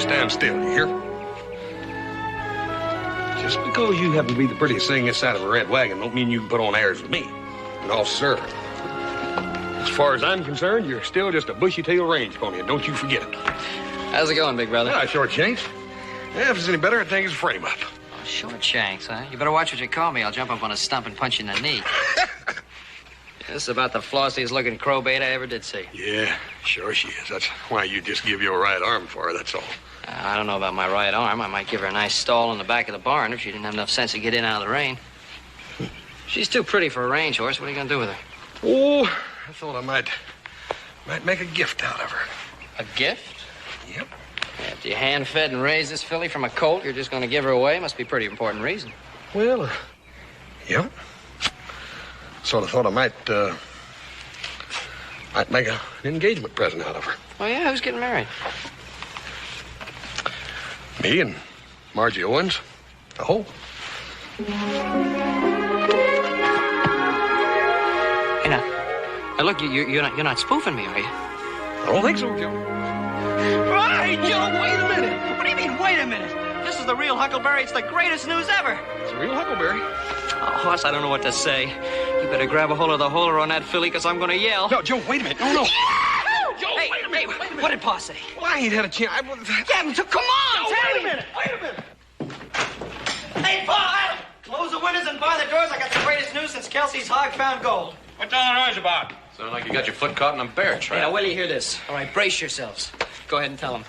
stand still, you hear? Just because you happen to be the prettiest thing inside of a red wagon don't mean you can put on airs with me. No, sir. As far as I'm concerned, you're still just a bushy-tailed range pony, and don't you forget it. How's it going, big brother? Yeah, Shortshanks. Yeah, if it's any better, I think it's a frame-up. Oh, Shortshanks, huh? You better watch what you call me. I'll jump up on a stump and punch you in the knee. This is about the flossiest-looking crowbait I ever did see. Yeah, sure she is. That's why you just give your right arm for her, that's all. I don't know about my right arm. I might give her a nice stall in the back of the barn if she didn't have enough sense to get in out of the rain. She's too pretty for a range horse. What are you going to do with her? Oh, I thought I might make a gift out of her. A gift? Yep. After you hand-fed and raised this filly from a colt, you're just going to give her away? Must be a pretty important reason. Well, yep. Sort of thought I might make an engagement present out of her. Oh, yeah? Who's getting married? Me and Margie Owens. The whole. Hey, now look, you're not spoofing me, are you? I don't think so, Joe. Hey, Joe, wait a minute. What do you mean, wait a minute? This is the real Huckleberry. It's the greatest news ever. It's a real Huckleberry. Oh, Hoss, I don't know what to say. You better grab a hold of the holder on that filly, because I'm going to yell. No, Joe, wait a minute. No. Joe, hey, wait a minute. What did Pa say? Well, I ain't had a chance. Yeah, so come on, Joe, tell wait me. a minute. Hey, Pa, close the windows and bar the doors. I got the greatest news since Kelsey's hog found gold. What's all the noise about? Sound like you got your foot caught in a bear trap. Hey, now, wait till you hear this. All right, brace yourselves. Go ahead and tell him.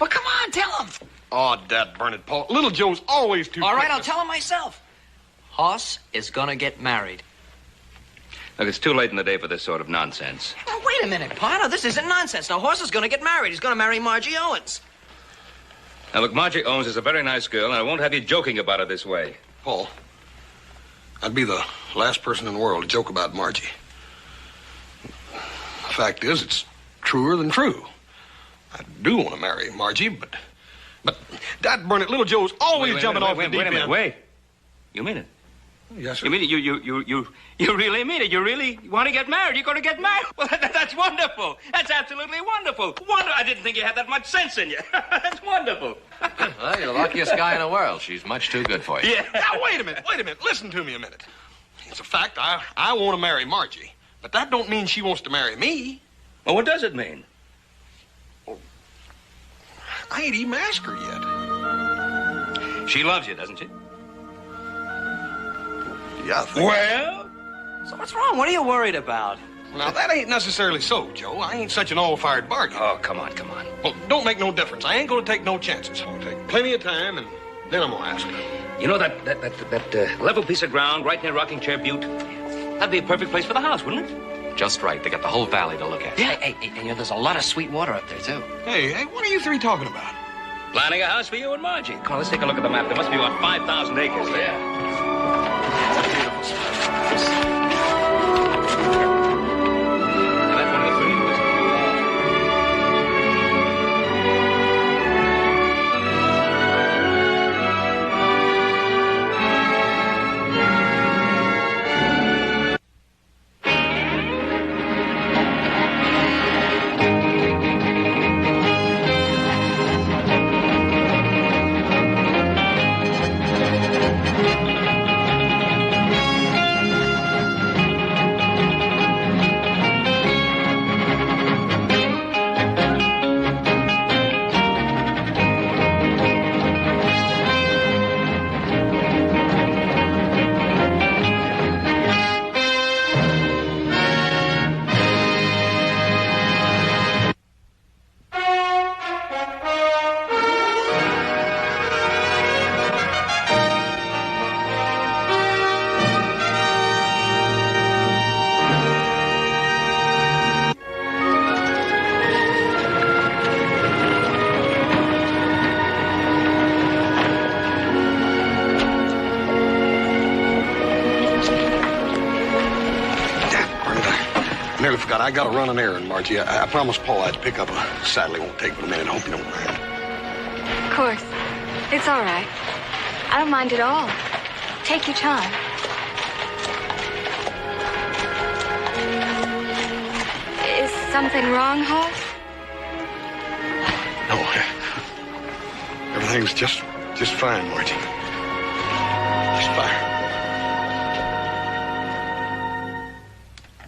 Well, come on, tell him. Oh, Dad, burn it, Paul. Little Joe's always too All right, quick. I'll tell him myself. Hoss is gonna get married. Look, it's too late in the day for this sort of nonsense. Now, wait a minute, Pa. No, this isn't nonsense. Now, Hoss is gonna get married. He's gonna marry Margie Owens. Now, look, Margie Owens is a very nice girl, and I won't have you joking about her this way. Paul, I'd be the last person in the world to joke about Margie. The fact is, it's truer than true. I do want to marry Margie, but Dad, burn it, little Joe's always jumping off the deep end. Wait. You mean it? Yes, sir. You mean it? You really mean it? You really want to get married? You're going to get married? Well, that's wonderful. That's absolutely wonderful. I didn't think you had that much sense in you. That's wonderful. Well, you're the luckiest guy in the world. She's much too good for you. Yeah. Now, wait a minute. Listen to me a minute. It's a fact I want to marry Margie, but that don't mean she wants to marry me. Well, what does it mean? I ain't even asked her yet. She loves you, doesn't she? Yeah, I think. Well? So what's wrong? What are you worried about? Now, that ain't necessarily so, Joe. I ain't such an all-fired bargain. Oh, come on. Well, don't make no difference. I ain't going to take no chances. I'll take plenty of time, and then I'm going to ask her. You know that level piece of ground right near Rocking Chair Butte? That'd be a perfect place for the house, wouldn't it? Just right. They got the whole valley to look at. Yeah. Hey, and there's a lot of sweet water up there, too. Hey, what are you three talking about? Planning a house for you and Margie. Come on, let's take a look at the map. There must be about 5,000 acres there. That's a beautiful spot. That's one of the prettiest. Nearly forgot. I got to run an errand, Margie. I promised Paul I'd pick up a saddle. It won't take but a minute. I hope you don't mind. Of course. It's all right. I don't mind at all. Take your time. Is something wrong, Hoss? No, Everything's just fine, Margie. Just fine.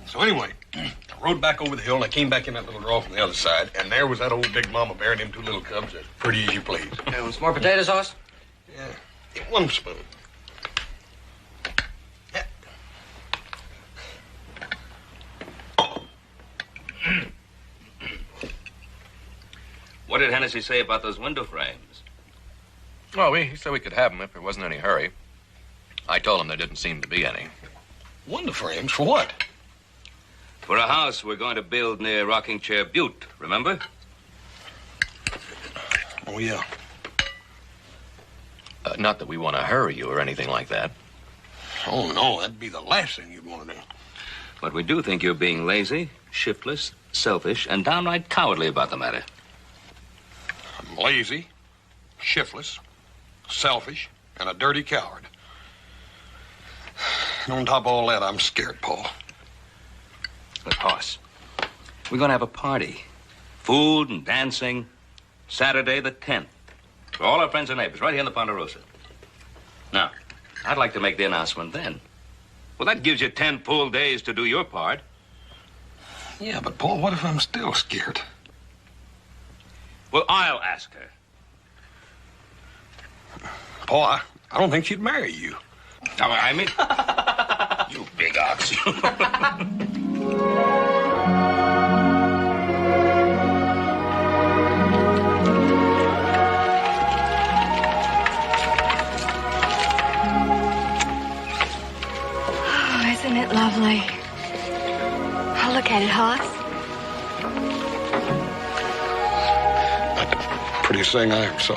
So anyway, I rode back over the hill, and I came back in that little draw from the other side, and there was that old big mama bear and them two little cubs, as pretty as you please. You want some more potato sauce? Yeah, get 1 spoon. Yeah. What did Hennessy say about those window frames? Well, he said we could have them if there wasn't any hurry. I told him there didn't seem to be any. Window frames? For what? For a house we're going to build near Rocking Chair Butte, remember? Oh, yeah. Not that we want to hurry you or anything like that. Oh, no, that'd be the last thing you'd want to do. But we do think you're being lazy, shiftless, selfish, and downright cowardly about the matter. I'm lazy, shiftless, selfish, and a dirty coward. And on top of all that, I'm scared, Paul. Look, Hoss, we're going to have a party. Food and dancing. Saturday the 10th. For all our friends and neighbors, right here in the Ponderosa. Now, I'd like to make the announcement then. Well, that gives you 10 full days to do your part. Yeah, but Paul, what if I'm still scared? Well, I'll ask her. Paul, I don't think she'd marry you. I mean, you big ox. Oh, isn't it lovely? Oh, look at it, Hoss. Prettiest thing I ever saw.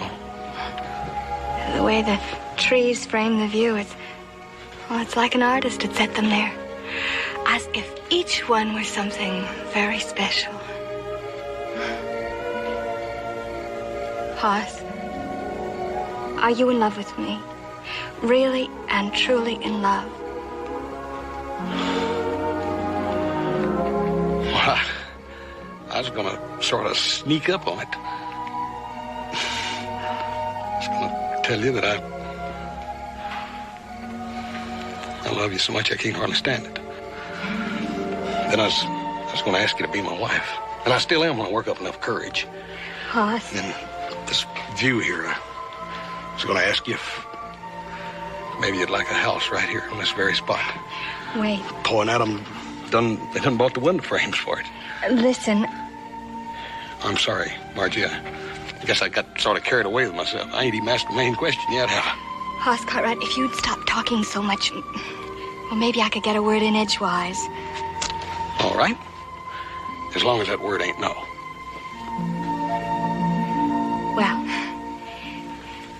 The way the trees frame the view, it's like an artist had set them there. As if each one were something very special. Hoss, are you in love with me? Really and truly in love? Well, I was going to sort of sneak up on it. I was going to tell you that I love you so much I can't hardly stand it. Then I was going to ask you to be my wife. And I still am when I work up enough courage. Hoss. And this view here, I was going to ask you if maybe you'd like a house right here on this very spot. Wait. Paul and Adam they done bought the window frames for it. Listen. I'm sorry, Margie. I guess I got sort of carried away with myself. I ain't even asked the main question yet, have I? Hoss Cartwright, if you'd stop talking so much, well, maybe I could get a word in edgewise. All right. As long as that word ain't no. Well,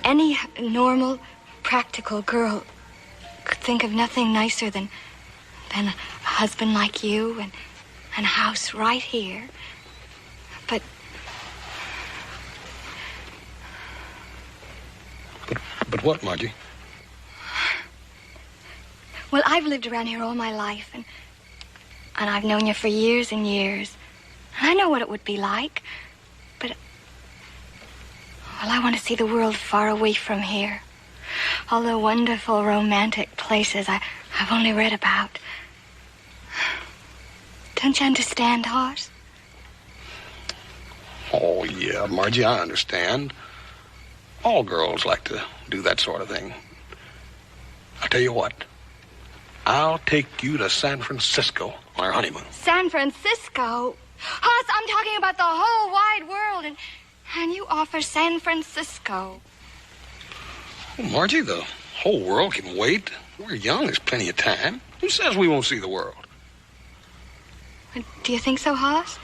any normal, practical girl could think of nothing nicer than a husband like you and a house right here. But what, Margie? Well, I've lived around here all my life, and I've known you for years and years. And I know what it would be like. But, well, I want to see the world far away from here. All the wonderful, romantic places I've only read about. Don't you understand, Hoss? Oh, yeah, Margie, I understand. All girls like to do that sort of thing. I'll tell you what. I'll take you to San Francisco on our honeymoon. San Francisco? Hoss, I'm talking about the whole wide world, and you offer San Francisco. Well, Margie, the whole world can wait. We're young. There's plenty of time. Who says we won't see the world? Do you think so, Hoss?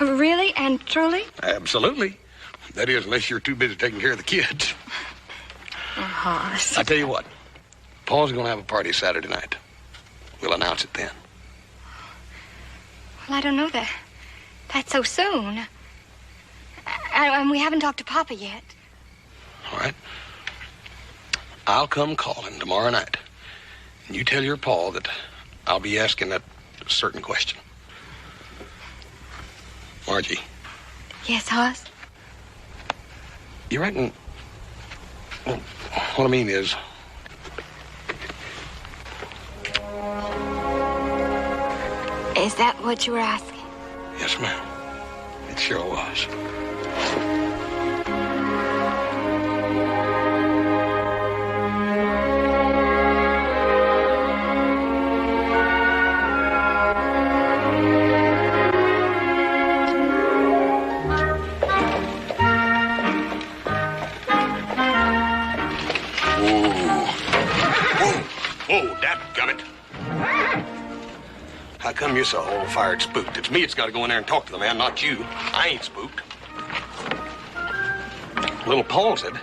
Really and truly? Absolutely. That is, unless you're too busy taking care of the kids. Oh, Hoss. I tell you what. Paul's going to have a party Saturday night. We'll announce it then. Well, I don't know that. That's so soon. And we haven't talked to Papa yet. All right. I'll come calling tomorrow night. And you tell your Paul that I'll be asking that certain question. Margie. Yes, Hoss? You reckon Well, what I mean is... Is that what you were asking? Yes, ma'am. It sure was. How come you're so old-fired spooked? It's me that's got to go in there and talk to the man, not you. I ain't spooked. Little Paul said.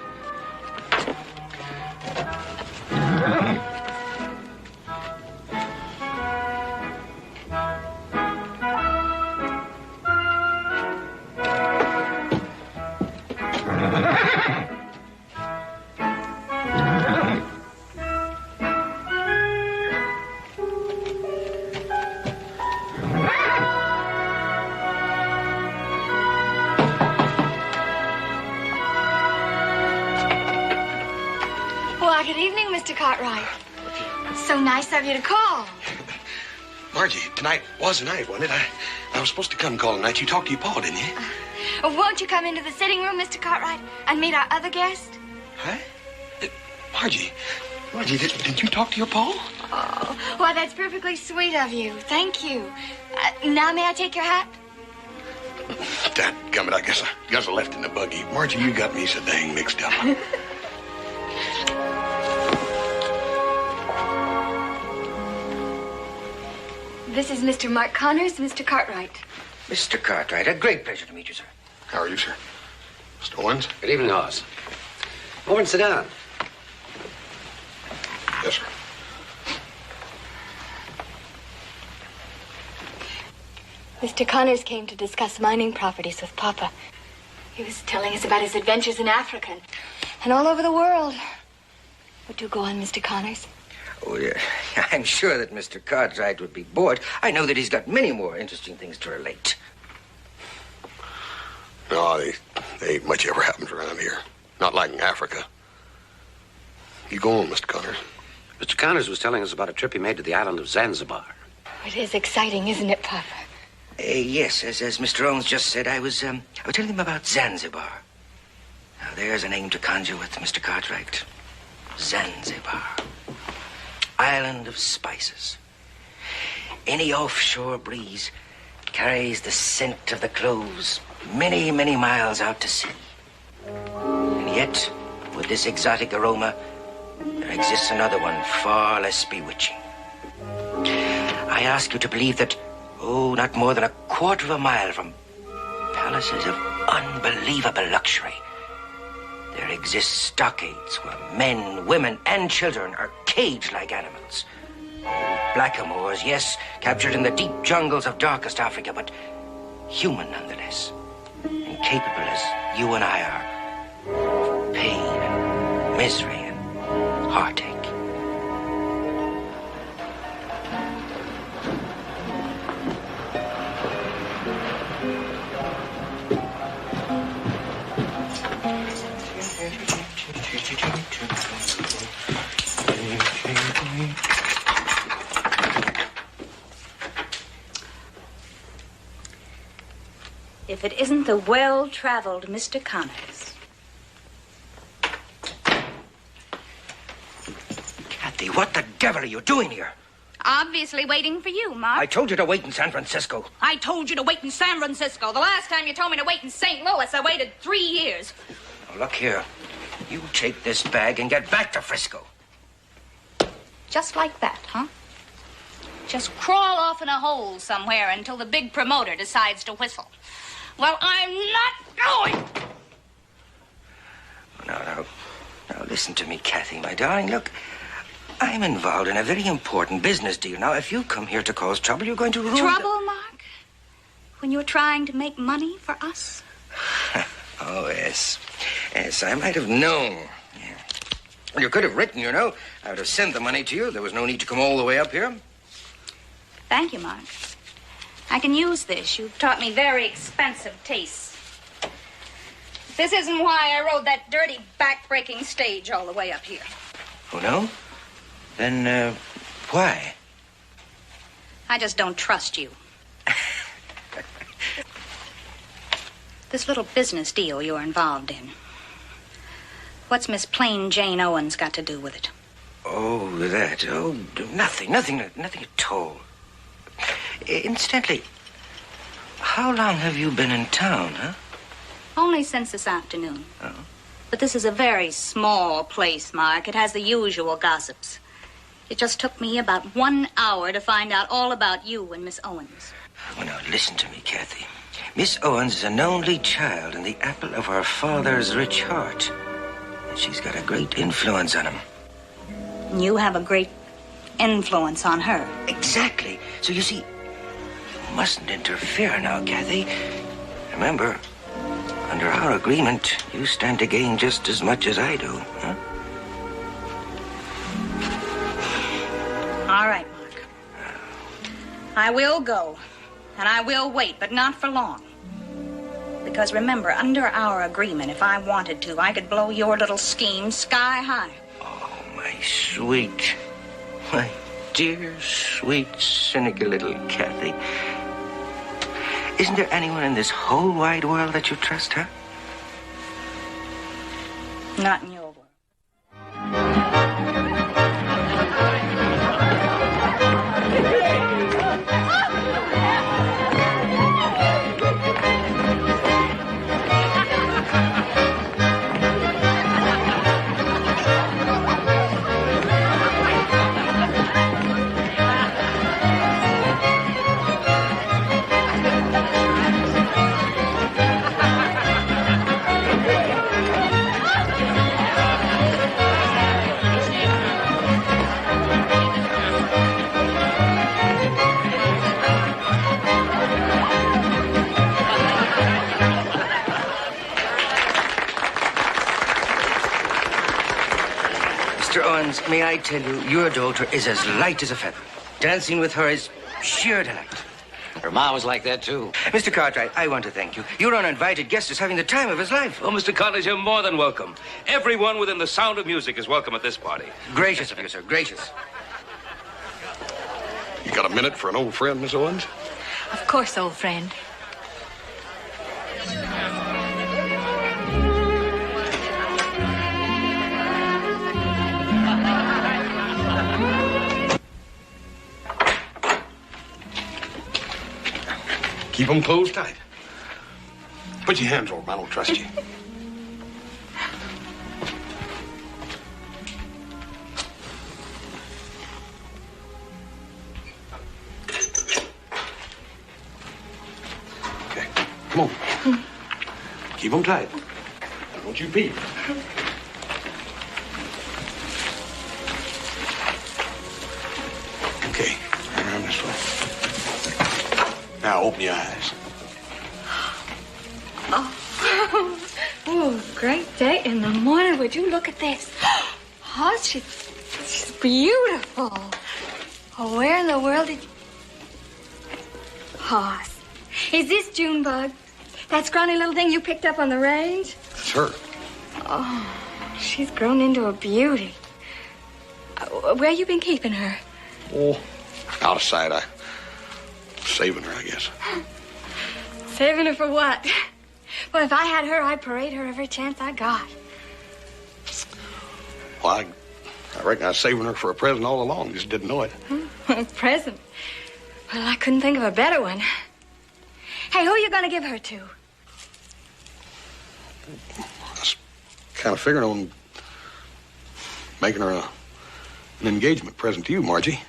Well, good evening, Mr. Cartwright. So nice of you to call. Margie, tonight was the night, wasn't it? I was supposed to come call tonight. You talked to your pa, didn't you? Won't you come into the sitting room, Mr. Cartwright, and meet our other guest? Huh? Margie, did you talk to your pa? Oh, well, that's perfectly sweet of you. Thank you. Now, may I take your hat? Dadgummit, I guess I left in the buggy. Margie, you got me so dang mixed up. This is Mr. Mark Connors, Mr. Cartwright. Mr. Cartwright, a great pleasure to meet you, sir. How are you, sir? Mr. Owens? Good evening, Hoss. Over and sit down. Yes, sir. Mr. Connors came to discuss mining properties with Papa. He was telling us about his adventures in Africa and all over the world. But do go on, Mr. Connors. Oh, yeah. I'm sure that Mr. Cartwright would be bored. I know that he's got many more interesting things to relate. No, they ain't much ever happens around here. Not like in Africa. You go on, Mr. Connors. Mr. Connors was telling us about a trip he made to the island of Zanzibar. It is exciting, isn't it, Papa? Yes, as Mr. Owens just said, I was telling him about Zanzibar. Now, there's a name to conjure with, Mr. Cartwright. Zanzibar. Island of spices. Any offshore breeze carries the scent of the cloves many, many miles out to sea. And yet, with this exotic aroma, there exists another one far less bewitching. I ask you to believe that, not more than a quarter of a mile from palaces of unbelievable luxury, there exist stockades where men, women, and children are caged like animals. Blackamoors, yes, captured in the deep jungles of darkest Africa, but human nonetheless, and capable as you and I are of pain and misery and heartache. If it isn't the well-traveled Mr. Connors. Kathy, what the devil are you doing here? Obviously waiting for you, Mark. I told you to wait in San Francisco. I told you to wait in San Francisco. The last time you told me to wait in St. Louis, I waited 3 years. Now, look here. You take this bag and get back to Frisco. Just like that, huh? Just crawl off in a hole somewhere until the big promoter decides to whistle. Well, I'm not going. Now, listen to me, Kathy, my darling. Look, I'm involved in a very important business deal. Now, if you come here to cause trouble, you're going to ruin... Trouble, Mark? When you're trying to make money for us? Oh, yes. Yes, I might have known. Yeah. You could have written, you know. I would have sent the money to you. There was no need to come all the way up here. Thank you, Mark. I can use this. You've taught me very expensive tastes. This isn't why I rode that dirty, back-breaking stage all the way up here. Oh, no? Then, why? I just don't trust you. This little business deal you're involved in. What's Miss Plain Jane Owens got to do with it? Oh, that. Oh, nothing at all. Incidentally, how long have you been in town, huh? Only since this afternoon. Oh. But this is a very small place, Mark. It has the usual gossips. It just took me about 1 hour to find out all about you and Miss Owens. Well, now, listen to me, Kathy. Miss Owens is an only child and the apple of her father's rich heart. And she's got a great influence on him. You have a great influence on her. Exactly. So, you see, you mustn't interfere now, Kathy. Remember, under our agreement, you stand to gain just as much as I do, huh? All right, Mark. I will go, and I will wait, but not for long. Because remember, under our agreement, if I wanted to, I could blow your little scheme sky high. Oh, my sweet, my dear, sweet, cynical little Kathy. Isn't there anyone in this whole wide world that you trust, huh? Not in your world. Mr. Owens, may I tell you, your daughter is as light as a feather. Dancing with her is sheer delight. Her ma was like that, too. Mr. Cartwright, I want to thank you. Your uninvited guest is having the time of his life. Oh, Mr. Connors, you're more than welcome. Everyone within the sound of music is welcome at this party. Gracious of you, sir. Gracious. You got a minute for an old friend, Miss Owens? Of course, old friend. Keep them closed tight. Put your hands over them. I don't trust you. Okay, come on. Keep them tight. Don't you peep. Okay, around this way. Now open your eyes. Oh, great day in the morning. Would you look at this? Oh, she's beautiful. Oh, where in the world did you... Oh, is this Junebug? That scrawny little thing you picked up on the range? It's her. Oh, she's grown into a beauty. Where you been keeping her? Oh, out of sight. I'm saving her, I guess. Saving her for what? Well, if I had her, I'd parade her every chance I got. Well, I reckon I was saving her for a present all along. Just didn't know it. A present? Well, I couldn't think of a better one. Hey, who are you going to give her to? I was kind of figuring on making her an engagement present to you, Margie.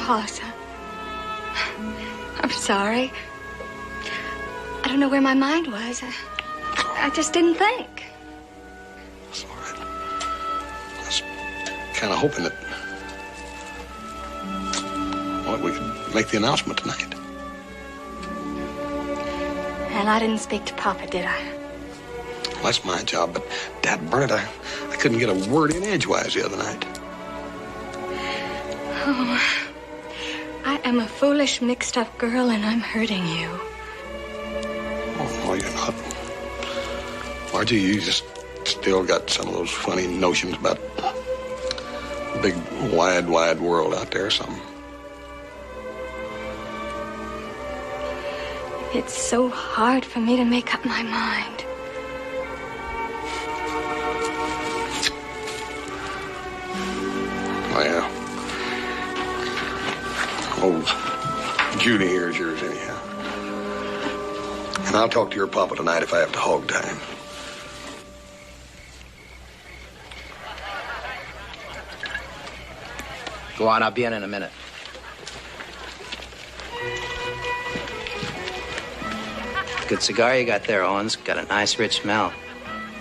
Hollis, I'm sorry. I don't know where my mind was. I just didn't think. That's all right. I was kind of hoping that, well, we could make the announcement tonight. And I didn't speak to Papa, did I? Well, that's my job, but Dad Bernard, I couldn't get a word in edgewise the other night. Oh, am a foolish, mixed-up girl, and I'm hurting you. Oh, no, you're not. Margie, you just still got some of those funny notions about the big, wide, wide world out there or something. It's so hard for me to make up my mind. Oh, yeah. Oh, Judy here is yours anyhow. And I'll talk to your papa tonight if I have to hog time. Go on, I'll be in a minute. Good cigar you got there, Owens. Got a nice, rich smell.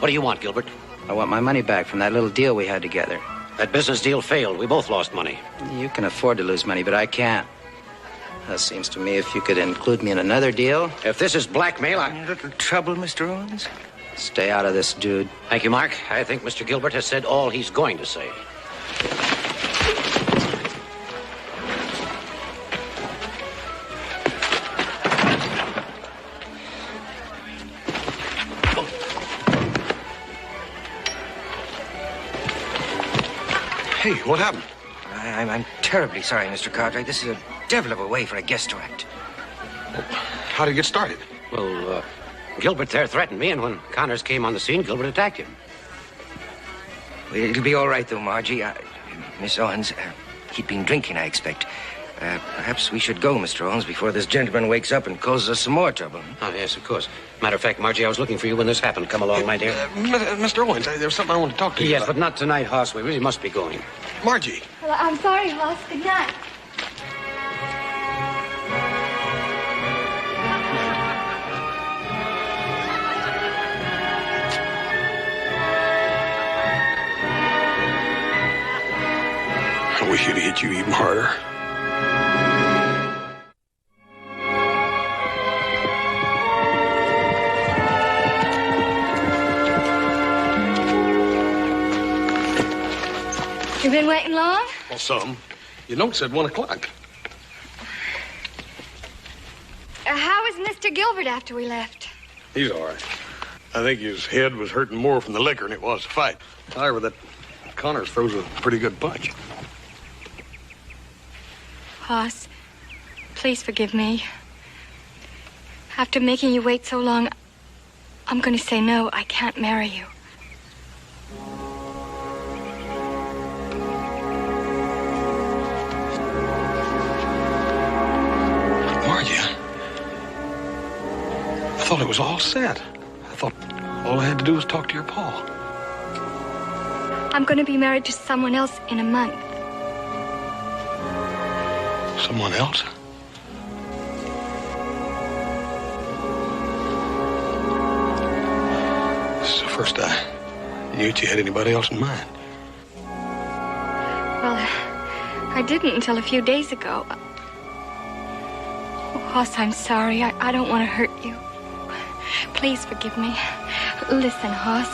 What do you want, Gilbert? I want my money back from that little deal we had together. That business deal failed. We both lost money. You can afford to lose money, but I can't. It seems to me if you could include me in another deal. If this is blackmail, A little trouble, Mr. Owens? Stay out of this, dude. Thank you, Mark. I think Mr. Gilbert has said all he's going to say. Hey, what happened? I'm terribly sorry, Mr. Cartwright. This is a devil of a way for a guest to act. How'd it get started? Well, Gilbert there threatened me, and when Connors came on the scene, Gilbert attacked him. Well, it'll be all right, though, Margie. Miss Owens, he'd been drinking, I expect. Perhaps we should go, Mr. Owens, before this gentleman wakes up and causes us some more trouble. Oh, yes, of course. Matter of fact, Margie, I was looking for you when this happened. Come along, my dear. Mr. Owens, there's something I want to talk to you Yes, about. but not tonight, Hoss. We really must be going. Margie. Well, I'm sorry, Hoss. Good night. I wish he'd hit you even harder. You been waiting long? Well, some. Your note said 1 o'clock. How was Mr. Gilbert after we left? He's all right. I think his head was hurting more from the liquor than it was the fight. However, that Connors throws a pretty good punch. Hoss, please forgive me. After making you wait so long, I'm going to say no. I can't marry you. Margie, I thought it was all set. I thought all I had to do was talk to your pa. I'm going to be married to someone else in a month. Someone else? This is the first I knew you had anybody else in mind. Well, I didn't until a few days ago. Oh, Hoss, I'm sorry. I don't want to hurt you. Please forgive me. Listen, Hoss.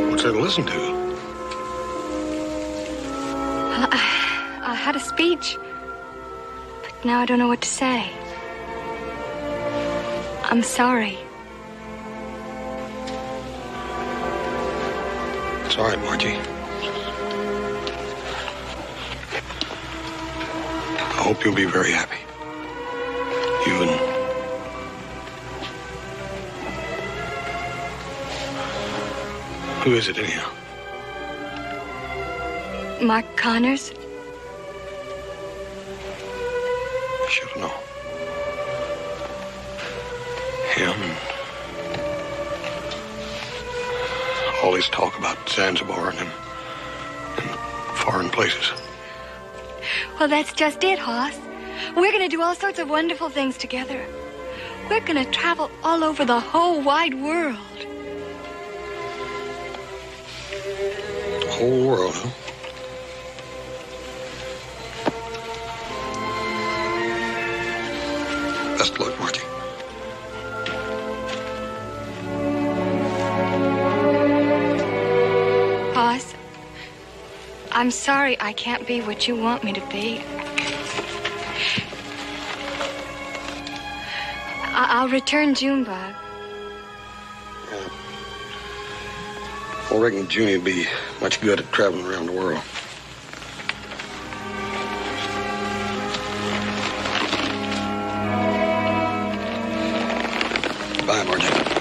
What's there to listen to? Well, I had a speech, but now I don't know what to say. I'm sorry. It's all right, Margie. I hope you'll be very happy. You and... Who is it, anyhow? Mark Connors? I should know. Him and all his talk about Zanzibar and foreign places. Well, that's just it, Hoss. We're going to do all sorts of wonderful things together. We're going to travel all over the whole wide world. The whole world, huh? Best of luck, Margie. I'm sorry I can't be what you want me to be. I'll return Junebug. Yeah. I reckon Junie would be much good at traveling around the world. Bye, Margie.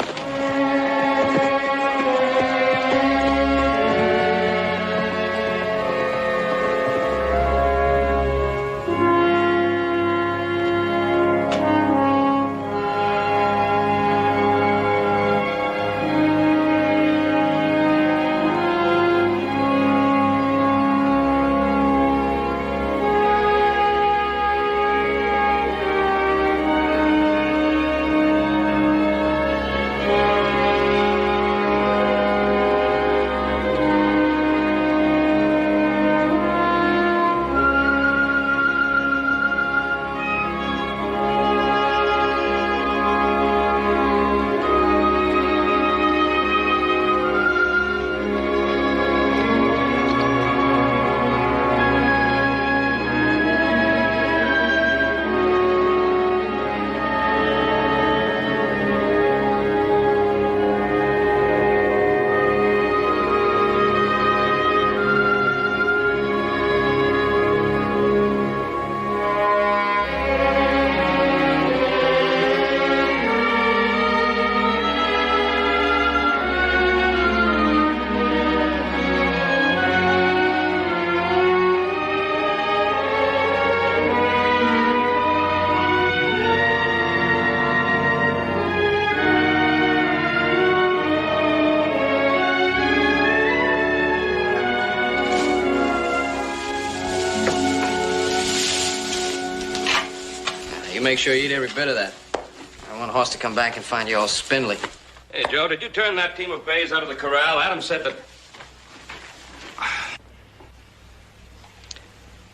Make sure you eat every bit of that. I want Hoss to come back and find you all spindly. Hey, Joe, did you turn that team of bays out of the corral? Adam said that...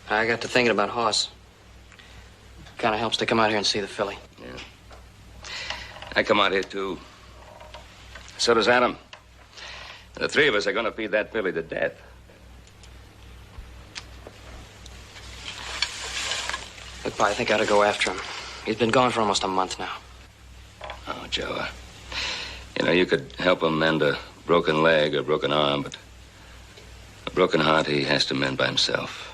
I got to thinking about Hoss. Kind of helps to come out here and see the filly. Yeah. I come out here, too. So does Adam. The three of us are going to feed that filly to death. Look, Pa, I think I ought to go after him. He's been gone for almost a month now. Oh, Joe, you know, you could help him mend a broken leg or broken arm, but a broken heart he has to mend by himself.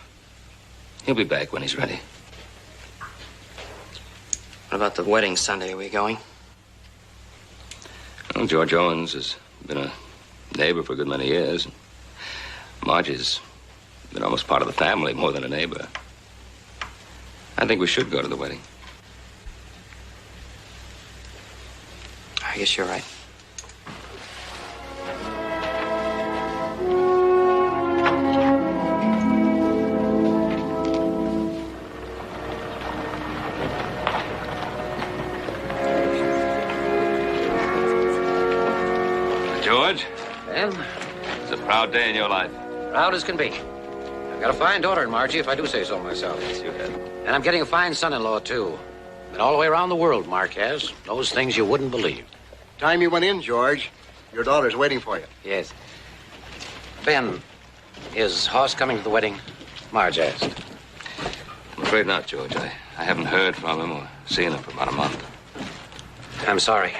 He'll be back when he's ready. What about the wedding Sunday? Are we going? Well, George Owens has been a neighbor for a good many years. Margie's been almost part of the family, more than a neighbor. I think we should go to the wedding. I guess you're right. George, Well, it's a proud day in your life. proud as can be. I've got a fine daughter in Margie, if I do say so myself. Yes, you have. And I'm getting a fine son-in-law, too. Been all the way around the world, Mark has. Knows things you wouldn't believe. Time you went in, George. Your daughter's waiting for you. Yes. Ben, is Hoss coming to the wedding? Marge asked. I'm afraid not, George. I haven't heard from him or seen him for about a month. I'm sorry.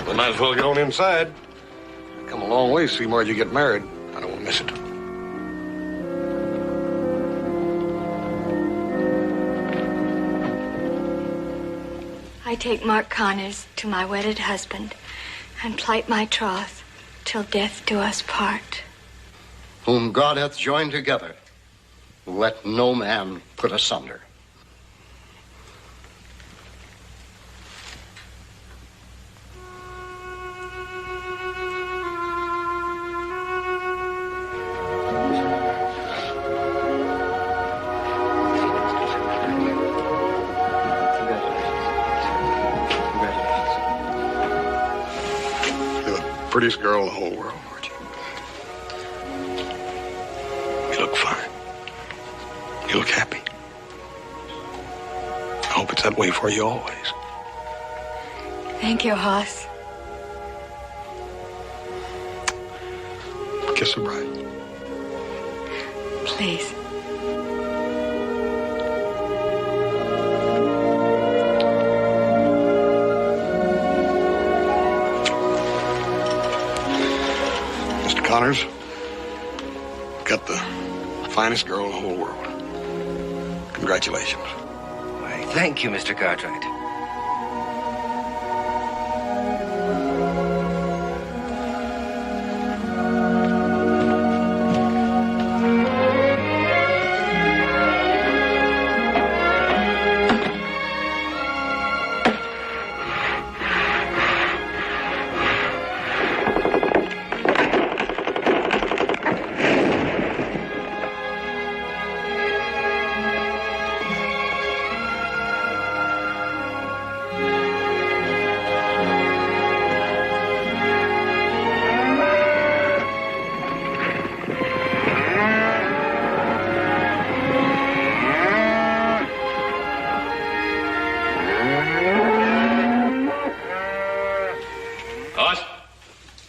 We might as well get on inside. Come a long way to see Margie get married. I don't want to miss it. I take Mark Connors to my wedded husband and plight my troth till death do us part. Whom God hath joined together, let no man put asunder. prettiest girl in the whole world, Margie. You look fine. You look happy. I hope it's that way for you always. Thank you, Hoss. Kiss the bride. Please. Mr. Connors, got the finest girl in the whole world. Congratulations. Why, thank you, Mr. Cartwright.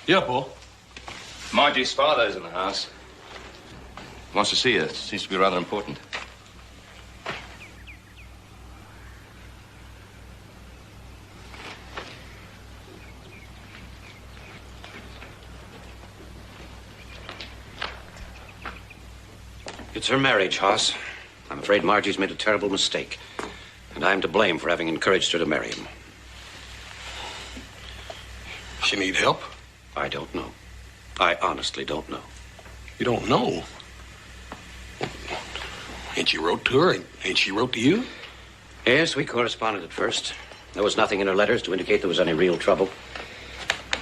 Yeah, Paul. Margie's father's in the house. Wants to see you. Seems to be rather important. It's her marriage, Hoss. I'm afraid Margie's made a terrible mistake. And I'm to blame for having encouraged her to marry him. She need help? I don't know. I honestly don't know. You don't know? Ain't you wrote to her? Ain't she wrote to you? Yes, we corresponded at first. There was nothing in her letters to indicate there was any real trouble.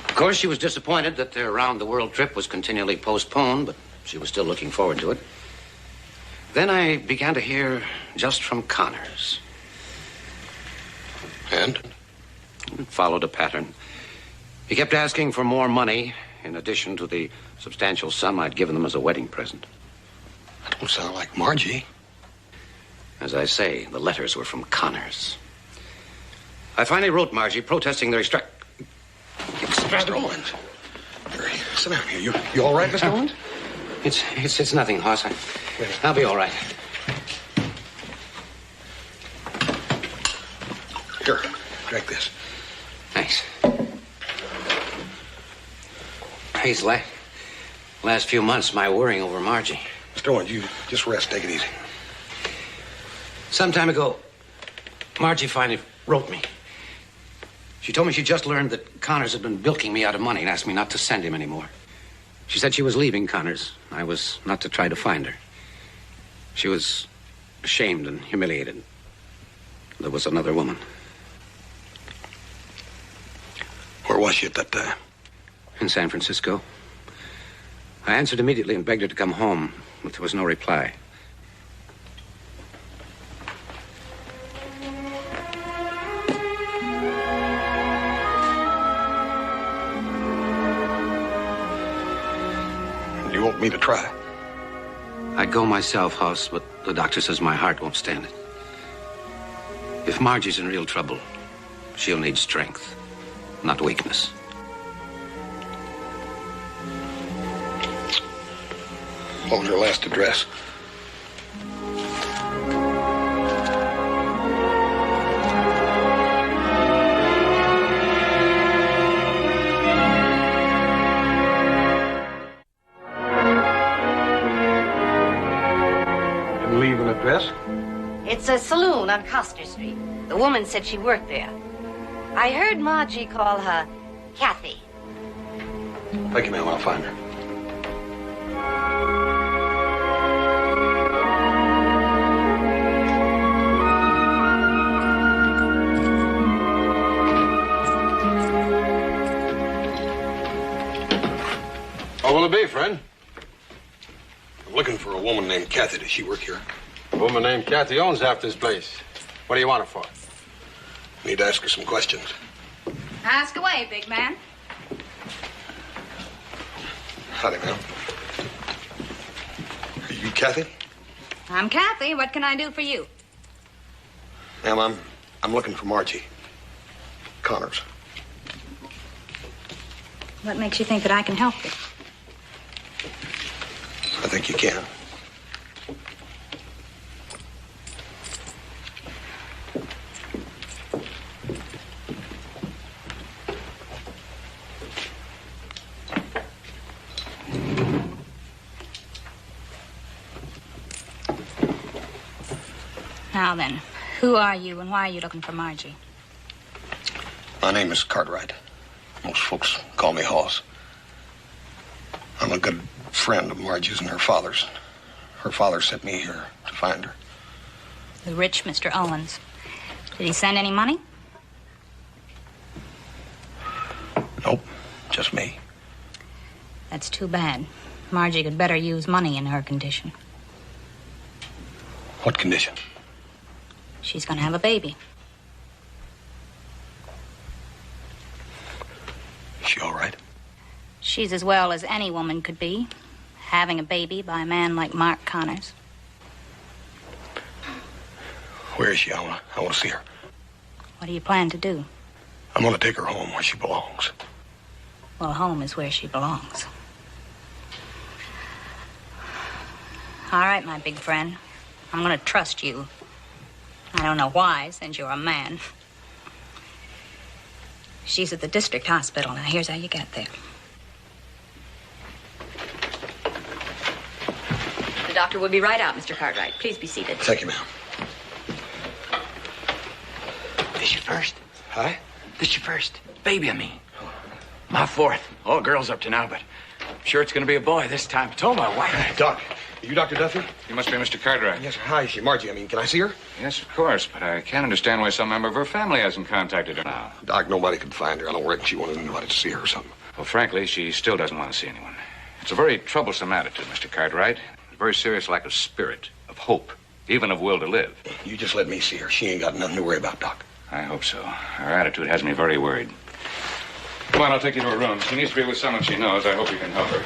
Of course, she was disappointed that their round-the-world trip was continually postponed, but she was still looking forward to it. Then I began to hear just from Connors. And? It followed a pattern. He kept asking for more money in addition to the substantial sum I'd given them as a wedding present. That don't sound like Margie. As I say, the letters were from Connors. I finally wrote Margie protesting their Mr. Owens. Here, sit down here. You all right, Mr. Owens? It's nothing, Hoss. I'll be all right. Here, drink this. Thanks. These last few months, my worrying over Margie. Mr. Owens, you just rest. Take it easy. Some time ago, Margie finally wrote me. She told me she just learned that Connors had been bilking me out of money and asked me not to send him anymore. She said she was leaving Connors. I was not to try to find her. She was ashamed and humiliated. There was another woman. Where was she at that time? In San Francisco. I answered immediately and begged her to come home, but there was no reply. You want me to try? I'd go myself, Hoss, but the doctor says my heart won't stand it. If Margie's in real trouble, she'll need strength, not weakness. What was her last address? Didn't leave an address? It's a saloon on Coster Street. The woman said she worked there. I heard Margie call her Kathy. Thank you, ma'am. I'll find her. What will it be, friend? I'm looking for a woman named Kathy. Does she work here? A woman named Kathy owns half this place. What do you want her for? Need to ask her some questions. Ask away, big man. Howdy, ma'am. Are you Kathy? I'm Kathy. What can I do for you? Ma'am, I'm looking for Margie Connors. What makes you think that I can help you? I think you can. Now then, who are you and why are you looking for Margie? My name is Cartwright. Most folks call me Hoss. I'm a good friend of Margie's and her father's. Her father sent me here to find her. The rich Mr. Owens. Did he send any money? Nope, just me. That's too bad. Margie could better use money in her condition. What condition? She's gonna have a baby. Is she all right? She's as well as any woman could be, having a baby by a man like Mark Connors. Where is she? I want to see her. What do you plan to do? I'm going to take her home where she belongs. Well, home is where she belongs. All right, my big friend. I'm going to trust you. I don't know why, since you're a man. She's at the district hospital. Now, here's how you get there. The doctor will be right out, Mr. Cartwright. Please be seated. Thank you, ma'am. This your first? Huh? This your first? Baby, I mean. My fourth. All girls up to now, but I'm sure it's going to be a boy this time. I told my wife. Doc, are you Dr. Duffy? You must be Mr. Cartwright. Yes, sir. Hi, is she Margie? I mean, can I see her? Yes, of course, but I can't understand why some member of her family hasn't contacted her now. Doc, nobody could find her. I don't reckon she wanted anybody to see her or something. Well, frankly, she still doesn't want to see anyone. It's a very troublesome attitude, Mr. Cartwright. A very serious lack of spirit, of hope, even of will to live. You just let me see her. She ain't got nothing to worry about, Doc. I hope so. Her attitude has me very worried. Come on, I'll take you to her room. She needs to be with someone she knows. I hope you can help her.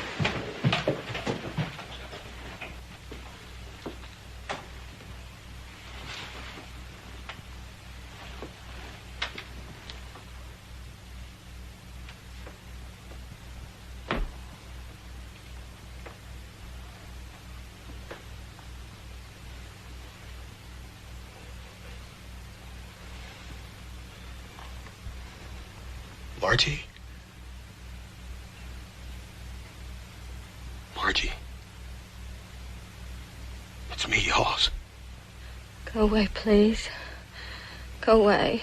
Margie? Margie? It's me, Hoss. Go away, please. Go away.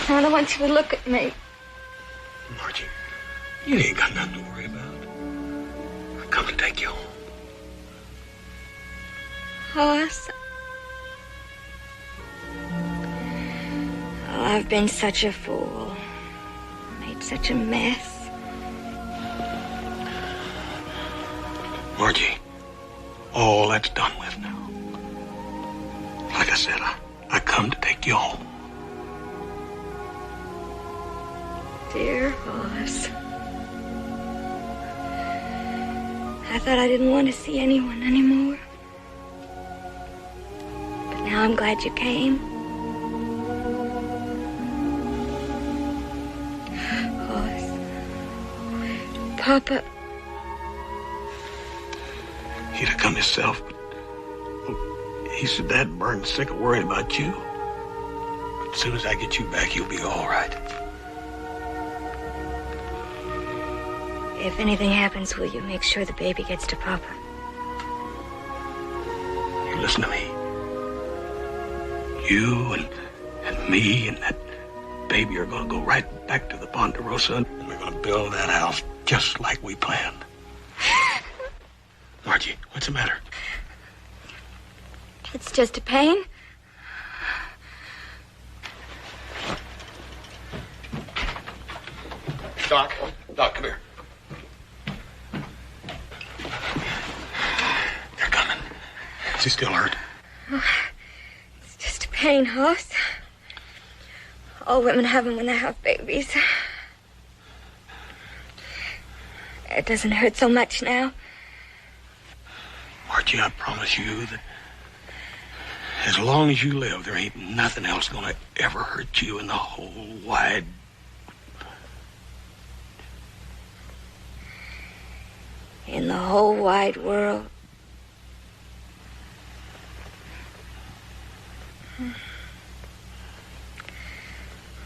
I don't want you to look at me. Margie, you ain't got nothing to worry about. I come to take you home. Hoss. Oh, I've been such a fool. Made such a mess. Margie, all that's done with now. Like I said, I come to take you home. Dear Hoss. I thought I didn't want to see anyone anymore. But now I'm glad you came. Papa. He'd have come himself, but he said Dad burned sick of worrying about you. But as soon as I get you back, you'll be all right. If anything happens, will you make sure the baby gets to Papa? You listen to me. You and me and that baby are going to go right back to the Ponderosa, and we're going to build that house just like we planned. Margie, what's the matter? It's just a pain. Doc, come here. They're coming. Is he still hurt? Oh, it's just a pain, Hoss. All women have them when they have babies. It doesn't hurt so much now. Margie, I promise you that as long as you live, there ain't nothing else gonna ever hurt you in the whole wide... In the whole wide world.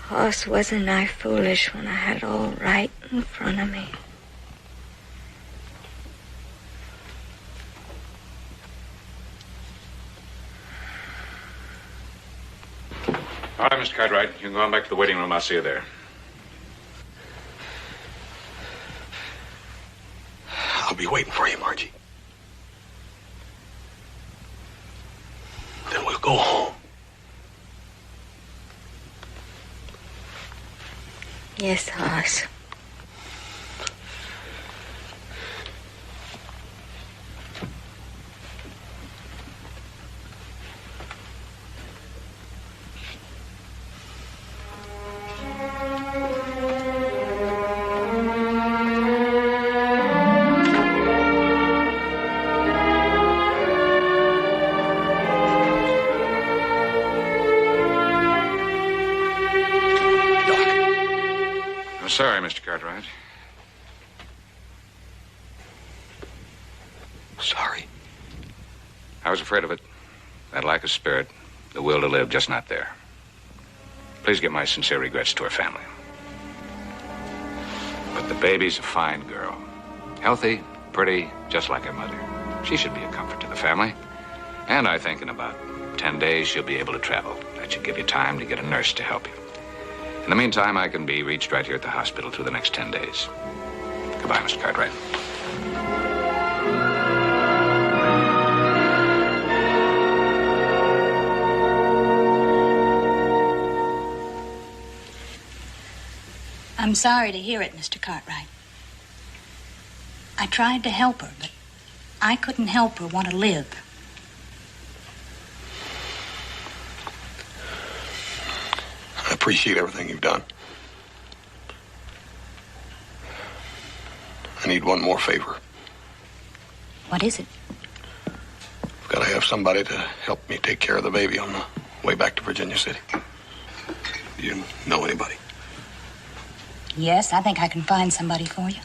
Hoss, wasn't I foolish when I had it all right in front of me? All right, Mr. Cartwright, you can go on back to the waiting room. I'll see you there. I'll be waiting for you, Margie. Then we'll go home. Yes, Hoss. Sorry, Mr. Cartwright. Sorry. I was afraid of it. That lack of spirit, the will to live, just not there. Please give my sincere regrets to her family. But the baby's a fine girl. Healthy, pretty, just like her mother. She should be a comfort to the family. And I think in about 10 days she'll be able to travel. That should give you time to get a nurse to help you. In the meantime, I can be reached right here at the hospital through the next 10 days. Goodbye, Mr. Cartwright. I'm sorry to hear it, Mr. Cartwright. I tried to help her, but I couldn't help her want to live. I appreciate everything you've done. I need one more favor. What is it? I've got to have somebody to help me take care of the baby on the way back to Virginia City. Do you know anybody? Yes, I think I can find somebody for you.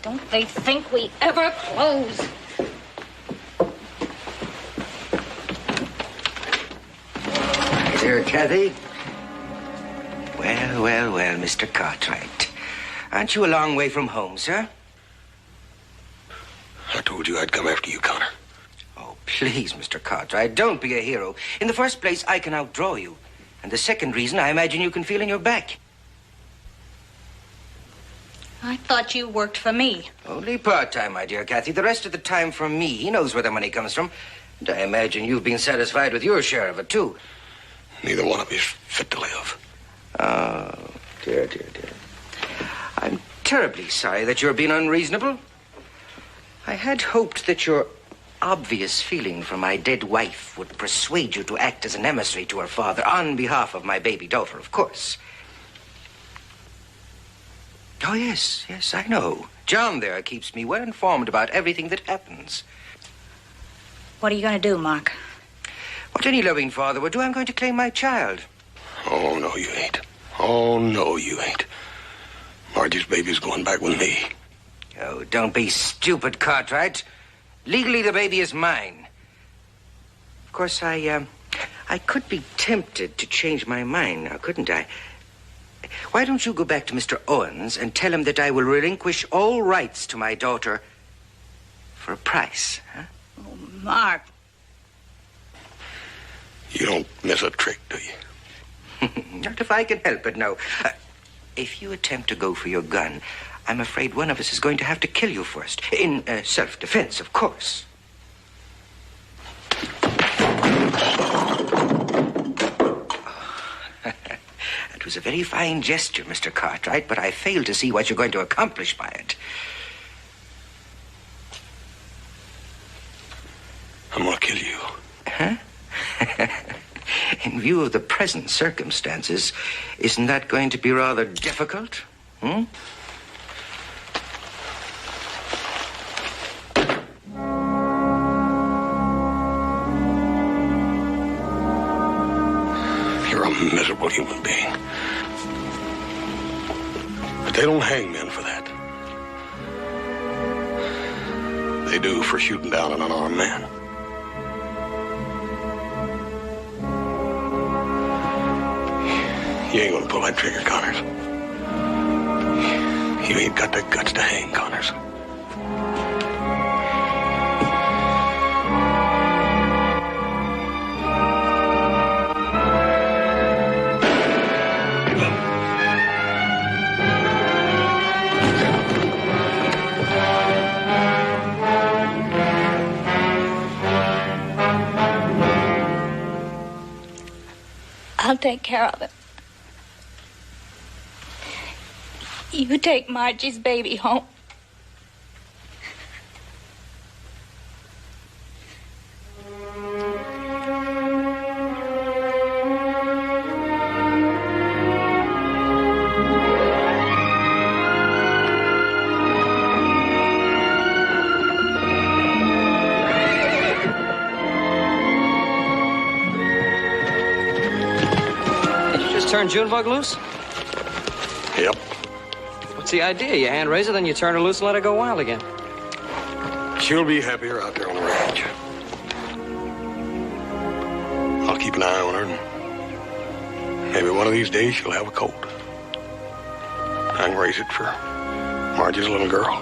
Don't they think we ever close? Dear Kathy. Well, Mr. Cartwright. Aren't you a long way from home, sir? I told you I'd come after you, Connor. Oh, please, Mr. Cartwright, don't be a hero. In the first place, I can outdraw you. And the second reason, I imagine you can feel in your back. I thought you worked for me. Only part-time, my dear Kathy. The rest of the time from me. He knows where the money comes from. And I imagine you've been satisfied with your share of it, too. Neither one of you's fit to live. Oh, dear. I'm terribly sorry that you're being unreasonable. I had hoped that your obvious feeling for my dead wife would persuade you to act as an emissary to her father on behalf of my baby daughter, of course. Oh, yes, I know. John there keeps me well informed about everything that happens. What are you going to do, Mark? What any loving father would do, I'm going to claim my child. Oh, no, you ain't. Oh, no, you ain't. Margie's baby's going back with me. Oh, don't be stupid, Cartwright. Legally, the baby is mine. Of course, I could be tempted to change my mind now, couldn't I? Why don't you go back to Mr. Owens and tell him that I will relinquish all rights to my daughter for a price, huh? Oh, Mark. You don't miss a trick, do you? Not if I can help it, no. If you attempt to go for your gun, I'm afraid one of us is going to have to kill you first. In self-defense, of course. That was a very fine gesture, Mr. Cartwright, but I fail to see what you're going to accomplish by it. I'm gonna kill you. Huh? In view of the present circumstances, isn't that going to be rather difficult? Hmm? You're a miserable human being. But they don't hang men for that. They do for shooting down an unarmed man. You ain't gonna pull that trigger, Connors. You ain't got the guts to hang, Connors. I'll take care of it. You take Margie's baby home. Turn Junebug loose? Yep. What's the idea? You hand raise her, then you turn her loose and let her go wild again. She'll be happier out there on the range. I'll keep an eye on her, and maybe one of these days she'll have a colt. I can raise it for Margie's little girl.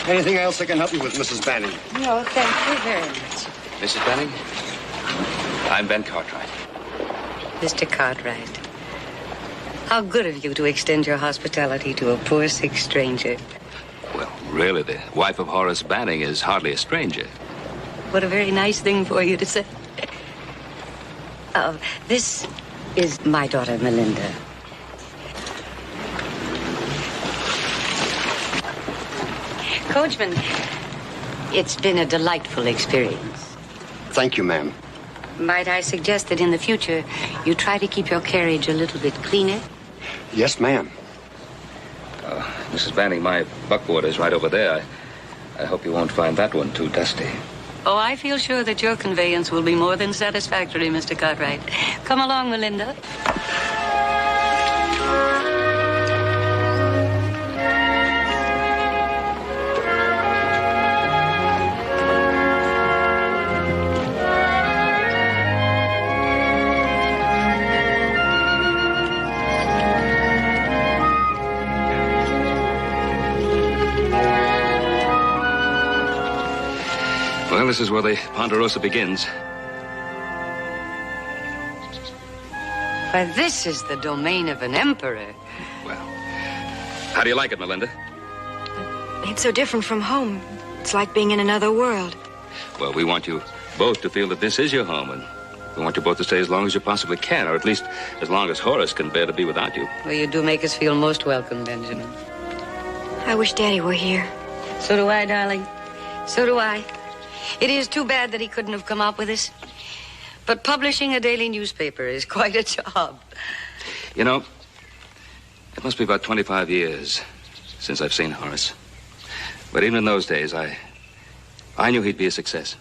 Anything else I can help you with, Mrs. Banning? No, thank you very much. Mrs. Benning, I'm Ben Cartwright. Mr. Cartwright, how good of you to extend your hospitality to a poor, sick stranger. Well, really, the wife of Horace Banning is hardly a stranger. What a very nice thing for you to say. This is my daughter, Melinda. Coachman, it's been a delightful experience. Thank you, ma'am. Might I suggest that in the future you try to keep your carriage a little bit cleaner? Yes, ma'am. Mrs. Banning, my buckboard is right over there. I hope you won't find that one too dusty. Oh, I feel sure that your conveyance will be more than satisfactory, Mr. Cartwright. Come along, Melinda. Well, this is where the Ponderosa begins. Why, this is the domain of an emperor. Well, how do you like it, Melinda? It's so different from home. It's like being in another world. Well, we want you both to feel that this is your home, and we want you both to stay as long as you possibly can, or at least as long as Horace can bear to be without you. Well, you do make us feel most welcome, Benjamin. I wish Daddy were here. So do I, darling. So do I. It is too bad that he couldn't have come out with us. But publishing a daily newspaper is quite a job. You know, It must be about 25 years since I've seen Horace. But even in those days, I knew he'd be a success.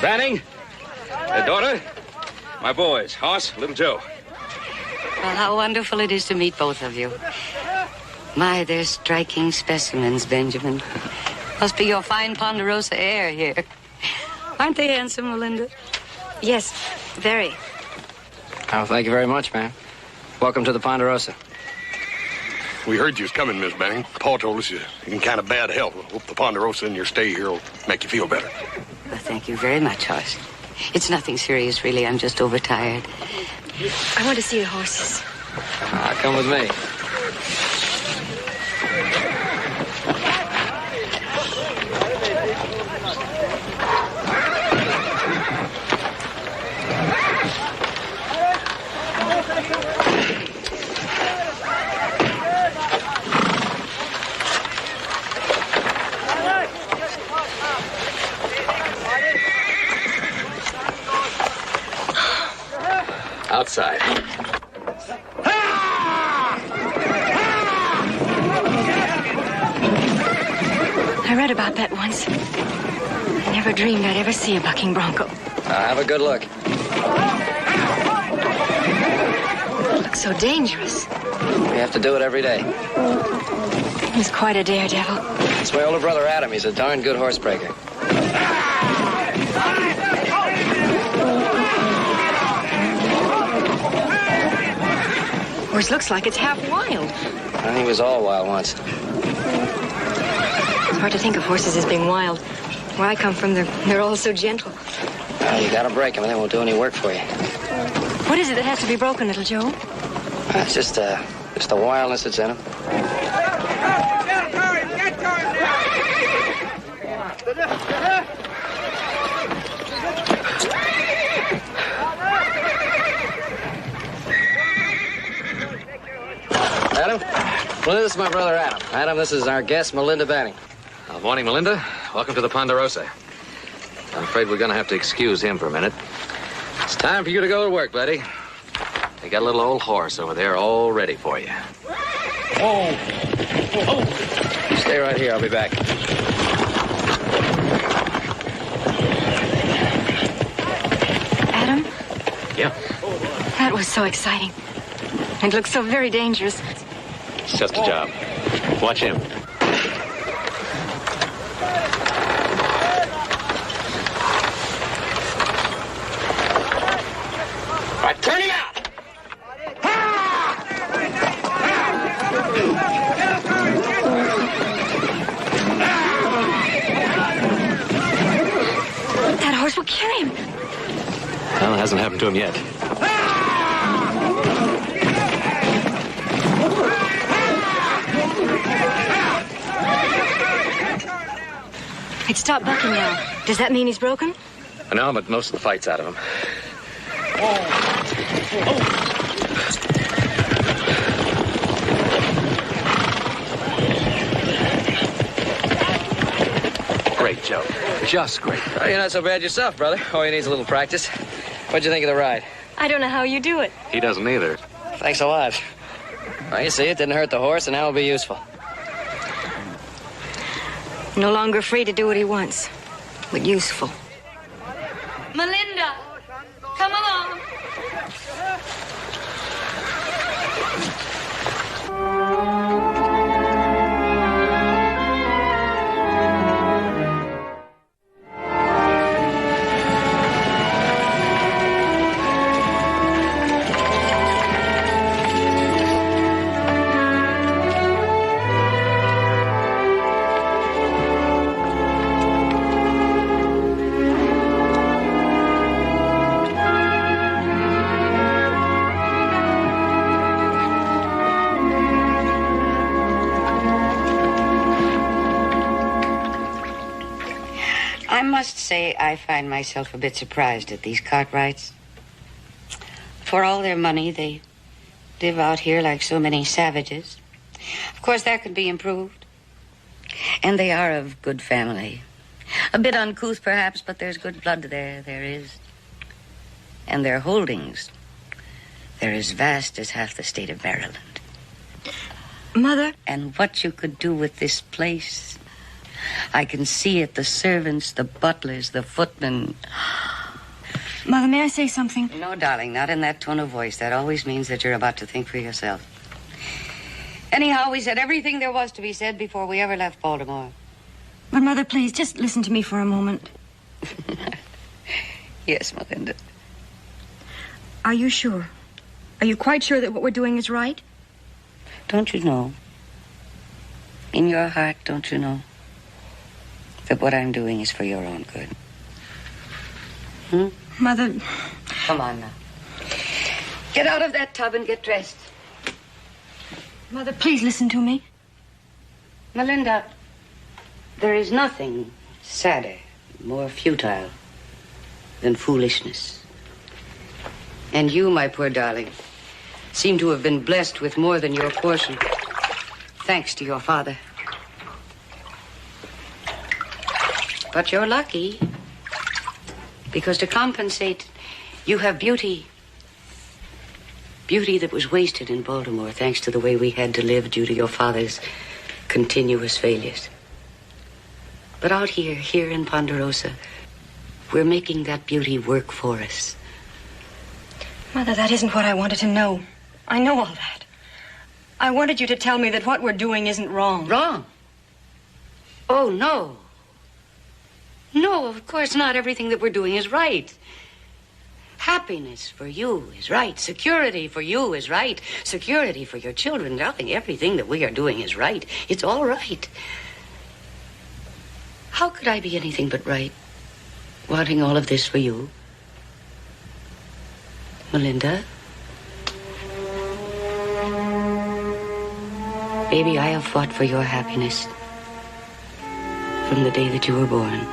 Banning, their daughter, my boys, Hoss, little Joe. Well, how wonderful it is to meet both of you. My, they're striking specimens, Benjamin. Must be your fine Ponderosa air here. Aren't they handsome, Melinda? Yes, very. Oh, thank you very much, ma'am. Welcome to the Ponderosa. We heard you was coming, Miss Banning. Paul told us you're in kind of bad health. Hope the Ponderosa and your stay here will make you feel better. Well, thank you very much, Hoss. It's nothing serious, really. I'm just overtired. I want to see the horses. Come with me. Outside. I read about that once. I never dreamed I'd ever see a bucking bronco. Have a good look. It looks so dangerous. We have to do it every day. He's quite a daredevil. It's my older brother Adam. He's a darn good horse breaker. Horse looks like it's half wild. He was all wild once. It's hard to think of horses as being wild. Where I come from, they're all so gentle. You gotta break them, and they won't do any work for you. What is it that has to be broken, little Joe? It's just the wildness that's in them. Adam? Well, this is my brother Adam. Adam, this is our guest, Melinda Banning. Morning, Melinda. Welcome to the Ponderosa. I'm afraid we're going to have to excuse him for a minute. It's time for you to go to work, buddy. They got a little old horse over there all ready for you. Oh. Stay right here. I'll be back. Adam? Yeah? That was so exciting. It looked so very dangerous. It's just a job. Watch him. All right, turn him out! That horse will carry him. Well, it hasn't happened to him yet. It stopped bucking now. Does that mean he's broken? No, but most of the fight's out of him. Great, Joe. Just great. Oh, you're not so bad yourself, brother. All you need is a little practice. What'd you think of the ride? I don't know how you do it. He doesn't either. Thanks a lot. Well, you see, it didn't hurt the horse, and now it'll be useful. No longer free to do what he wants, but useful. Melinda, come along. I must say I find myself a bit surprised at these Cartwrights. For all their money, they live out here like so many savages. Of course, that could be improved. And they are of good family. A bit uncouth, perhaps, but there's good blood there is. And their holdings, they're as vast as half the state of Maryland. Mother? And what you could do with this place... I can see it, the servants, the butlers, the footmen. Mother, may I say something? No, darling, not in that tone of voice. That always means that you're about to think for yourself. Anyhow, we said everything there was to be said before we ever left Baltimore. But, Mother, please, just listen to me for a moment. Yes, Melinda. Are you sure? Are you quite sure that what we're doing is right? Don't you know? In your heart, don't you know? That what I'm doing is for your own good. Mother... Come on now. Get out of that tub and get dressed. Mother, please listen to me. Melinda, there is nothing sadder, more futile than foolishness. And you, my poor darling, seem to have been blessed with more than your portion, thanks to your father. But you're lucky, because to compensate, you have beauty. Beauty that was wasted in Baltimore, thanks to the way we had to live due to your father's continuous failures. But out here in Ponderosa, we're making that beauty work for us. Mother, that isn't what I wanted to know. I know all that. I wanted you to tell me that what we're doing isn't wrong. Wrong? Oh, no. No, of course not. Everything that we're doing is right. Happiness for you is right. Security for you is right. Security for your children. Darling, everything that we are doing is right. It's all right. How could I be anything but right, wanting all of this for you? Melinda? Baby, I have fought for your happiness from the day that you were born.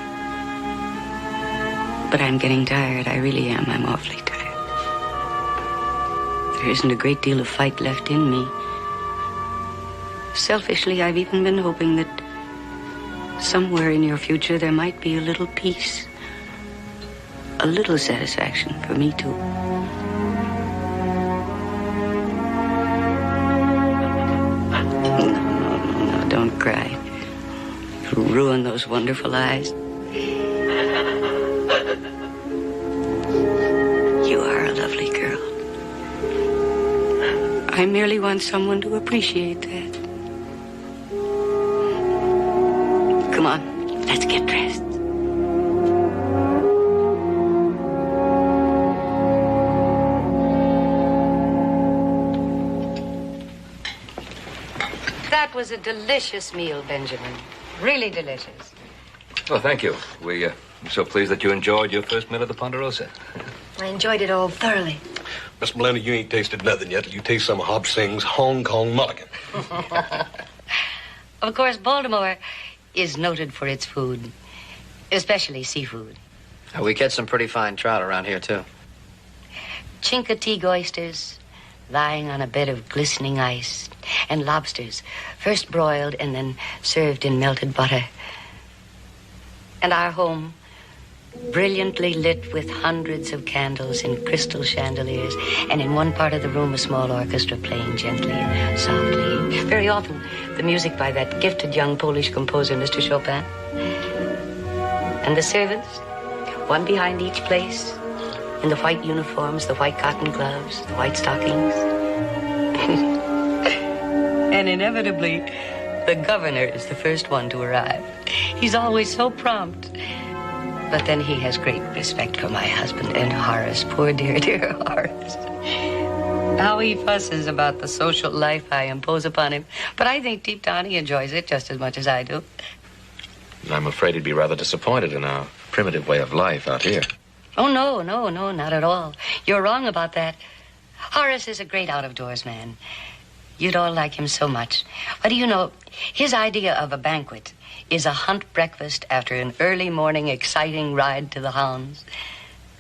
But I'm getting tired. I really am. I'm awfully tired. There isn't a great deal of fight left in me. Selfishly, I've even been hoping that somewhere in your future there might be a little peace, a little satisfaction for me, too. No, don't cry. You'll ruin those wonderful eyes. You are a lovely girl. I merely want someone to appreciate that. Come on, let's get dressed. That was a delicious meal, Benjamin. Really delicious. Well, thank you. I'm so pleased that you enjoyed your first meal at the Ponderosa. I enjoyed it all thoroughly. Miss Melinda, you ain't tasted nothing yet till you taste some of Hop Sing's Hong Kong Mulligan. Of course, Baltimore is noted for its food, especially seafood. We catch some pretty fine trout around here, too. Chincoteague oysters lying on a bed of glistening ice, and lobsters, first broiled and then served in melted butter. And our home brilliantly lit with hundreds of candles in crystal chandeliers, and in one part of the room a small orchestra playing gently and softly. Very often the music by that gifted young Polish composer, Mr. Chopin. And the servants, one behind each place, in the white uniforms, the white cotton gloves, the white stockings. And inevitably, the governor is the first one to arrive. He's always so prompt. But then he has great respect for my husband and Horace. Poor dear Horace. How he fusses about the social life I impose upon him. But I think deep down he enjoys it just as much as I do. I'm afraid he'd be rather disappointed in our primitive way of life out here. Oh, no, not at all. You're wrong about that. Horace is a great out-of-doors man. You'd all like him so much. What do you know? His idea of a banquet is a hunt breakfast after an early morning exciting ride to the hounds.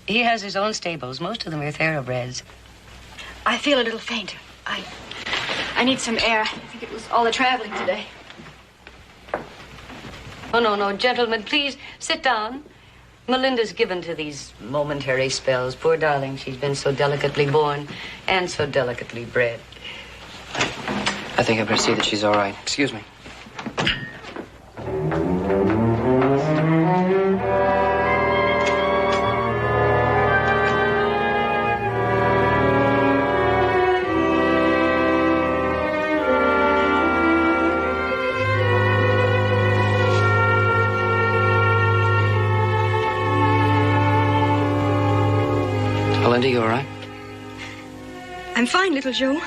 He has his own stables. Most of them are thoroughbreds. I feel a little faint. I need some air. I think it was all the traveling today. Oh, no, gentlemen, please sit down. Melinda's given to these momentary spells. Poor darling, she's been so delicately born and so delicately bred. I think I better see that she's all right. Excuse me. Melinda, you all right? I'm fine, little Joe.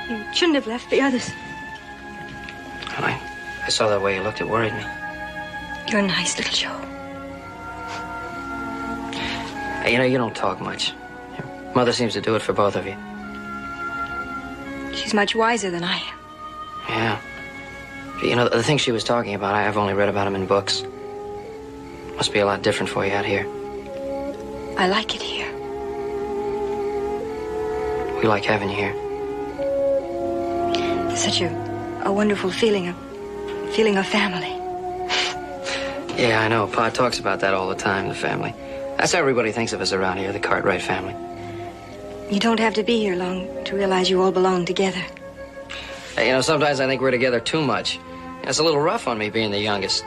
You shouldn't have left the others. I saw that way you looked. It worried me. You're nice, little Joe. Hey, you don't talk much. Your mother seems to do it for both of you. She's much wiser than I am. Yeah. The things she was talking about, I've only read about them in books. Must be a lot different for you out here. I like it here. We like having you here. It's such a wonderful feeling of family. Yeah, I know. Pa talks about that all the time, the family. That's how everybody thinks of us around here, the Cartwright family. You don't have to be here long to realize you all belong together. Hey, sometimes I think we're together too much. It's a little rough on me being the youngest.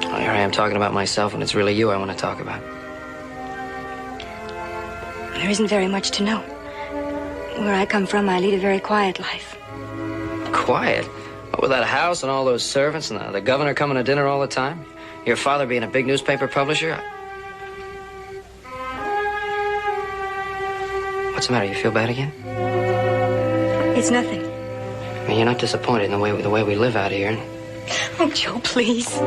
Well, here I am talking about myself, and it's really you I want to talk about. There isn't very much to know. Where I come from, I lead a very quiet life. Quiet? What, with that house and all those servants and the governor coming to dinner all the time? Your father being a big newspaper publisher? What's the matter? You feel bad again? It's nothing. I mean, you're not disappointed in the way we live out here. Oh, Joe, please.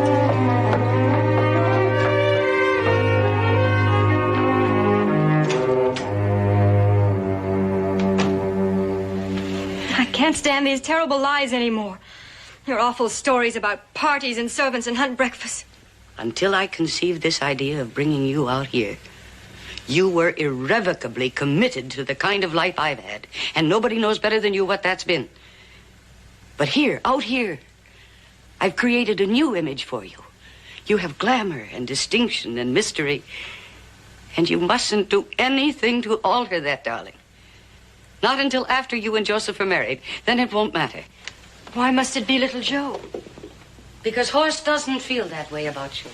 I can't stand these terrible lies anymore. Your awful stories about parties and servants and hunt breakfasts. Until I conceived this idea of bringing you out here, you were irrevocably committed to the kind of life I've had. And nobody knows better than you what that's been. But here, out here, I've created a new image for you. You have glamour and distinction and mystery. And you mustn't do anything to alter that, darling. Not until after you and Joseph are married. Then it won't matter. Why must it be little Joe? Because Horst doesn't feel that way about you.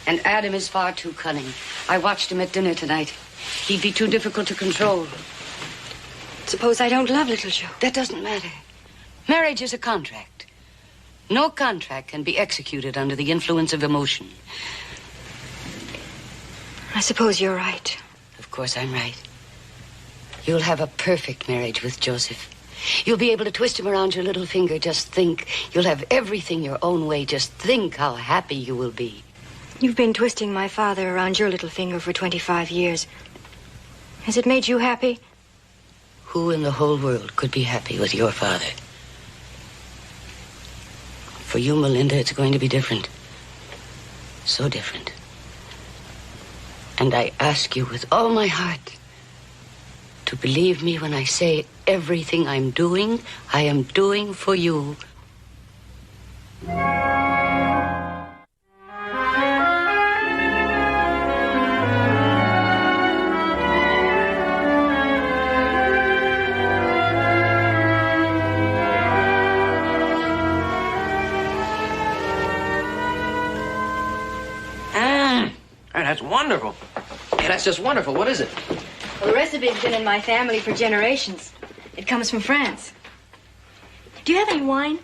And Adam is far too cunning. I watched him at dinner tonight. He'd be too difficult to control. Suppose I don't love little Joe. That doesn't matter. Marriage is a contract. No contract can be executed under the influence of emotion. I suppose you're right. Of course I'm right. You'll have a perfect marriage with Joseph. You'll be able to twist him around your little finger. Just think. You'll have everything your own way. Just think how happy you will be. You've been twisting my father around your little finger for 25 years. Has it made you happy? Who in the whole world could be happy with your father? For you, Melinda, it's going to be different. So different. And I ask you with all my heart to believe me when I say everything I'm doing, I am doing for you. that's wonderful. Hey, that's just wonderful. What is it? Well, the recipe's been in my family for generations. It comes from France. Do you have any wine?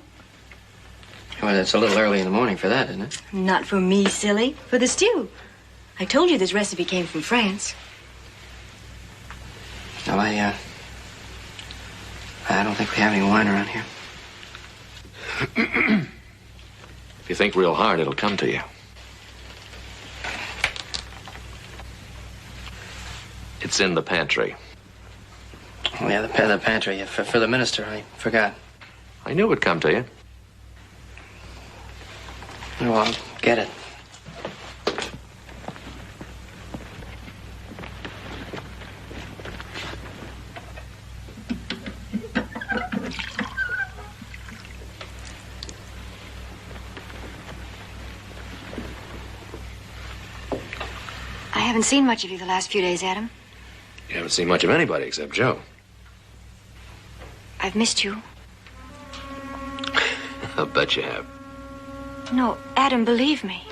Well, it's a little early in the morning for that, isn't it? Not for me, silly. For the stew. I told you this recipe came from France. Well, I don't think we have any wine around here. If you think real hard, it'll come to you. It's in the pantry. Oh, yeah, the pantry. For the minister, I forgot. I knew it would come to you. Well, I'll get it. I haven't seen much of you the last few days, Adam. You haven't seen much of anybody except Joe. I've missed you. I'll bet you have. No, Adam, believe me.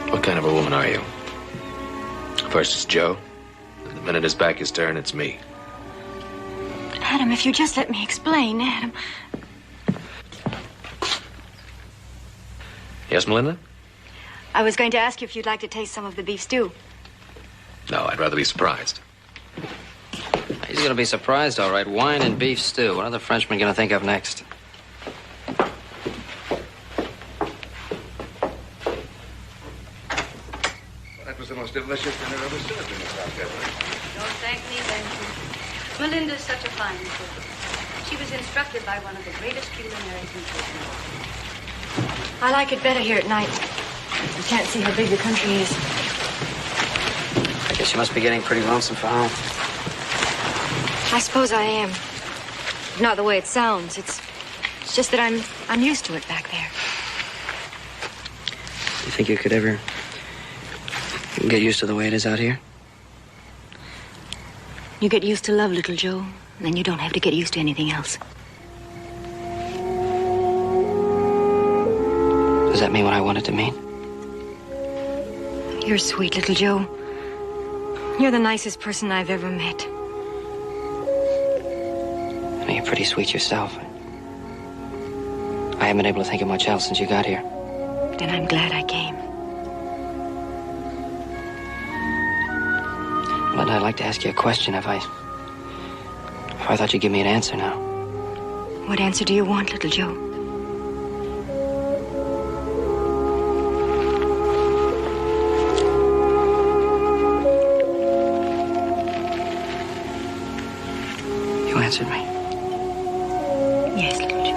What kind of a woman are you? First it's Joe, and the minute his back is turned, it's me. Adam, if you just let me explain, Adam. Yes, Melinda? I was going to ask you if you'd like to taste some of the beef stew. No, I'd rather be surprised. He's going to be surprised, all right. Wine and beef stew. What are the Frenchmen going to think of next? That was the most delicious dinner ever served in this house, ever. Don't thank me, Benjamin. Melinda's such a fine cook. She was instructed by one of the greatest culinary teachers in the world. I like it better here at night. You can't see how big the country is. I guess you must be getting pretty lonesome for home. I suppose I am. Not the way it sounds. It's just that I'm used to it back there. You think you could ever get used to the way it is out here? You get used to love, little Joe, and then you don't have to get used to anything else. Does that mean what I want it to mean? You're sweet, little Joe. You're the nicest person I've ever met. Well, you're pretty sweet yourself. I haven't been able to think of much else since you got here. Then I'm glad I came. Linda, I'd like to ask you a question if I thought you'd give me an answer now. What answer do you want, little Joe? You answered me. Yes, little Joe.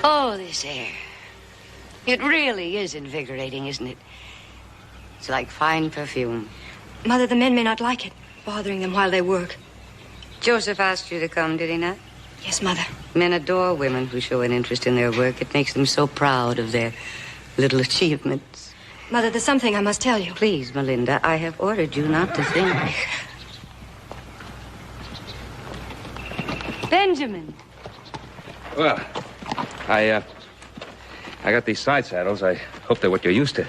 Oh, this air. It really is invigorating, isn't it? It's like fine perfume. Mother, the men may not like it, bothering them while they work. Joseph asked you to come, did he not? Yes, Mother. Men adore women who show an interest in their work. It makes them so proud of their little achievements. Mother, there's something I must tell you. Please, Melinda, I have ordered you not to think. Benjamin. Well, I got these side saddles. I hope they're what you're used to.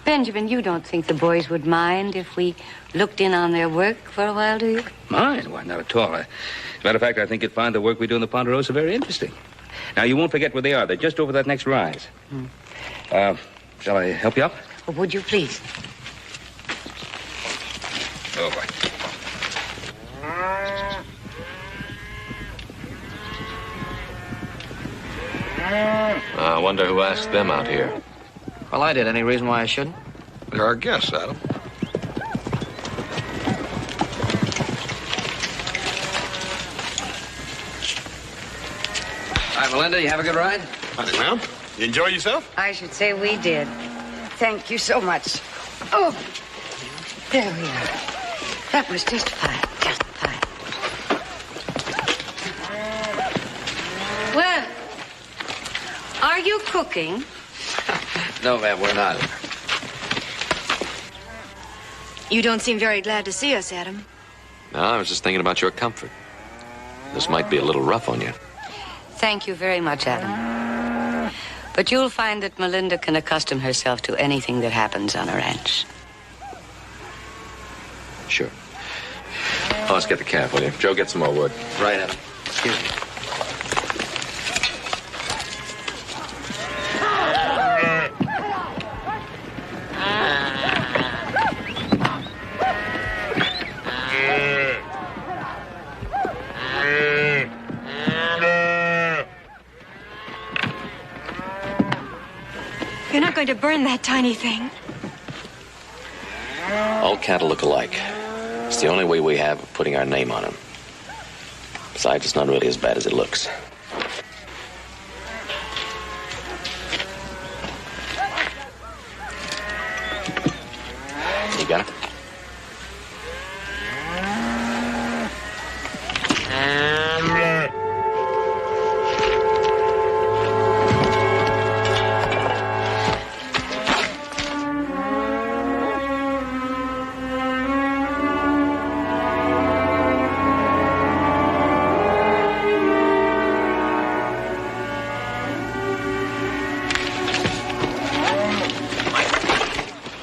Benjamin, you don't think the boys would mind if we looked in on their work for a while, do you? Mind? Why, not at all. As a matter of fact, I think you'd find the work we do in the Ponderosa very interesting. Now, you won't forget where they are. They're just over that next rise. Shall I help you up? Oh, would you please? Oh, boy. I wonder who asked them out here. Well, I did. Any reason why I shouldn't? They're our guests, Adam. All right, Melinda, you have a good ride? Howdy, ma'am. You enjoy yourself? I should say we did. Thank you so much. Oh, there we are. That was just fine. Just fine. Well, are you cooking? No, ma'am, we're not. You don't seem very glad to see us, Adam. No, I was just thinking about your comfort. This might be a little rough on you. Thank you very much, Adam. But you'll find that Melinda can accustom herself to anything that happens on a ranch. Sure. Oh, let's get the cab, will you? Joe, get some more wood. Right, Adam. Excuse me. You're not going to burn that tiny thing. All cattle look alike. It's the only way we have of putting our name on them. Besides, it's not really as bad as it looks. You got it?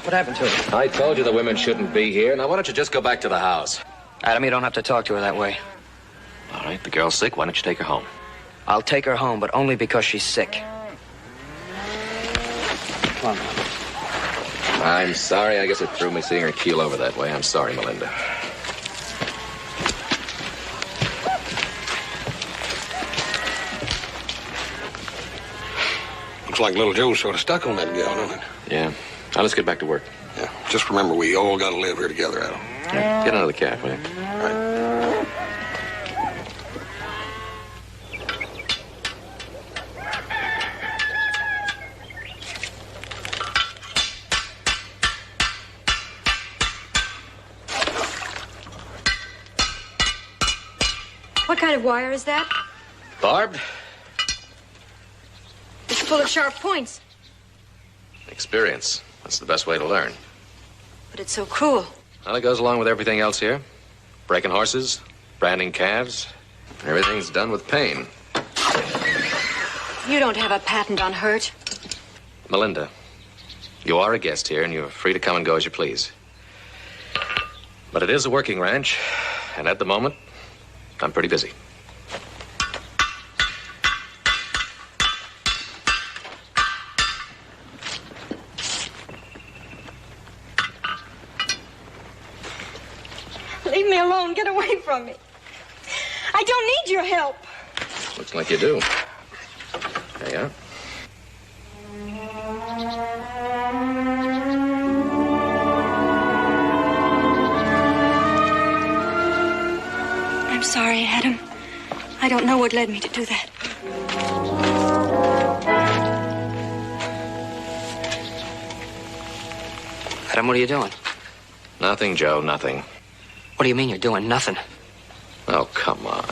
What happened to her? I told you the women shouldn't be here. Now, why don't you just go back to the house? Adam, you don't have to talk to her that way. All right, the girl's sick. Why don't you take her home? I'll take her home, but only because she's sick. Come on. I'm sorry. I guess it threw me seeing her keel over that way. I'm sorry, Melinda. Looks like little Joe's sort of stuck on that gal, don't it? Yeah. Now, let's get back to work. Yeah. Just remember, we all got to live here together, Adam. Yeah. Get out of the cab, will you? All right. What kind of wire is that? Barbed? It's full of sharp points, Experience. That's the best way to learn. but it's so cruel. Well, it goes along with everything else here. Breaking horses, branding calves. Everything's done with pain. You don't have a patent on hurt. Melinda, you are a guest here, and you're free to come and go as you please. But it is a working ranch, and at the moment, I'm pretty busy. Leave me alone. Get away from me. I don't need your help. Looks like you do. There you are. I'm sorry, Adam. I don't know what led me to do that. Adam, what are you doing? Nothing, Joe, nothing. What do you mean you're doing nothing? Oh, come on.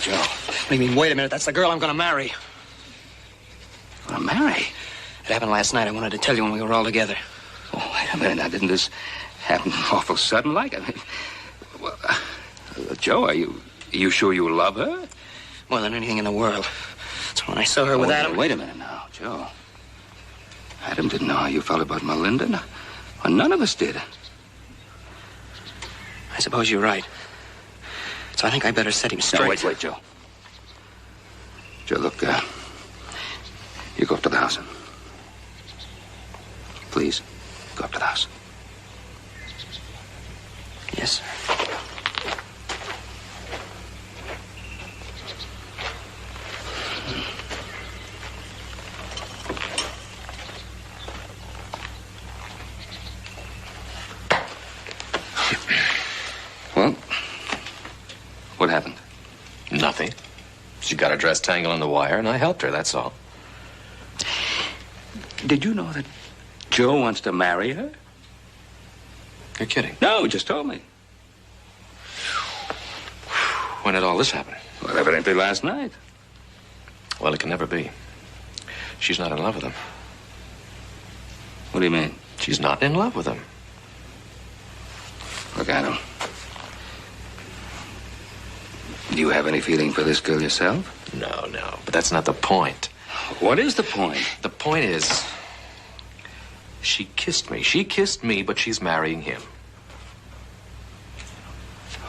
Joe. What do you mean, wait a minute? That's the girl I'm going to marry. Well, Mary. It happened last night. I wanted to tell you when we were all together. Oh, wait a minute. Now, didn't this happen awful sudden like? I mean, well, Joe, are you sure you love her? More than anything in the world. So when I saw her with Adam... Wait a minute now, Joe. Adam didn't know how you felt about Melinda. No, well, none of us did. I suppose you're right. So I think I better set him straight. No, wait, Joe. Joe, look, you go up to the house. Please, go up to the house. Yes, sir. Well, what happened? Nothing. She got her dress tangled in the wire, and I helped her, that's all. Did you know that Joe wants to marry her? You're kidding. No, he just told me. When did all this happen? Well, evidently last night. Well, it can never be. She's not in love with him. What do you mean? She's not in love with him. Look, Adam. Do you have any feeling for this girl yourself? No, but that's not the point. What is the point? The point is, she kissed me. She kissed me, but she's marrying him.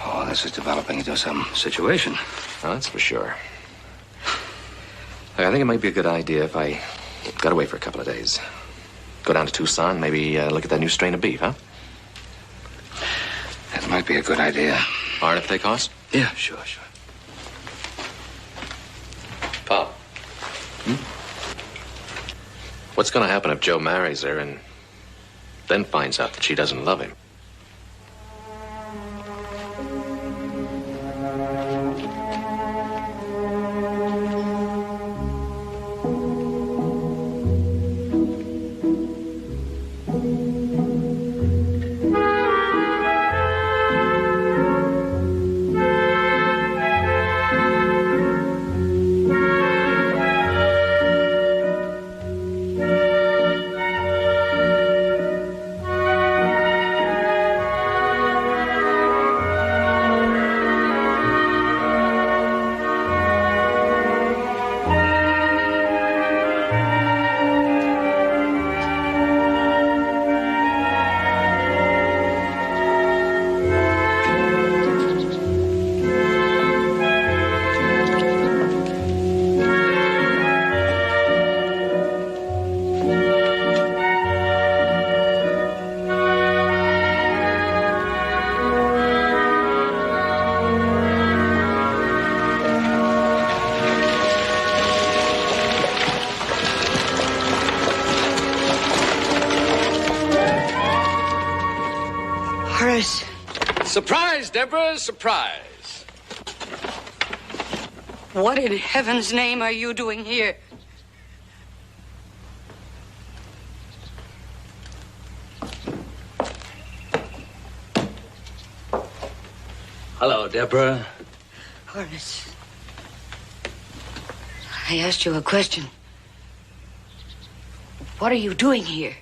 Oh, this is developing into some situation. Oh, that's for sure. Look, I think it might be a good idea if I got away for a couple of days. Go down to Tucson, maybe look at that new strain of beef, huh? That might be a good idea. All right, if they cost? Yeah, sure. Pop. What's going to happen if Joe marries her and then finds out that she doesn't love him? Surprise, Deborah, surprise. What in heaven's name are you doing here? Hello, Deborah. Horace, I asked you a question. What are you doing here?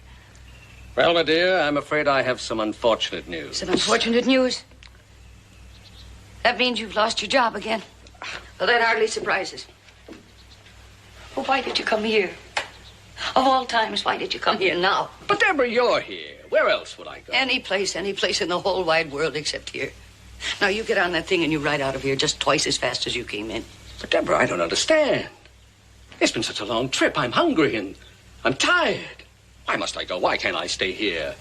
Well, my dear, I'm afraid I have some unfortunate news. Some unfortunate news? That means you've lost your job again. Well, that hardly surprises. Well, why did you come here? Of all times, why did you come here now? But, Deborah, you're here. Where else would I go? Any place in the whole wide world except here. Now, you get on that thing and you ride out of here just twice as fast as you came in. But, Deborah, I don't understand. It's been such a long trip. I'm hungry and I'm tired. Why must I go? Why can't I stay here?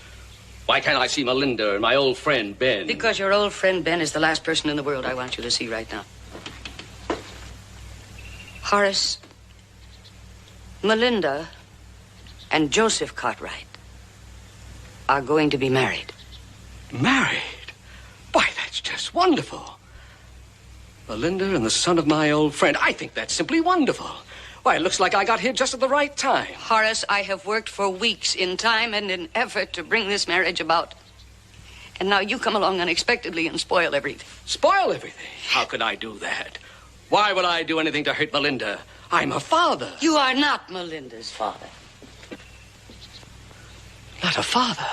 Why can't I see Melinda and my old friend, Ben? Because your old friend, Ben, is the last person in the world I want you to see right now. Horace, Melinda and Joseph Cartwright are going to be married. Married? Why, that's just wonderful. Melinda and the son of my old friend. I think that's simply wonderful. Why, it looks like I got here just at the right time. Horace, I have worked for weeks in time and in effort to bring this marriage about. And now you come along unexpectedly and spoil everything. Spoil everything? How could I do that? Why would I do anything to hurt Melinda? I'm her father. You are not Melinda's father. Not a father?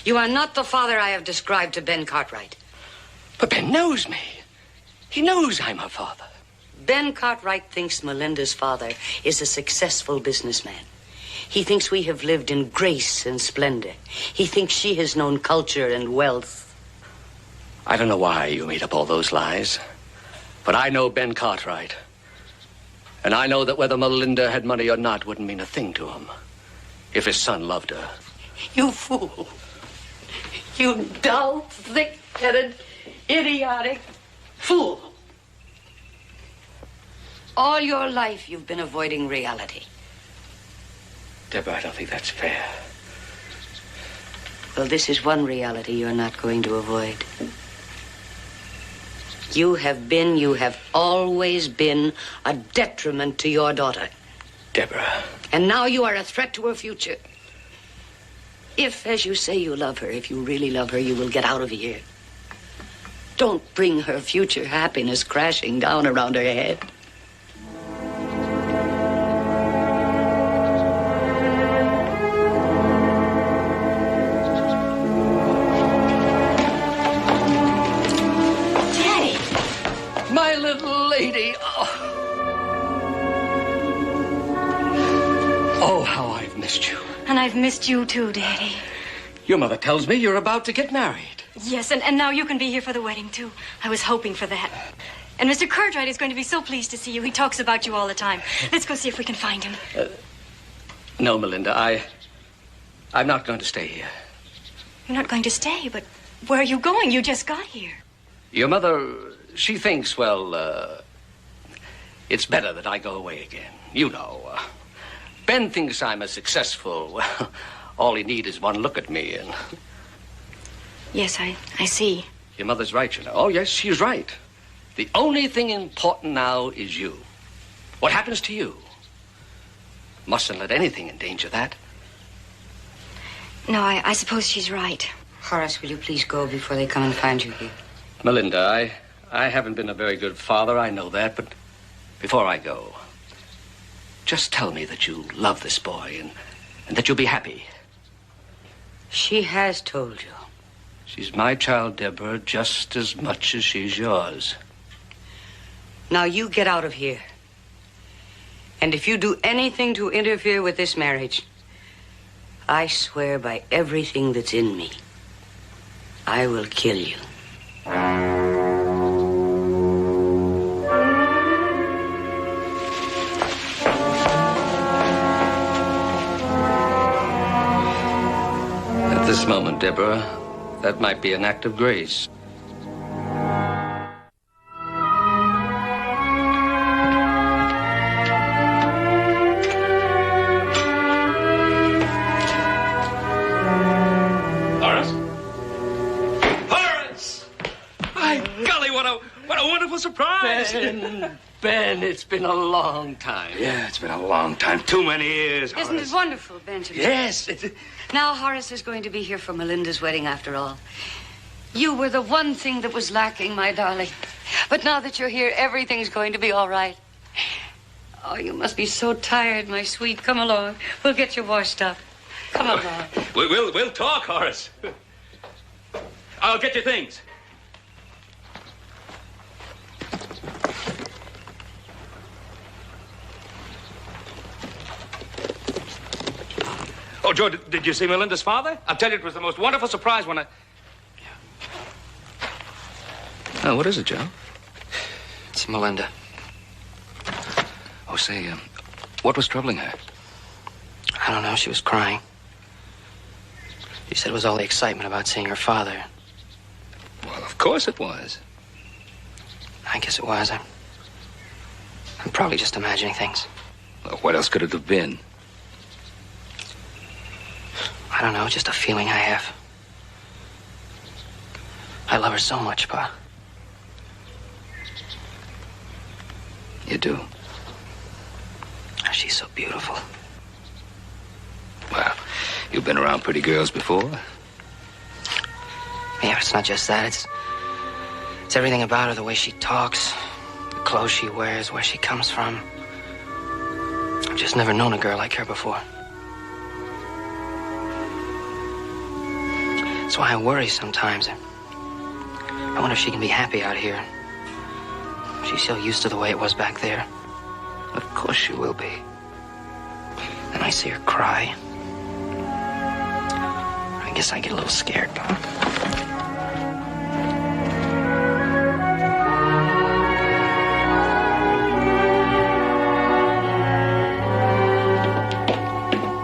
You are not the father I have described to Ben Cartwright. But Ben knows me. He knows I'm her father. Ben Cartwright thinks Melinda's father is a successful businessman. He thinks we have lived in grace and splendor. He thinks she has known culture and wealth. I don't know why you made up all those lies, but I know Ben Cartwright. And I know that whether Melinda had money or not wouldn't mean a thing to him if his son loved her. You fool. You dull, thick-headed, idiotic fool. All your life, you've been avoiding reality. Deborah, I don't think that's fair. Well, this is one reality you're not going to avoid. You have always been a detriment to your daughter. Deborah. And now you are a threat to her future. If, as you say, you love her, if you really love her, you will get out of here. Don't bring her future happiness crashing down around her head. Daddy! My little lady. Oh, how I've missed you. And I've missed you too, Daddy. Your mother tells me you're about to get married. Yes, and now you can be here for the wedding, too. I was hoping for that. And Mr. Cartwright is going to be so pleased to see you. He talks about you all the time. Let's go see if we can find him. No, Melinda, I'm not going to stay here. You're not going to stay, but where are you going? You just got here. Your mother, she thinks, well, it's better that I go away again. You know, Ben thinks I'm a successful, well, all he needs is one look at me and... Yes, I see. Your mother's right, you know. Oh, yes, she's right. The only thing important now is you. What happens to you? Mustn't let anything endanger that. No, I suppose she's right. Horace, will you please go before they come and find you here? Melinda, I haven't been a very good father, I know that, but before I go, just tell me that you love this boy and that you'll be happy. She has told you. She's my child, Deborah, just as much as she's yours. Now you get out of here. And if you do anything to interfere with this marriage, I swear by everything that's in me, I will kill you. At this moment, Deborah, that might be an act of grace. Horace? Horace! My golly, what a wonderful surprise! Ben, it's been a long time. Yeah, it's been a long time. Too many years, Horace. Isn't it wonderful, Benjamin? Yes. Now Horace is going to be here for Melinda's wedding after all. You were the one thing that was lacking, my darling. But now that you're here, everything's going to be all right. Oh, you must be so tired, my sweet. Come along. We'll get you washed up. Come along. We'll talk, Horace. I'll get your things. Oh, Joe, did you see Melinda's father? I'll tell you, it was the most wonderful surprise when I... Oh, what is it, Joe? It's Melinda. Oh, say, what was troubling her? I don't know. She was crying. She said it was all the excitement about seeing her father. Well, of course it was. I guess it was. I'm probably just imagining things. Well, what else could it have been? I don't know, just a feeling I have. I love her so much, Pa. You do? She's so beautiful. Well, you've been around pretty girls before. Yeah, but it's not just that. It's everything about her, the way she talks, the clothes she wears, where she comes from. I've just never known a girl like her before. That's why I worry sometimes. I wonder if she can be happy out here. She's so used to the way it was back there. Of course she will be. And I see her cry. I guess I get a little scared, Pa.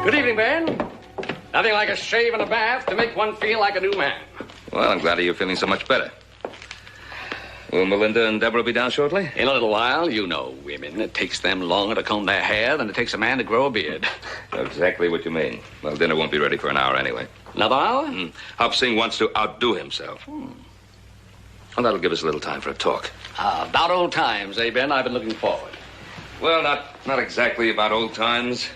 Good evening, Ben. Nothing like a shave and a bath to make one feel like a new man. Well, I'm glad you're feeling so much better. Will Melinda and Deborah be down shortly? In a little while, you know women. It takes them longer to comb their hair than it takes a man to grow a beard. Exactly what you mean. Well, dinner won't be ready for an hour anyway. Another hour? Hop Sing wants to outdo himself. Well, that'll give us a little time for a talk. About old times, eh, Ben? I've been looking forward. Well, not exactly about old times.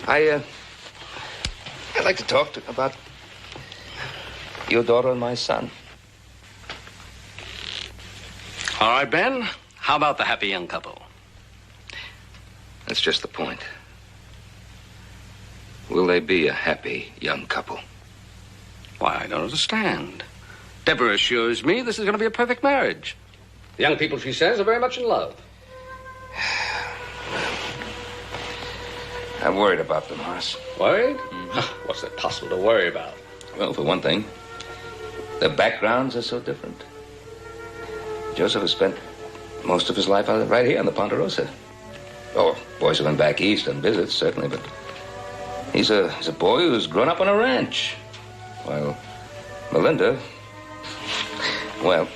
I'd like to talk about your daughter and my son. All right, Ben. How about the happy young couple? That's just the point. Will they be a happy young couple? Why, I don't understand. Deborah assures me this is going to be a perfect marriage. The young people, she says, are very much in love. I'm worried about them, Horace. Worried? What's there possible to worry about? Well, for one thing, their backgrounds are so different. Joseph has spent most of his life out right here on the Ponderosa. Oh, boys have been back east on visits, certainly, but he's a boy who's grown up on a ranch. While Melinda, well,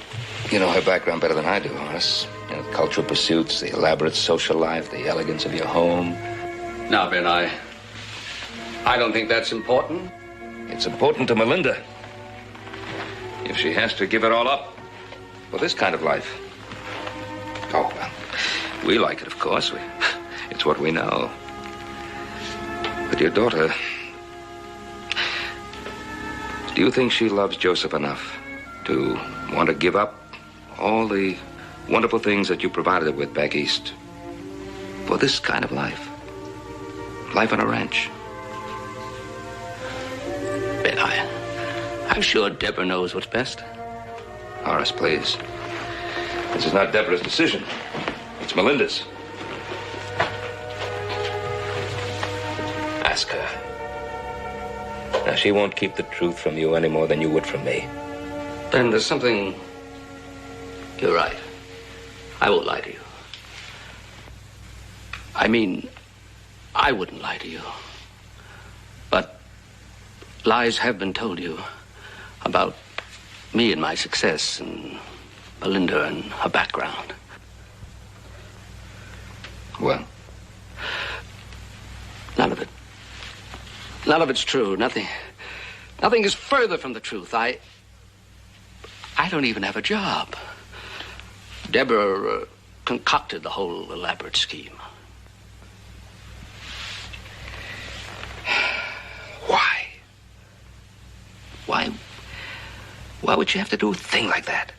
you know her background better than I do, Horace. You know, the cultural pursuits, the elaborate social life, the elegance of your home. Now, Ben, I don't think that's important. It's important to Melinda. If she has to give it all up for this kind of life. Oh, well, we like it, of course. It's what we know. But your daughter, do you think she loves Joseph enough to want to give up all the wonderful things that you provided her with back east for this kind of life? Life on a ranch. Ben, I'm sure Deborah knows what's best. Horace, please. This is not Deborah's decision. It's Melinda's. Ask her. Now, she won't keep the truth from you any more than you would from me. Ben, there's something... You're right. I won't lie to you. I mean, I wouldn't lie to you. But lies have been told you about me and my success and Melinda and her background. Well? None of it. None of it's true. Nothing is further from the truth. I don't even have a job. Deborah concocted the whole elaborate scheme. Why would you have to do a thing like that?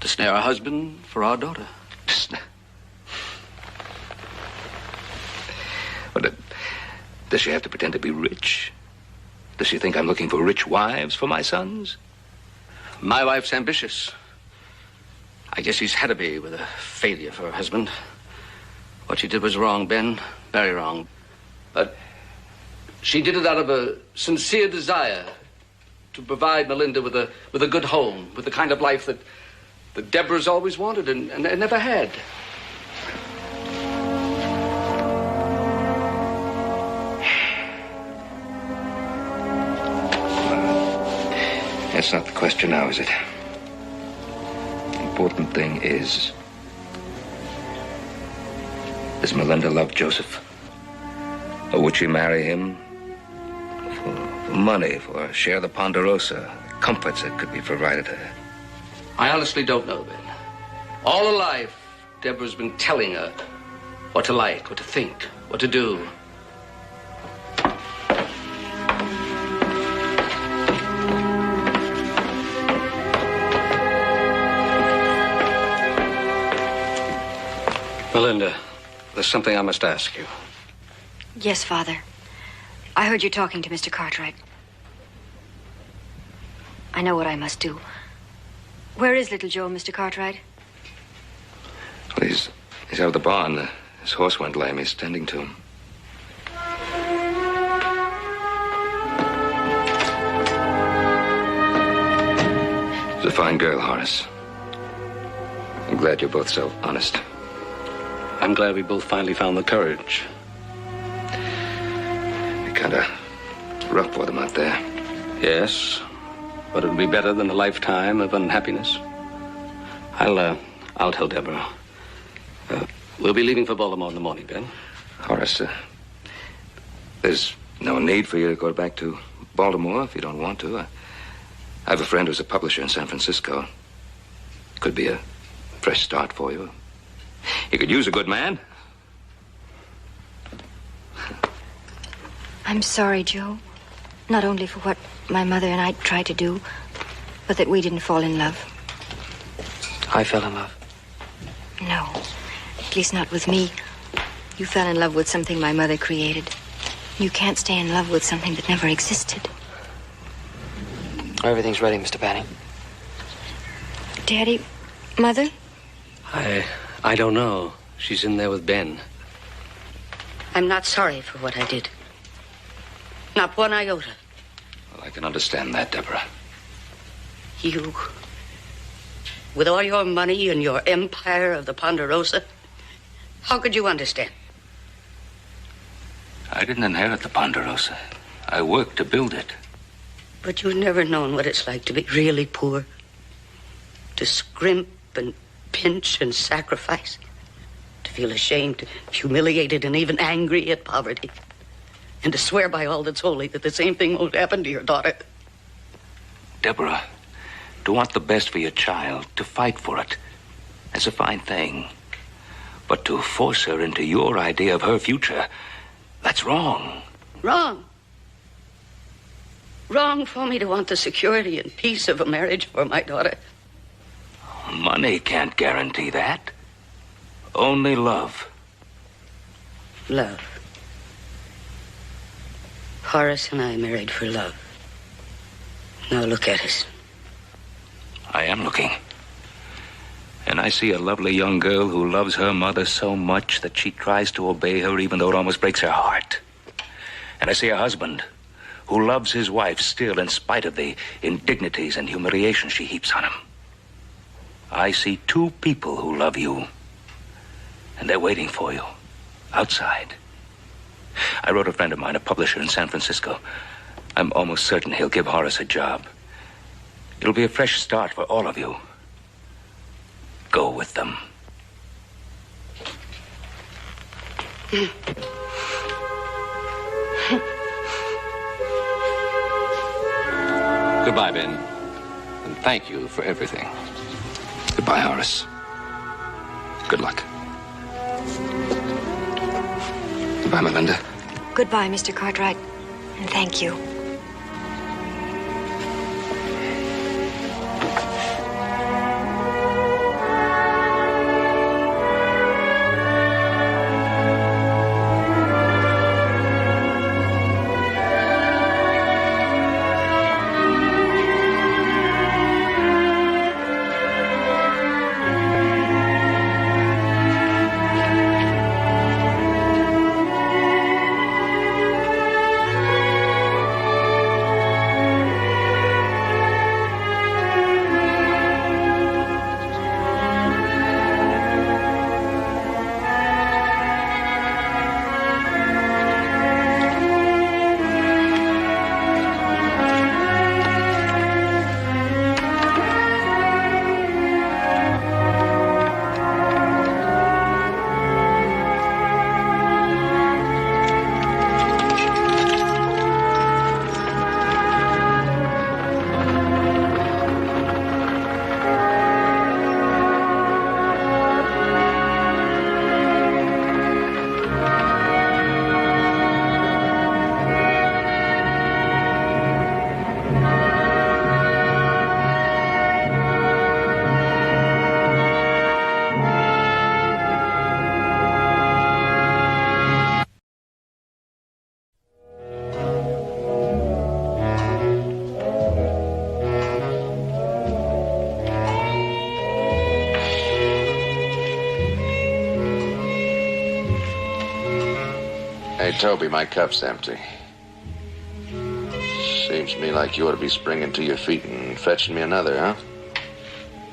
To snare a husband for our daughter. Well, does she have to pretend to be rich? Does she think I'm looking for rich wives for my sons? My wife's ambitious. I guess she's had to be with a failure for her husband. What she did was wrong, Ben. Very wrong. But she did it out of a sincere desire to provide Melinda with a good home, with the kind of life that Deborah's always wanted and never had. That's not the question now, is it? The important thing is, does Melinda love Joseph? Or would she marry him for money, for a share of the Ponderosa, the comforts that could be provided her? I honestly don't know, Ben. All her life, Deborah's been telling her what to like, what to think, what to do. Melinda, there's something I must ask you. Yes, Father. I heard you talking to Mr. Cartwright. I know what I must do. Where is little Joe, Mr. Cartwright? Well, he's out of the barn. His horse went lame. He's tending to him. She's a fine girl, Horace. I'm glad you're both so honest. I'm glad we both finally found the courage. Be kind of rough for them out there. Yes, but it'll be better than a lifetime of unhappiness. I'll tell Deborah. We'll be leaving for Baltimore in the morning, Ben. Horace, there's no need for you to go back to Baltimore if you don't want to. I have a friend who's a publisher in San Francisco. Could be a Fresh start for you. You could use a good man. I'm sorry, Joe. Not only for what my mother and I tried to do, but that we didn't fall in love. I fell in love. No, at least not with me. You fell in love with something my mother created. You can't stay in love with something that never existed. Everything's ready, Mr. Banning. Daddy, Mother? I don't know. She's in there with Ben. I'm not sorry for what I did. Not one iota. Well, I can understand that, Deborah. You, with all your money and your empire of the Ponderosa, how could you understand? I didn't inherit the Ponderosa. I worked to build it. But you've never known what it's like to be really poor. To scrimp and pinch and sacrifice. To feel ashamed, humiliated, and even angry at poverty. And to swear by all that's holy that the same thing won't happen to your daughter. Deborah, to want the best for your child, to fight for it, that's a fine thing. But to force her into your idea of her future, that's wrong. Wrong. Wrong for me to want the security and peace of a marriage for my daughter. Money can't guarantee that. Only love. Love. Horace and I married for love. Now look at us. I am looking. And I see a lovely young girl who loves her mother so much that she tries to obey her even though it almost breaks her heart. And I see a husband who loves his wife still in spite of the indignities and humiliation she heaps on him. I see two people who love you, and they're waiting for you outside. I wrote a friend of mine, a publisher in San Francisco. I'm almost certain he'll give Horace a job. It'll be a fresh start for all of you. Go with them. Goodbye, Ben. And thank you for everything. Goodbye, Horace. Good luck. Goodbye, Melinda. Goodbye, Mr. Cartwright. And thank you. Hey, Toby, my cup's empty. Seems to me like you ought to be springing to your feet and fetching me another, huh?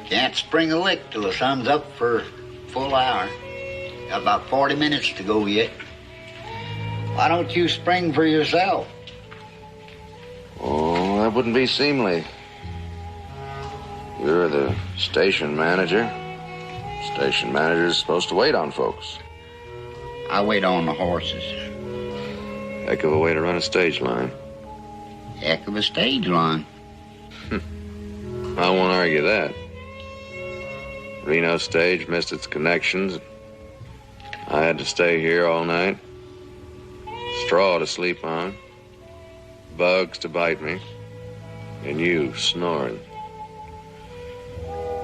Can't spring a lick till the sun's up for a full hour. Got about 40 minutes to go yet. Why don't you spring for yourself? Oh, that wouldn't be seemly. You're the station manager. Station manager's supposed to wait on folks. I wait on the horses. Heck of a way to run a stage line. Heck of a stage line. I won't argue that. Reno stage missed its connections. I had to stay here all night. Straw to sleep on. Bugs to bite me. And you snoring.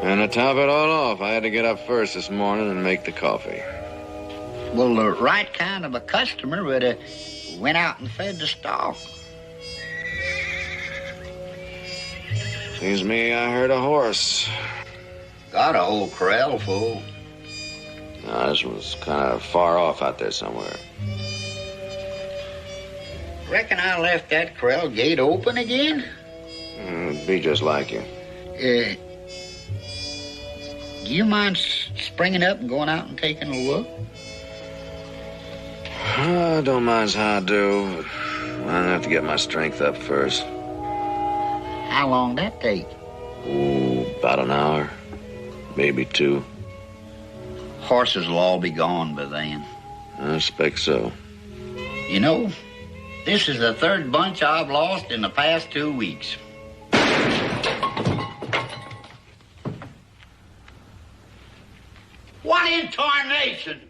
And to top it all off, I had to get up first this morning and make the coffee. Well, the right kind of a customer would have went out and fed the stock. Seems to me I heard a horse. Got a whole corral full. No, this was kind of far off out there somewhere. Reckon I left that corral gate open again? It'd be just like you. Do you mind springing up and going out and taking a look? I don't mind how I do, but I have to get my strength up first. How long that take? About an hour, maybe 2. Horses will all be gone by then. I expect so. You know, this is the 3rd bunch I've lost in the past 2 weeks. What in tarnation?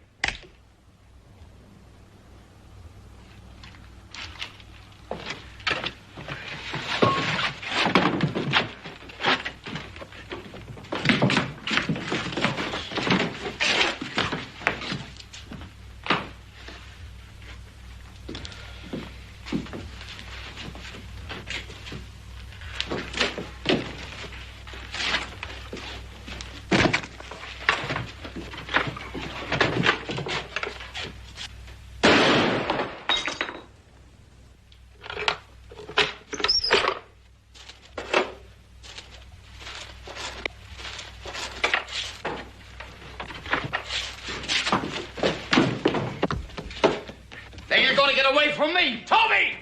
You're gonna get away from me! Toby!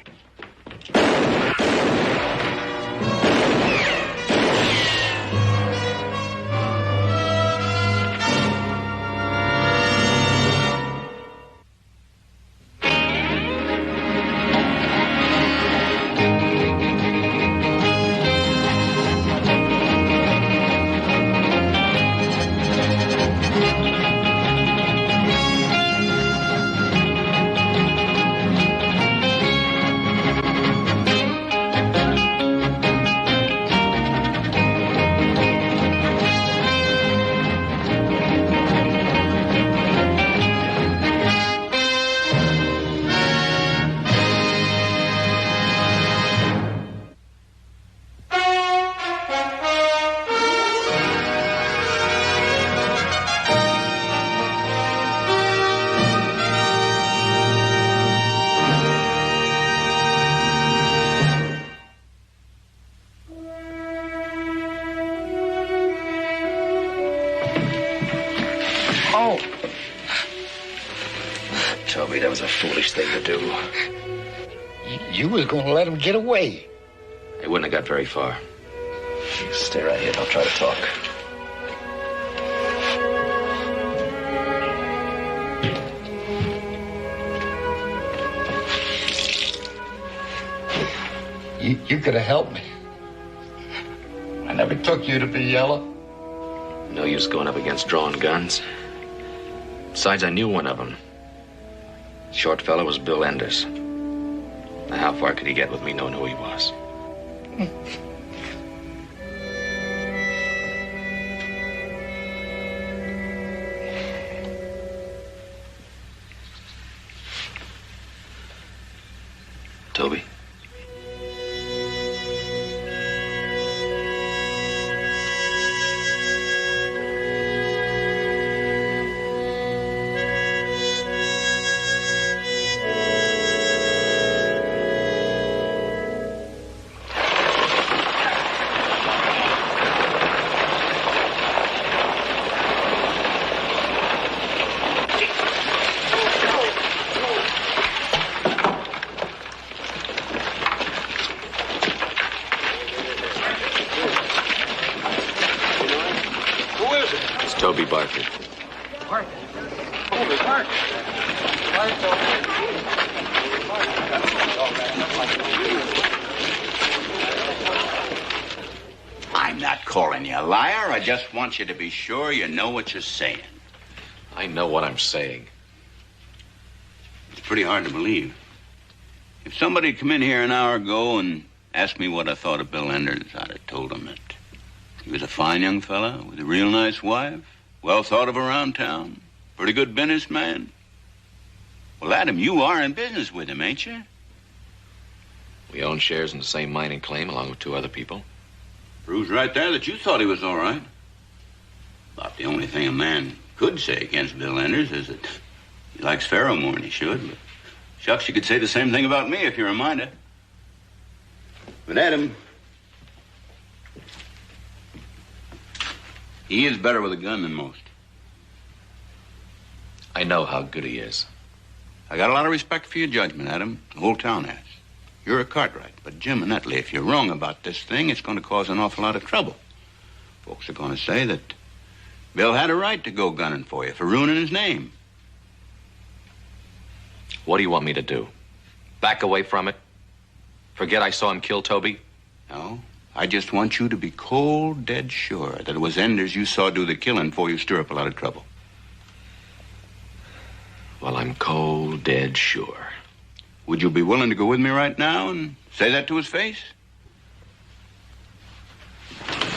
Toby, that was a foolish thing to do. You was gonna let him get away. He wouldn't have got very far. Stay right here. Don't try to talk. You could have helped me. I never took you to be yellow. No use going up against drawn guns. Besides, I knew one of them. Short fellow was Bill Enders. Now, how far could he get with me knowing who he was? Toby? Toby Barker. Barker? Toby Barker. I'm not calling you a liar. I just want you to be sure you know what you're saying. I know what I'm saying. It's pretty hard to believe. If somebody had come in here an hour ago and asked me what I thought of Bill Enders, I'd have told him that he was a fine young fella with a real nice wife, well thought of around town, pretty good businessman. Well, Adam, you are in business with him, ain't you? We own shares in the same mining claim along with 2 other people. Proves right there that you thought he was all right. About the only thing a man could say against Bill Enders is that he likes Pharaoh more than he should. But shucks, you could say the same thing about me if you remind it. But Adam, he is better with a gun than most. I know how good he is. I got a lot of respect for your judgment, Adam. The whole town has. You're a Cartwright, but Jim and Nutley, if you're wrong about this thing, it's going to cause an awful lot of trouble. Folks are going to say that Bill had a right to go gunning for you for ruining his name. What do you want me to do? Back away from it? Forget I saw him kill Toby? No, I just want you to be cold, dead sure that it was Enders you saw do the killing before you stir up a lot of trouble. Well, I'm cold, dead sure. Would you be willing to go with me right now and say that to his face?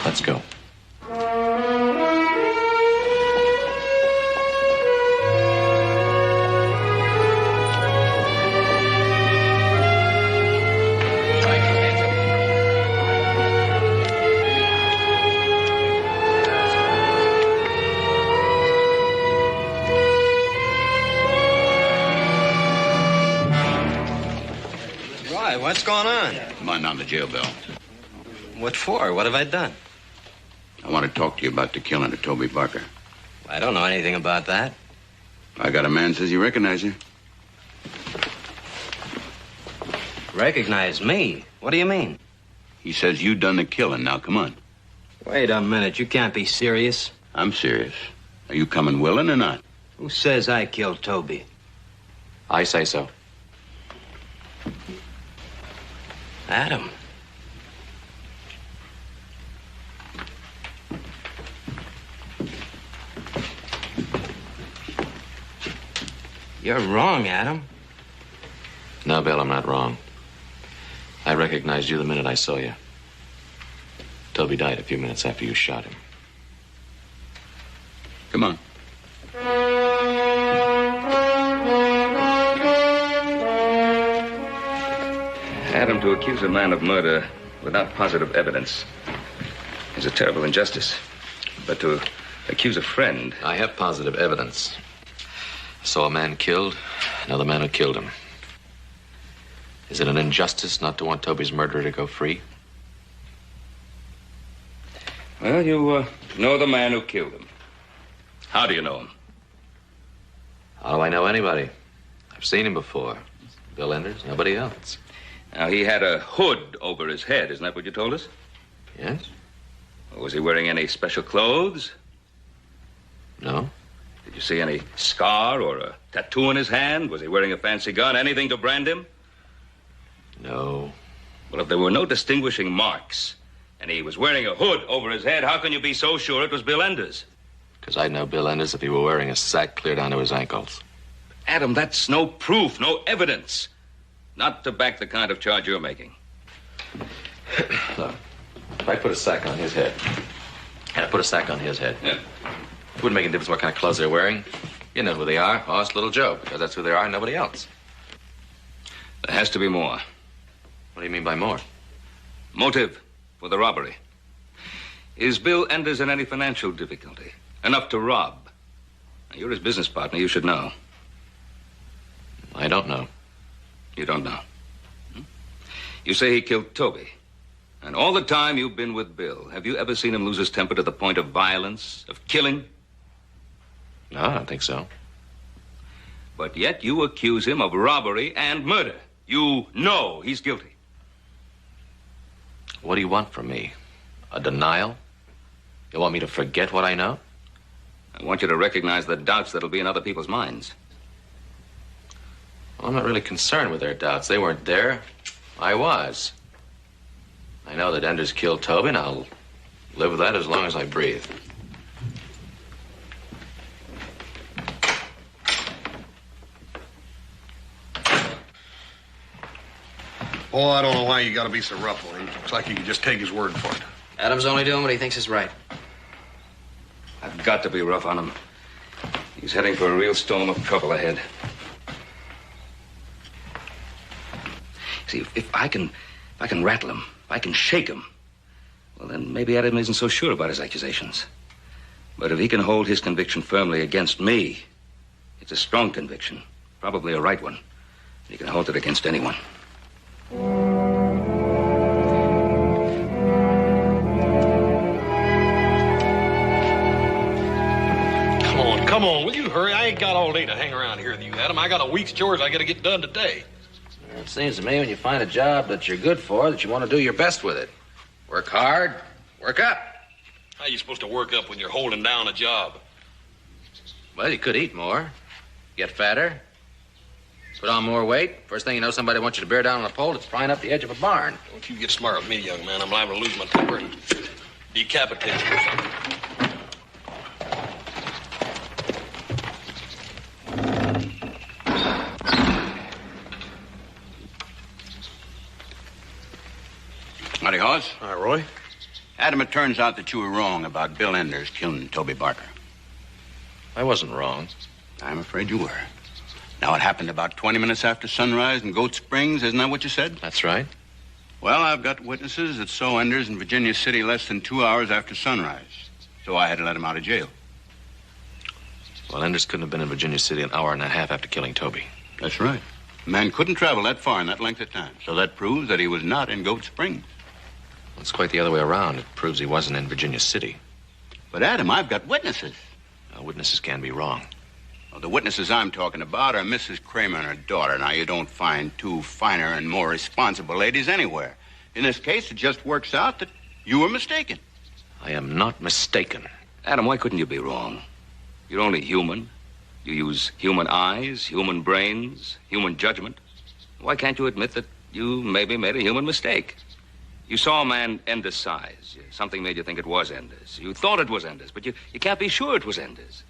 Let's go. What's going on? Come on down to jail, Bill. What for? What have I done? I want to talk to you about the killing of Toby Barker. I don't know anything about that. I got a man says he recognized you. Recognize me? What do you mean? He says you done the killing. Now, come on. Wait a minute. You can't be serious. I'm serious. Are you coming willing or not? Who says I killed Toby? I say so. Adam. You're wrong, Adam. No, Bill, I'm not wrong. I recognized you the minute I saw you. Toby died a few minutes after you shot him. Come on. Adam, to accuse a man of murder without positive evidence is a terrible injustice. But to accuse a friend... I have positive evidence. I saw a man killed, another man who killed him. Is it an injustice not to want Toby's murderer to go free? Well, you know the man who killed him. How do you know him? How do I know anybody? I've seen him before. Bill Enders, nobody else. Now, he had a hood over his head. Isn't that what you told us? Yes. Was he wearing any special clothes? No. Did you see any scar or a tattoo on his hand? Was he wearing a fancy gun? Anything to brand him? No. Well, if there were no distinguishing marks and he was wearing a hood over his head, how can you be so sure it was Bill Enders? Because I'd know Bill Enders if he were wearing a sack clear down to his ankles. Adam, that's no proof, no evidence. Not to back the kind of charge you're making. Look, if I put a sack on his head, and I put a sack on his head, yeah. It wouldn't make any difference what kind of clothes they're wearing. You know who they are, Hoss, Little Joe, because that's who they are and nobody else. There has to be more. What do you mean by more? Motive for the robbery. Is Bill Enders in any financial difficulty? Enough to rob? Now, you're his business partner. You should know. I don't know. You don't know? You say he killed Toby. And all the time you've been with Bill, have you ever seen him lose his temper to the point of violence, of killing? No, I don't think so. But yet you accuse him of robbery and murder. You know he's guilty. What do you want from me? A denial? You want me to forget what I know? I want you to recognize the doubts that'll be in other people's minds. Well, I'm not really concerned with their doubts. They weren't there. I was. I know that Enders killed Toby, and I'll Live with that as long as I breathe. Oh, I don't know why you gotta be so rough on him. Looks like you could just take his word for it. Adam's only doing what he thinks is right. I've got to be rough on him. He's heading for a real storm of trouble ahead. See, if I can rattle him, if I can shake him, well, then maybe Adam isn't so sure about his accusations. But if he can hold his conviction firmly against me, it's a strong conviction, probably a right one. He can hold it against anyone. Come on, will you hurry? I ain't got all day to hang around here with you, Adam. I got a week's chores I gotta get done today. It seems to me when you find a job that you're good for, that you want to do your best with it. Work hard, work up. How are you supposed to work up when you're holding down a job? Well, you could eat more, get fatter, put on more weight. First thing you know, somebody wants you to bear down on a pole that's prying up the edge of a barn. Don't you get smart with me, young man. I'm liable to lose my temper and decapitate you or something. Howdy, Hoss. Hi, Roy. Adam, it turns out that you were wrong about Bill Enders killing Toby Barker. I wasn't wrong. I'm afraid you were. Now, it happened about 20 minutes after sunrise in Goat Springs. Isn't that what you said? That's right. Well, I've got witnesses that saw Enders in Virginia City less than 2 hours after sunrise. So I had to let him out of jail. Well, Enders couldn't have been in Virginia City an hour and a half after killing Toby. That's right. The man couldn't travel that far in that length of time. So that proves that he was not in Goat Springs. Well, it's quite the other way around. It proves he wasn't in Virginia City. But, Adam, I've got witnesses. Witnesses can be wrong. Well, the witnesses I'm talking about are Mrs. Kramer and her daughter. Now, you don't find two finer and more responsible ladies anywhere. In this case, it just works out that you were mistaken. I am not mistaken. Adam, why couldn't you be wrong? You're only human. You use human eyes, human brains, human judgment. Why can't you admit that you maybe made a human mistake? You saw a man Enders' size. Something made you think it was Enders. You thought it was Enders, but you can't be sure it was Enders.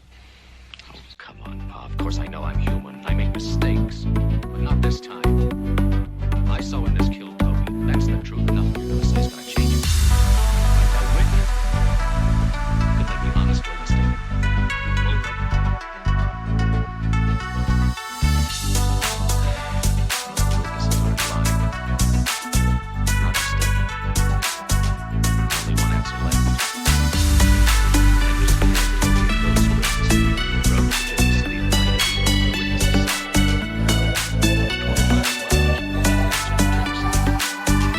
Oh, come on, Pa. Of course I know I'm human. I make mistakes. But not this time. I saw Enders kill Toby. That's the truth. Nothing you're gonna say is gonna change it. I dealt with it. Couldn't they be honest or mistaken? Both of them. Witnesses aren't lying. Not mistaken. Only one answer left. Enders drove to Virginia City and night the witnesses. 25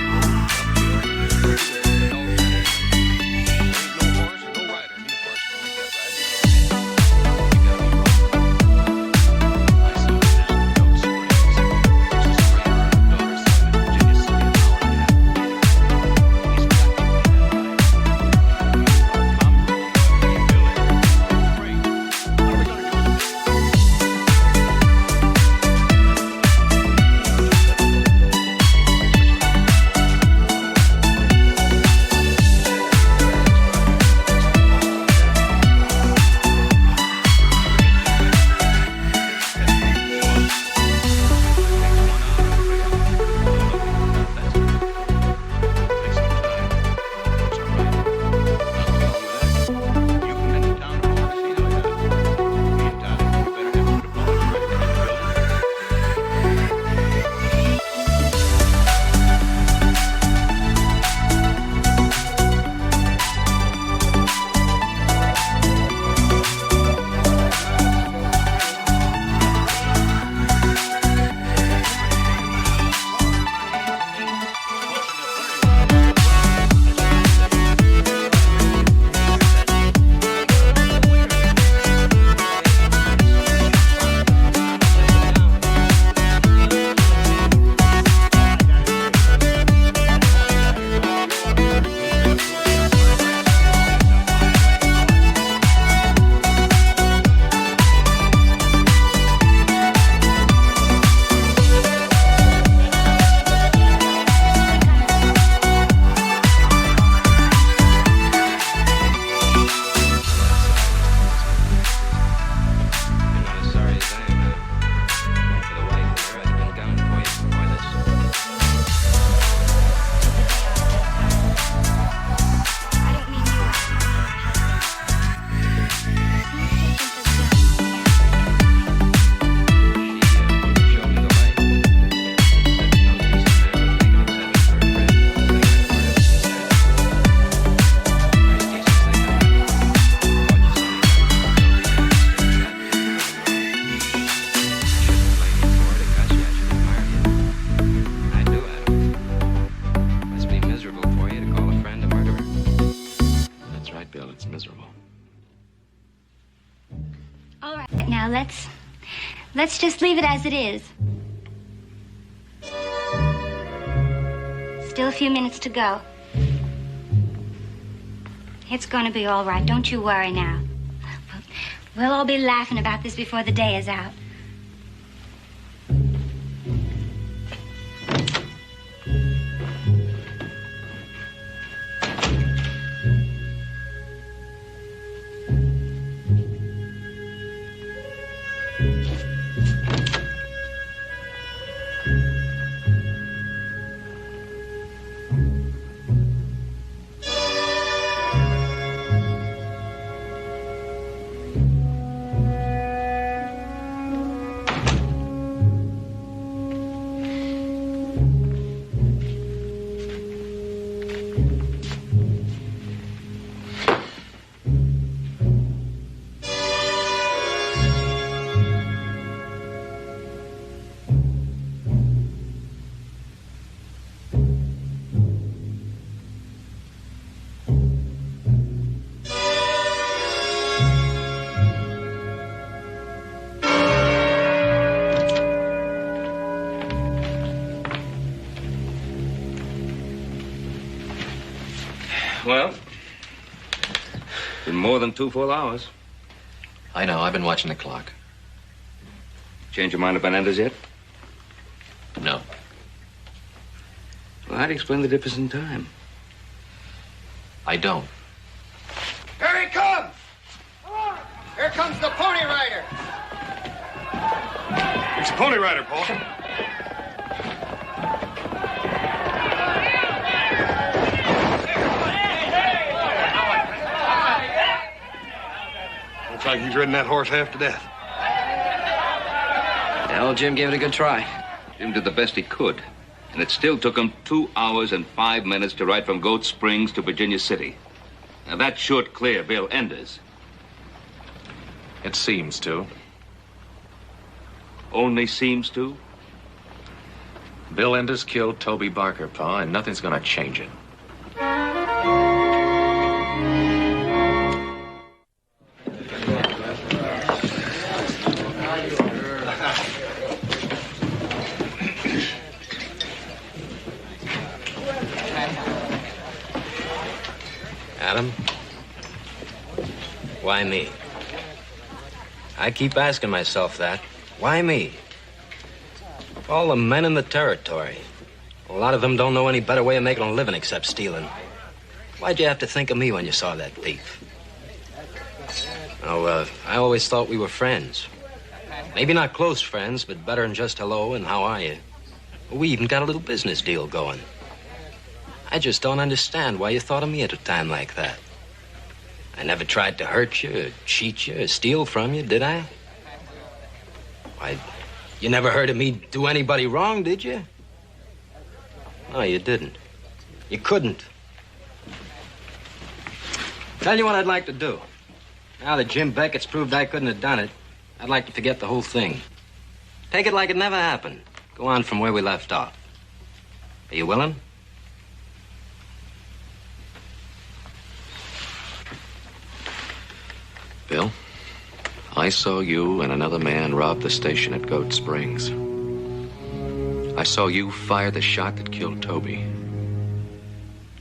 miles. it's miserable. All right, now let's just leave it as it is. Still a few minutes to go. It's gonna be all right. Don't you worry now. We'll all be laughing about this before the day is out. Well, been more than 2 full hours. I know. I've been watching the clock. Change your mind about Bonanza yet? No. Well, how do you explain the difference in time? I don't. Here he comes! Here comes the Pony Rider! It's a Pony Rider, Paul. Looks like he's ridden that horse half to death. Well, Jim gave it a good try. Jim did the best he could. And it still took him 2 hours and 5 minutes to ride from Goat Springs to Virginia City. Now, that should clear Bill Enders. It seems to. Only seems to? Bill Enders killed Toby Barker, Pa, and nothing's gonna change it. Adam, why me? I keep asking myself that. Why me? All the men in the territory. A lot of them don't know any better way of making a living except stealing. Why'd you have to think of me when you saw that thief? Oh, I always thought we were friends. Maybe not close friends, but better than just hello and how are you. We even got a little business deal going. I just don't understand why you thought of me at a time like that. I never tried to hurt you, or cheat you, or steal from you, did I? Why, you never heard of me do anybody wrong, did you? No, you didn't. You couldn't. Tell you what I'd like to do. Now that Jim Beckett's proved I couldn't have done it, I'd like to forget the whole thing. Take it like it never happened. Go on from where we left off. Are you willing? Bill, I saw you and another man rob the station at Goat Springs. I saw you fire the shot that killed Toby.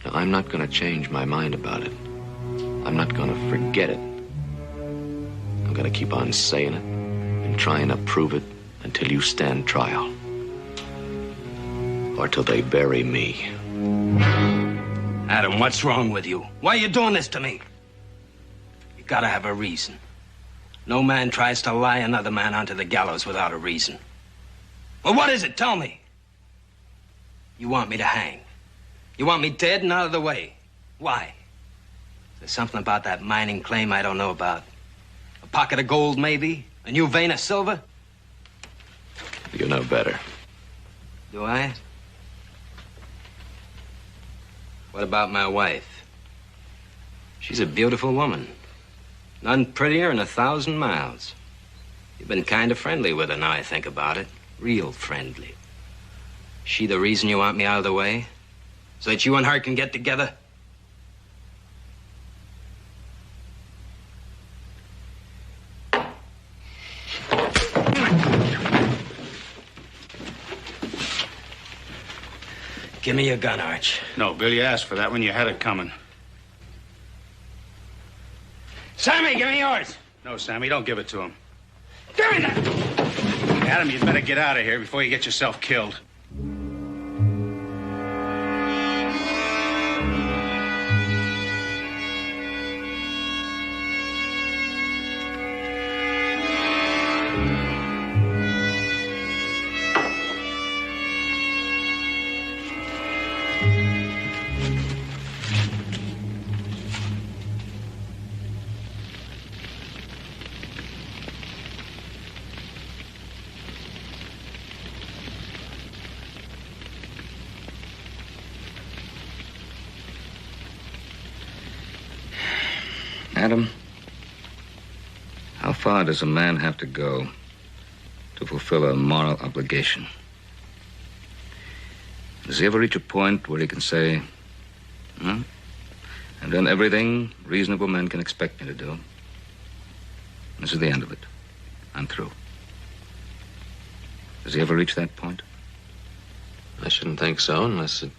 Now, I'm not going to change my mind about it. I'm not going to forget it. I'm going to keep on saying it and trying to prove it until you stand trial. Or till they bury me. Adam, what's wrong with you? Why are you doing this to me? You gotta have a reason. No man tries to lie another man onto the gallows without a reason. Well, what is it? Tell me. You want me to hang. You want me dead and out of the way. Why? There's something about that mining claim I don't know about. A pocket of gold, maybe? A new vein of silver? You know better. Do I? What about my wife? She's a beautiful woman. None prettier in 1,000 miles. You've been kind of friendly with her now I think about it. Real friendly. She the reason you want me out of the way? So that you and her can get together? Give me your gun, Arch. No, Bill, you asked for that when you had it coming. Sammy, give me yours. No, Sammy, don't give it to him. Give me that. Adam, you'd better get out of here before you get yourself killed. Adam, how far does a man have to go to fulfill a moral obligation? Does he ever reach a point where he can say, I've done everything reasonable men can expect me to do. This is the end of it. I'm through. Does he ever reach that point? I shouldn't think so unless it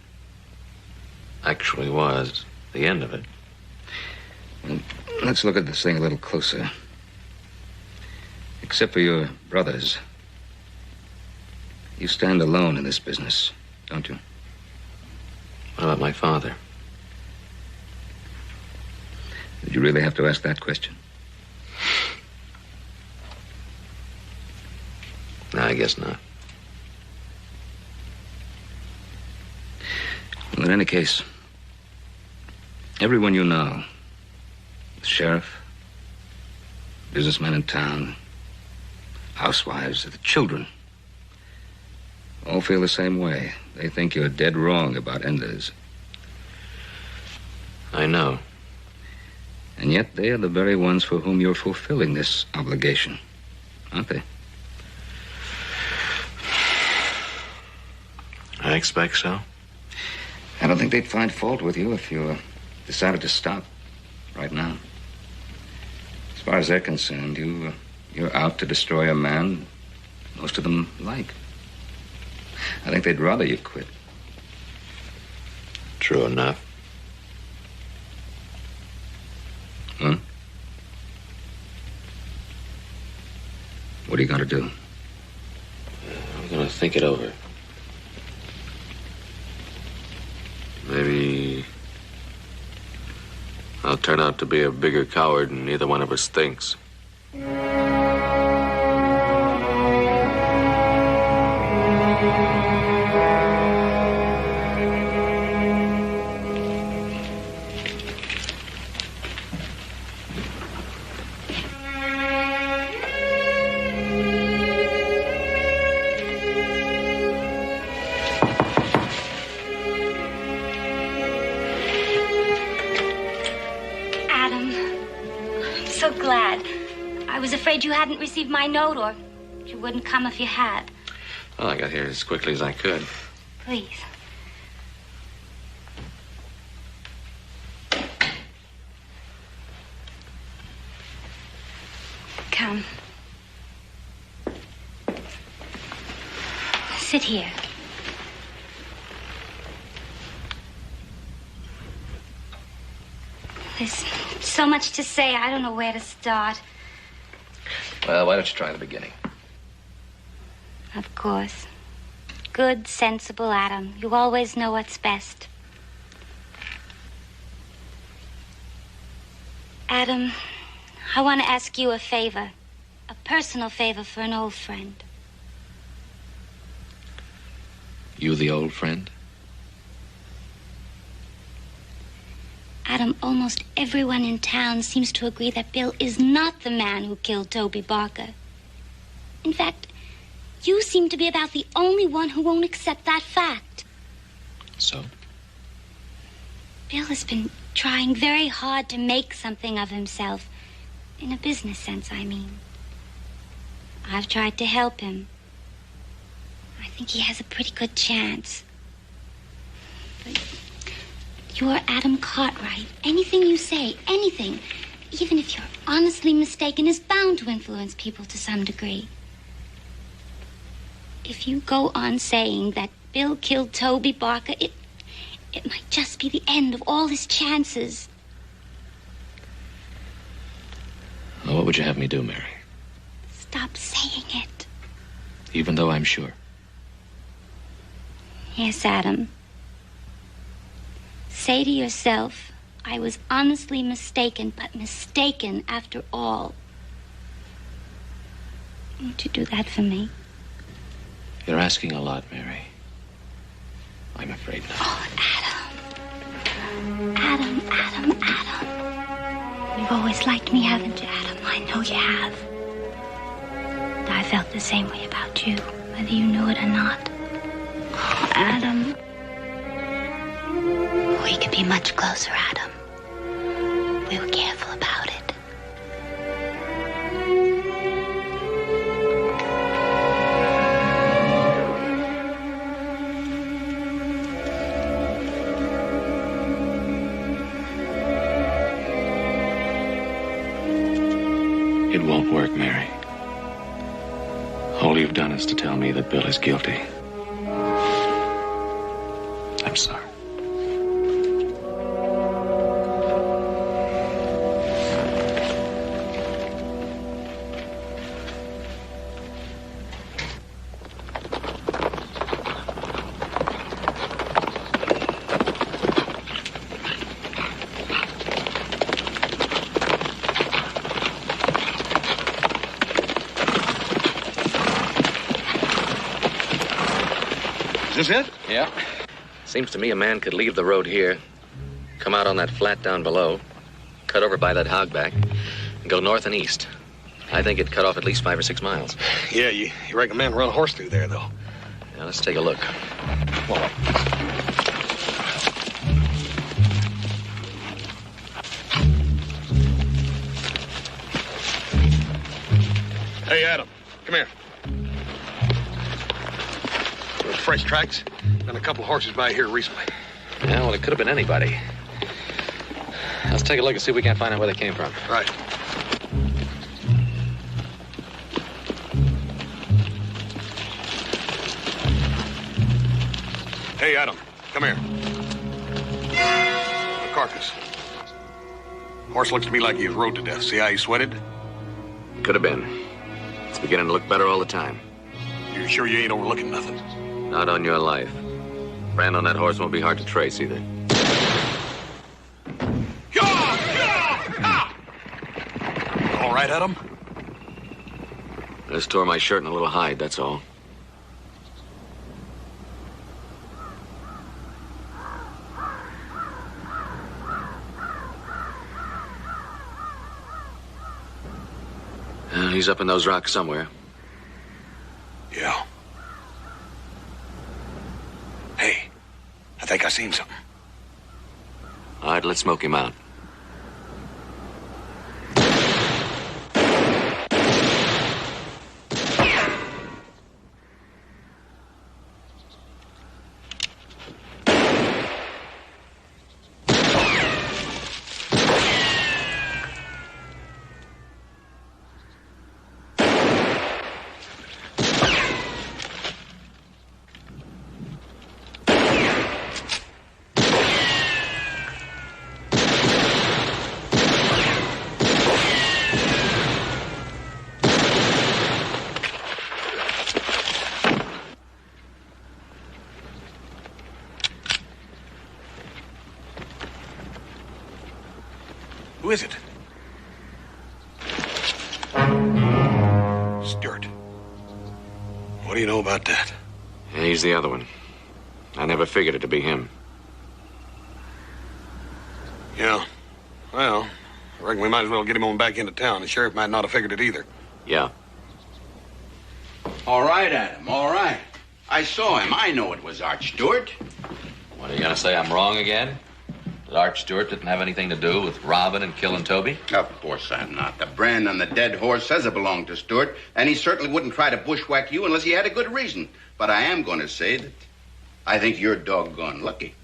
actually was the end of it. Well, let's look at this thing a little closer. Except for your brothers, you stand alone in this business, don't you? What about my father? Did you really have to ask that question? No, I guess not. Well, in any case, everyone you know, the sheriff, businessmen in town, housewives, the children, all feel the same way. They think you're dead wrong about Enders. I know. And yet they are the very ones for whom you're fulfilling this obligation, aren't they? I expect so. I don't think they'd find fault with you if you decided to stop right now. As far as they're concerned, you're out to destroy a man most of them like. I think they'd rather you quit. True enough. What are you going to do? I'm going to think it over. Maybe I'll turn out to be a bigger coward than either one of us thinks. You hadn't received my note, or you wouldn't come if you had. Well, I got here as quickly as I could. Please. Come. Sit here. There's so much to say, I don't know where to start. Well, why don't you try the beginning? Of course. Good, sensible Adam. You always know what's best. Adam, I want to ask you a favor. A personal favor for an old friend. You the old friend? Adam, almost everyone in town seems to agree that Bill is not the man who killed Toby Barker. In fact, you seem to be about the only one who won't accept that fact. So? Bill has been trying very hard to make something of himself. In a business sense, I mean. I've tried to help him. I think he has a pretty good chance. But you're Adam Cartwright. Anything you say, anything, even if you're honestly mistaken, is bound to influence people to some degree. If you go on saying that Bill killed Toby Barker, it might just be the end of all his chances. Well, what would you have me do, Mary? Stop saying it. Even though I'm sure. Yes, Adam. Say to yourself, I was honestly mistaken, but mistaken after all. Won't you do that for me? You're asking a lot, Mary. I'm afraid not. Oh, Adam. Adam. You've always liked me, haven't you, Adam? I know you have. And I felt the same way about you, whether you knew it or not. Oh, Adam. We could be much closer, Adam. We were careful about it. It won't work, Mary. All you've done is to tell me that Bill is guilty. I'm sorry. Is this it? Yeah. Seems to me a man could leave the road here, come out on that flat down below, cut over by that hogback, and go north and east. I think it'd cut off at least 5 or 6 miles. Yeah, you reckon a man run a horse through there, though? Yeah, let's take a look. Well, hey, Adam, come here. Those fresh tracks. Been a couple of horses by here recently. Yeah, well, it could have been anybody. Let's take a look and see if we can't find out where they came from. Right. Hey, Adam, come here. A carcass. Horse looks to me like he was rode to death. See how he sweated? Could have been. It's beginning to look better all the time. You sure you ain't overlooking nothing? Not on your life. Brand on that horse won't be hard to trace either. All right, Adam? Just tore my shirt and a little hide, that's all. He's up in those rocks somewhere. Yeah. Hey, I think I seen something. All right, let's smoke him out. Who is it? Stewart. What do you know about that? Yeah, he's the other one. I never figured it to be him. Yeah. Well, I reckon we might as well get him on back into town. The sheriff might not have figured it either. Yeah. All right, Adam, all right. I saw him. I know it was Arch Stewart. What, are you gonna say I'm wrong again? That Arch Stewart didn't have anything to do with robbing and killing Toby? Of course I'm not. The brand on the dead horse says it belonged to Stewart, and he certainly wouldn't try to bushwhack you unless he had a good reason. But I am going to say that I think you're doggone lucky.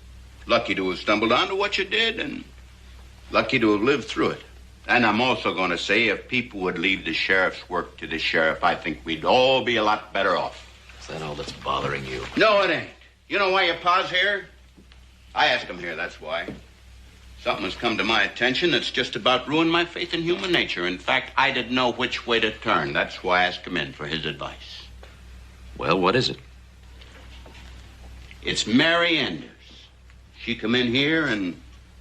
Lucky to have stumbled onto what you did, and lucky to have lived through it. And I'm also going to say if people would leave the sheriff's work to the sheriff, I think we'd all be a lot better off. Is that all that's bothering you? No, it ain't. You know why your pa's here? I asked him here, that's why. Something has come to my attention that's just about ruined my faith in human nature. In fact, I didn't know which way to turn. That's why I asked him in for his advice. Well, what is it? It's Mary Enders. She come in here and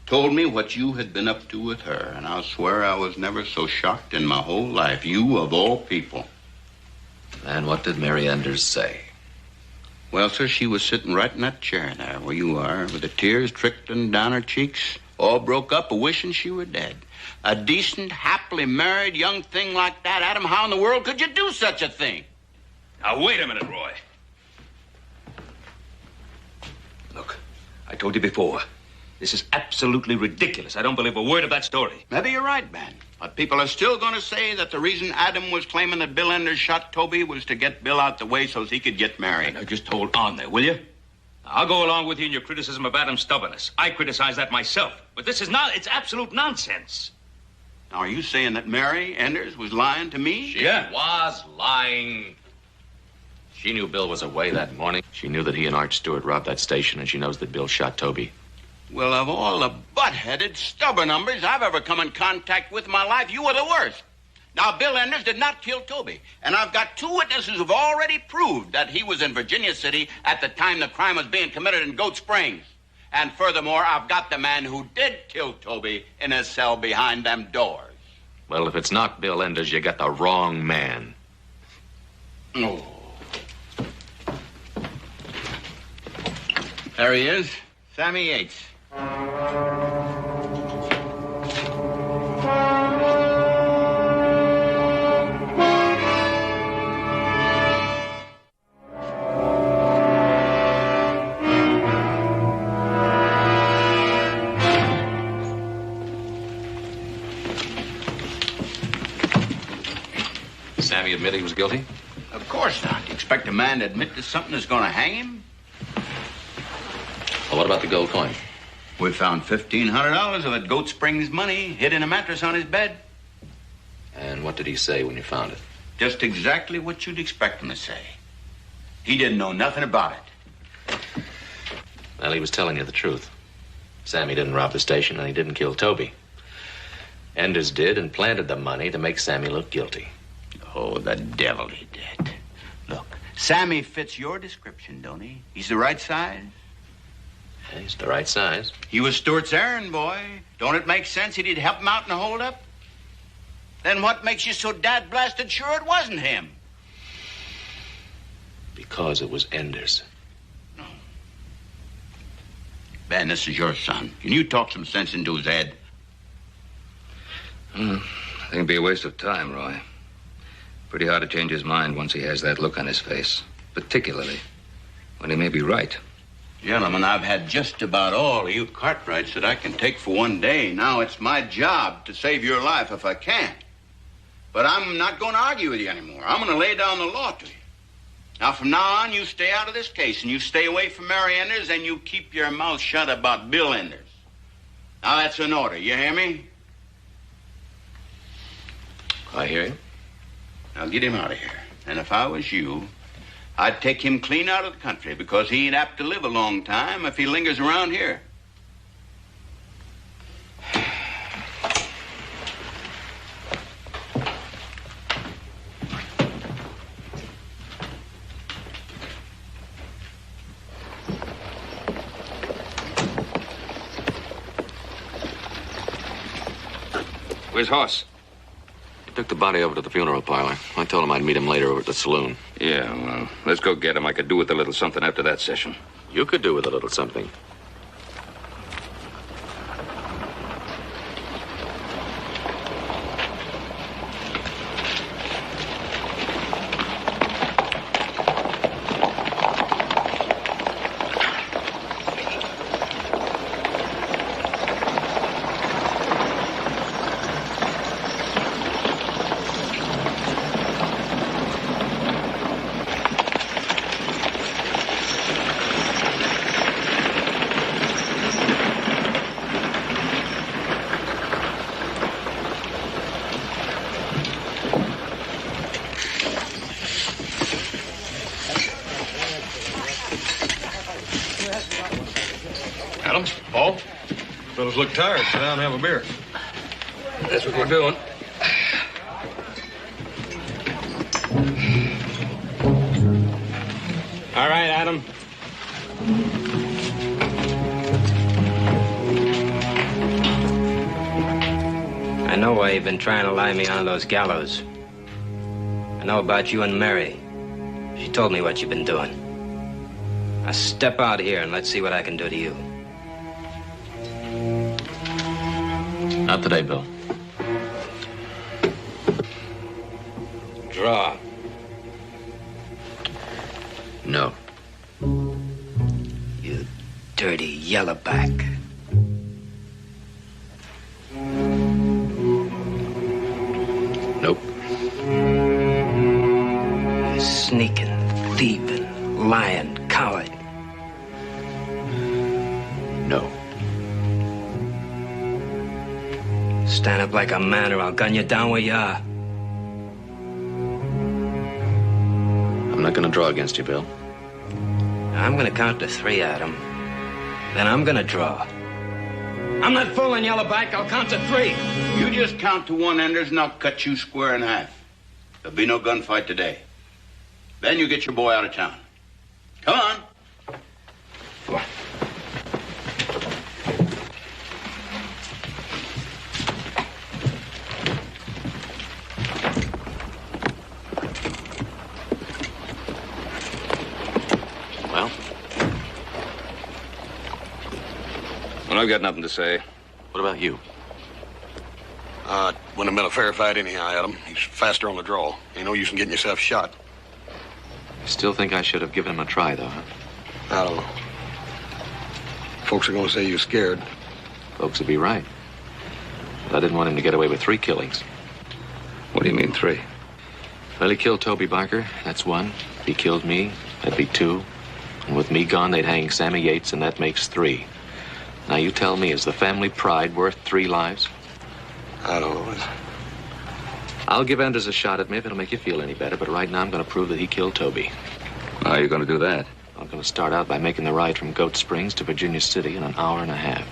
told me what you had been up to with her, and I'll swear I was never so shocked in my whole life. You, of all people. And what did Mary Enders say? Well, sir, she was sitting right in that chair there where you are, with the tears trickling down her cheeks, all broke up, a-wishing she were dead. A decent, happily married young thing like that, Adam, how in the world could you do such a thing? Now, wait a minute, Roy. Look, I told you before, this is absolutely ridiculous. I don't believe a word of that story. Maybe you're right, Ben. But people are still going to say that the reason Adam was claiming that Bill Enders shot Toby was to get Bill out the way so he could get married. Now, just hold on there, will you? I'll go along with you in your criticism of Adam's stubbornness. I criticize that myself. But this is not, it's absolute nonsense. Now, are you saying that Mary Enders was lying to me? She was lying. She knew Bill was away that morning. She knew that he and Art Stewart robbed that station, and she knows that Bill shot Toby. Well, of all the butt-headed, stubborn numbers I've ever come in contact with in my life, you were the worst. Now, Bill Enders did not kill Toby, and I've got 2 witnesses who've already proved that he was in Virginia City at the time the crime was being committed in Goat Springs. And furthermore, I've got the man who did kill Toby in his cell behind them doors. Well, if it's not Bill Enders, you got the wrong man. Oh. There he is, Sammy Yates. Sammy admit he was guilty? Of course not. You expect a man to admit to something that's going to hang him? Well, what about the gold coin? We found $1,500 of it Goat Springs money hid in a mattress on his bed. And what did he say when you found it? Just exactly what you'd expect him to say. He didn't know nothing about it. Well, he was telling you the truth. Sammy didn't rob the station, and he didn't kill Toby. Enders did and planted the money to make Sammy look guilty. Oh, the devil he did. Look, Sammy fits your description, don't he? He's the right size? Yeah, he's the right size. He was Stewart's errand boy. Don't it make sense he'd help him out in the holdup? Then what makes you so dad-blasted sure it wasn't him? Because it was Enders. No. Ben, this is your son. Can you talk some sense into his head? I think it'd be a waste of time, Roy. Pretty hard to change his mind once he has that look on his face. Particularly when he may be right. Gentlemen, I've had just about all of you Cartwrights that I can take for one day. Now it's my job to save your life if I can. But I'm not going to argue with you anymore. I'm going to lay down the law to you. Now, from now on, you stay out of this case, and you stay away from Mary Enders, and you keep your mouth shut about Bill Enders. Now, that's an order. You hear me? I hear you. Now, get him out of here. And if I was you, I'd take him clean out of the country, because he ain't apt to live a long time if he lingers around here. Where's Hoss? He took the body over to the funeral parlor. I told him I'd meet him later over at the saloon. Yeah, well, let's go get him. I could do with a little something after that session. You could do with a little something. Fellas look tired. Sit down and have a beer. That's what we're doing. All right, Adam. I know why you've been trying to lie me onto those gallows. I know about you and Mary. She told me what you've been doing. Now step out here and let's see what I can do to you. Not today, Bill. Draw. No. You dirty yellowback. Nope. You sneaking, thieving, lying coward. No. Stand up like a man or I'll gun you down where you are. I'm not gonna draw against you, Bill. I'm gonna count to 3, Adam. Then I'm gonna draw. I'm not fooling, Yellowback. I'll count to 3. You just count to 1, Enders, and I'll cut you square in half. There'll be no gunfight today. Then you get your boy out of town. Come on. Come on. Well, I've got nothing to say. What about you? Wouldn't have been a fair fight anyhow, Adam. He's faster on the draw. Ain't no use in getting yourself shot. I still think I should have given him a try, though, huh? I don't know. Folks are going to say you're scared. Folks would be right. But I didn't want him to get away with 3 killings. What do you mean 3? Well, he killed Toby Barker. That's 1. If he killed me, that'd be 2. And with me gone, they'd hang Sammy Yates, and that makes 3. Now, you tell me, is the family pride worth 3 lives? I don't know. I'll give Enders a shot at me if it'll make you feel any better, but right now I'm going to prove that he killed Toby. How are you going to do that? I'm going to start out by making the ride from Goat Springs to Virginia City in an hour and a half.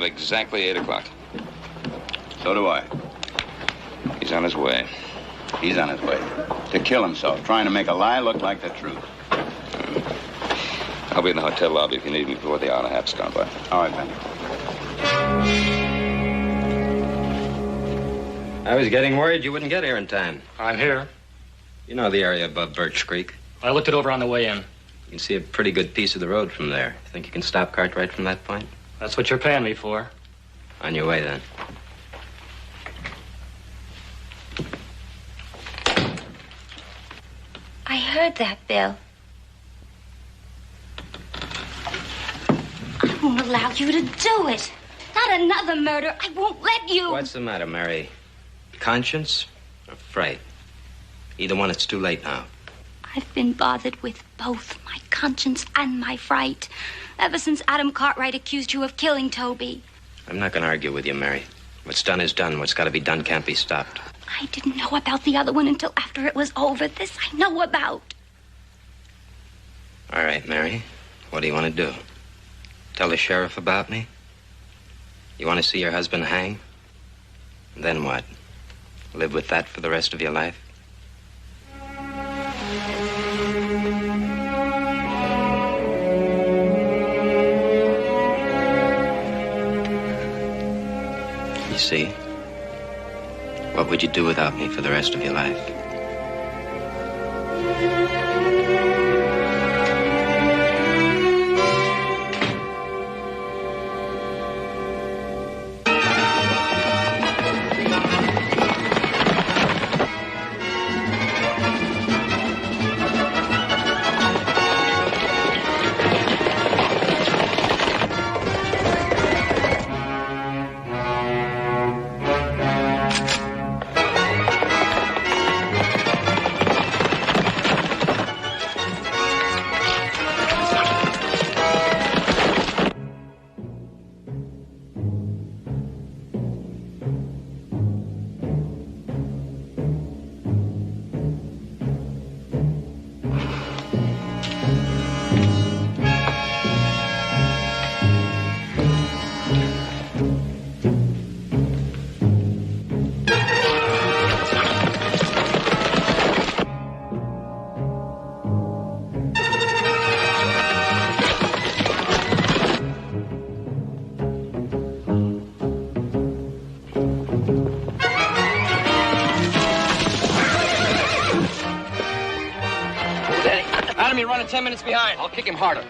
Exactly 8 o'clock. So do I. He's on his way. He's on his way. To kill himself, trying to make a lie look like the truth. I'll be in the hotel lobby if you need me before the hour and a half's gone by. All right, Benny. I was getting worried you wouldn't get here in time. I'm here. You know the area above Birch Creek. I looked it over on the way in. You can see a pretty good piece of the road from there. Think you can stop Cartwright from that point? That's what you're paying me for. On your way, then. I heard that, Bill. I won't allow you to do it. Not another murder. I won't let you. What's the matter, Mary? Conscience or fright? Either one, it's too late now. I've been bothered with both my conscience and my fright ever since Adam Cartwright accused you of killing Toby. I'm not going to argue with you, Mary. What's done is done. What's got to be done can't be stopped. I didn't know about the other one until after it was over. This I know about. All right, Mary. What do you want to do? Tell the sheriff about me? You want to see your husband hang? And then what? Live with that for the rest of your life? You see? What would you do without me for the rest of your life? Enemy running 10 minutes behind. I'll kick him harder.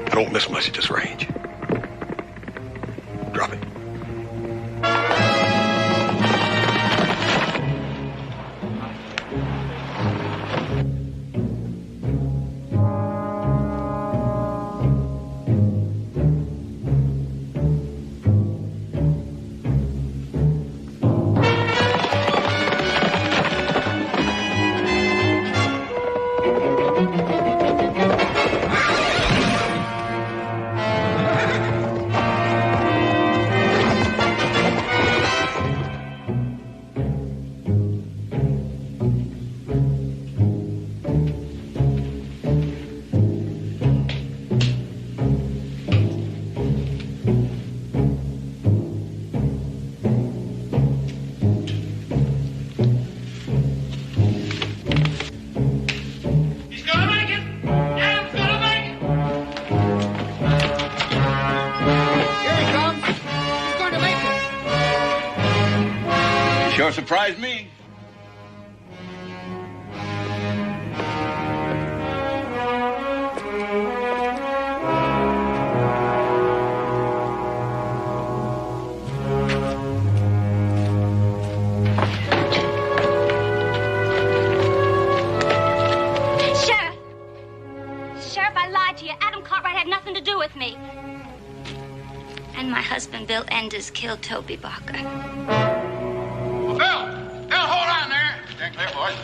I don't miss much at this range. Drop it. Sure surprised me. Sheriff, I lied to you. Adam Cartwright had nothing to do with me. And my husband, Bill Enders, killed Toby Barker. Bill, hold on there. Stand clear, boys.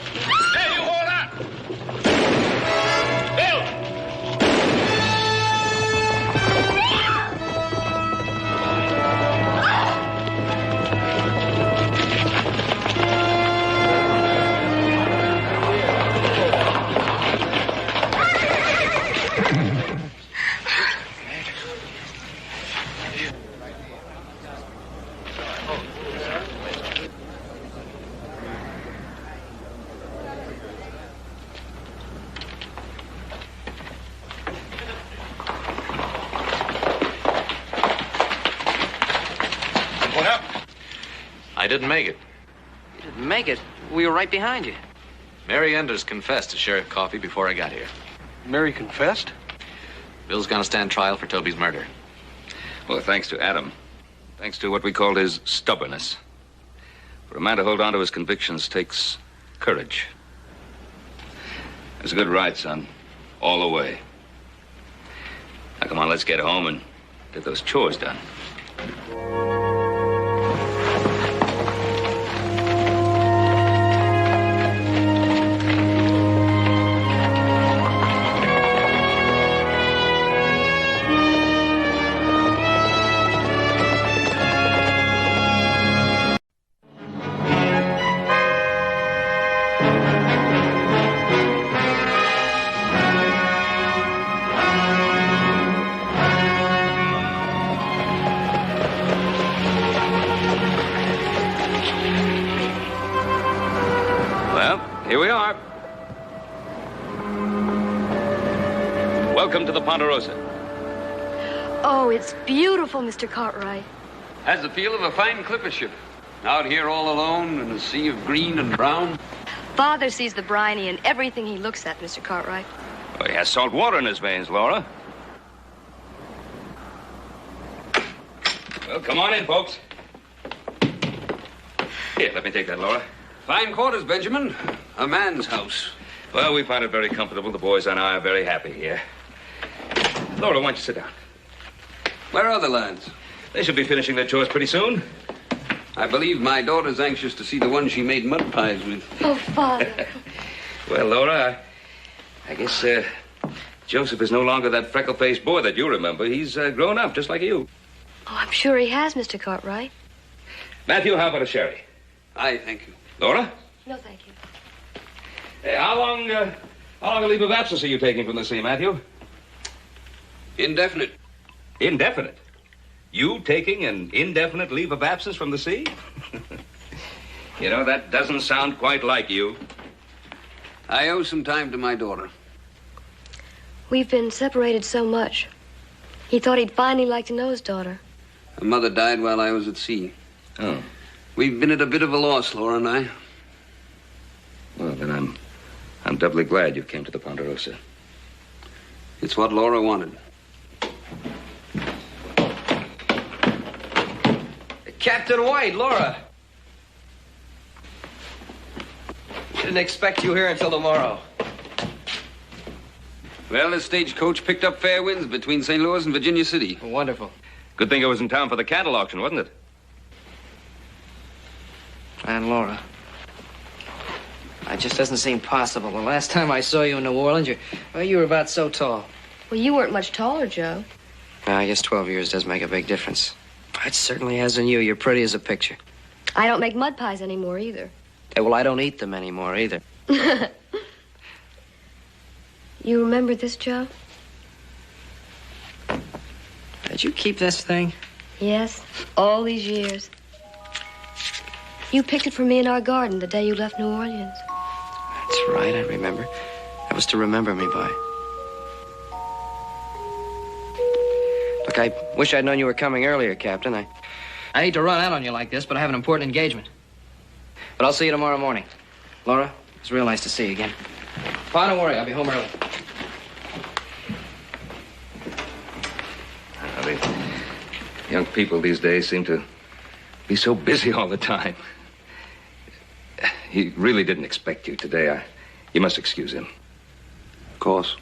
Hey, you hold on. Bill! I didn't make it. You didn't make it? We were right behind you. Mary Enders confessed to Sheriff Coffey before I got here. Mary confessed? Bill's gonna stand trial for Toby's murder. Well, thanks to Adam. Thanks to what we called his stubbornness. For a man to hold on to his convictions takes courage. That's a good ride, son. All the way. Now, come on, let's get home and get those chores done. Here we are. Welcome to the Ponderosa. Oh, it's beautiful, Mr. Cartwright. Has the feel of a fine clipper ship. Out here all alone in a sea of green and brown? Father sees the briny in everything he looks at, Mr. Cartwright. Well, he has salt water in his veins, Laura. Well, come on in, folks. Here, let me take that, Laura. Fine quarters, Benjamin. A man's house. Well, we find it very comfortable. The boys and I are very happy here. Laura, why don't you sit down? Where are the lads? They should be finishing their chores pretty soon. I believe my daughter's anxious to see the one she made mud pies with. Oh, Father. Well, Laura, I guess Joseph is no longer that freckle-faced boy that you remember. He's grown up, just like you. Oh, I'm sure he has, Mr. Cartwright. Matthew, how about a sherry? Aye, thank you. Laura? No, thank you. Hey, how long a leave of absence are you taking from the sea, Matthew? Indefinite. Indefinite? You taking an indefinite leave of absence from the sea? You know, that doesn't sound quite like you. I owe some time to my daughter. We've been separated so much. He thought he'd finally like to know his daughter. Her mother died while I was at sea. Oh. We've been at a bit of a loss, Laura and I. Well, then I'm doubly glad you came to the Ponderosa. It's what Laura wanted. Captain White, Laura. Didn't expect you here until tomorrow. Well, the stagecoach picked up fair winds between St. Louis and Virginia City. Wonderful. Good thing I was in town for the cattle auction, wasn't it? And Laura, it just doesn't seem possible. The last time I saw you in New Orleans, you were about so tall. Well, you weren't much taller, Joe. I guess 12 years does make a big difference. It certainly has in you. You're pretty as a picture. I don't make mud pies anymore, either. Hey, well, I don't eat them anymore, either. You remember this, Joe? Did you keep this thing? Yes, all these years. You picked it for me in our garden the day you left New Orleans. That's right, I remember. That was to remember me by. Look, I wish I'd known you were coming earlier, Captain. I hate to run out on you like this, but I have an important engagement. But I'll see you tomorrow morning. Laura, it's real nice to see you again. Pa, don't worry, I'll be home early. The young people these days seem to be so busy all the time. He really didn't expect you today. You must excuse him. Of course.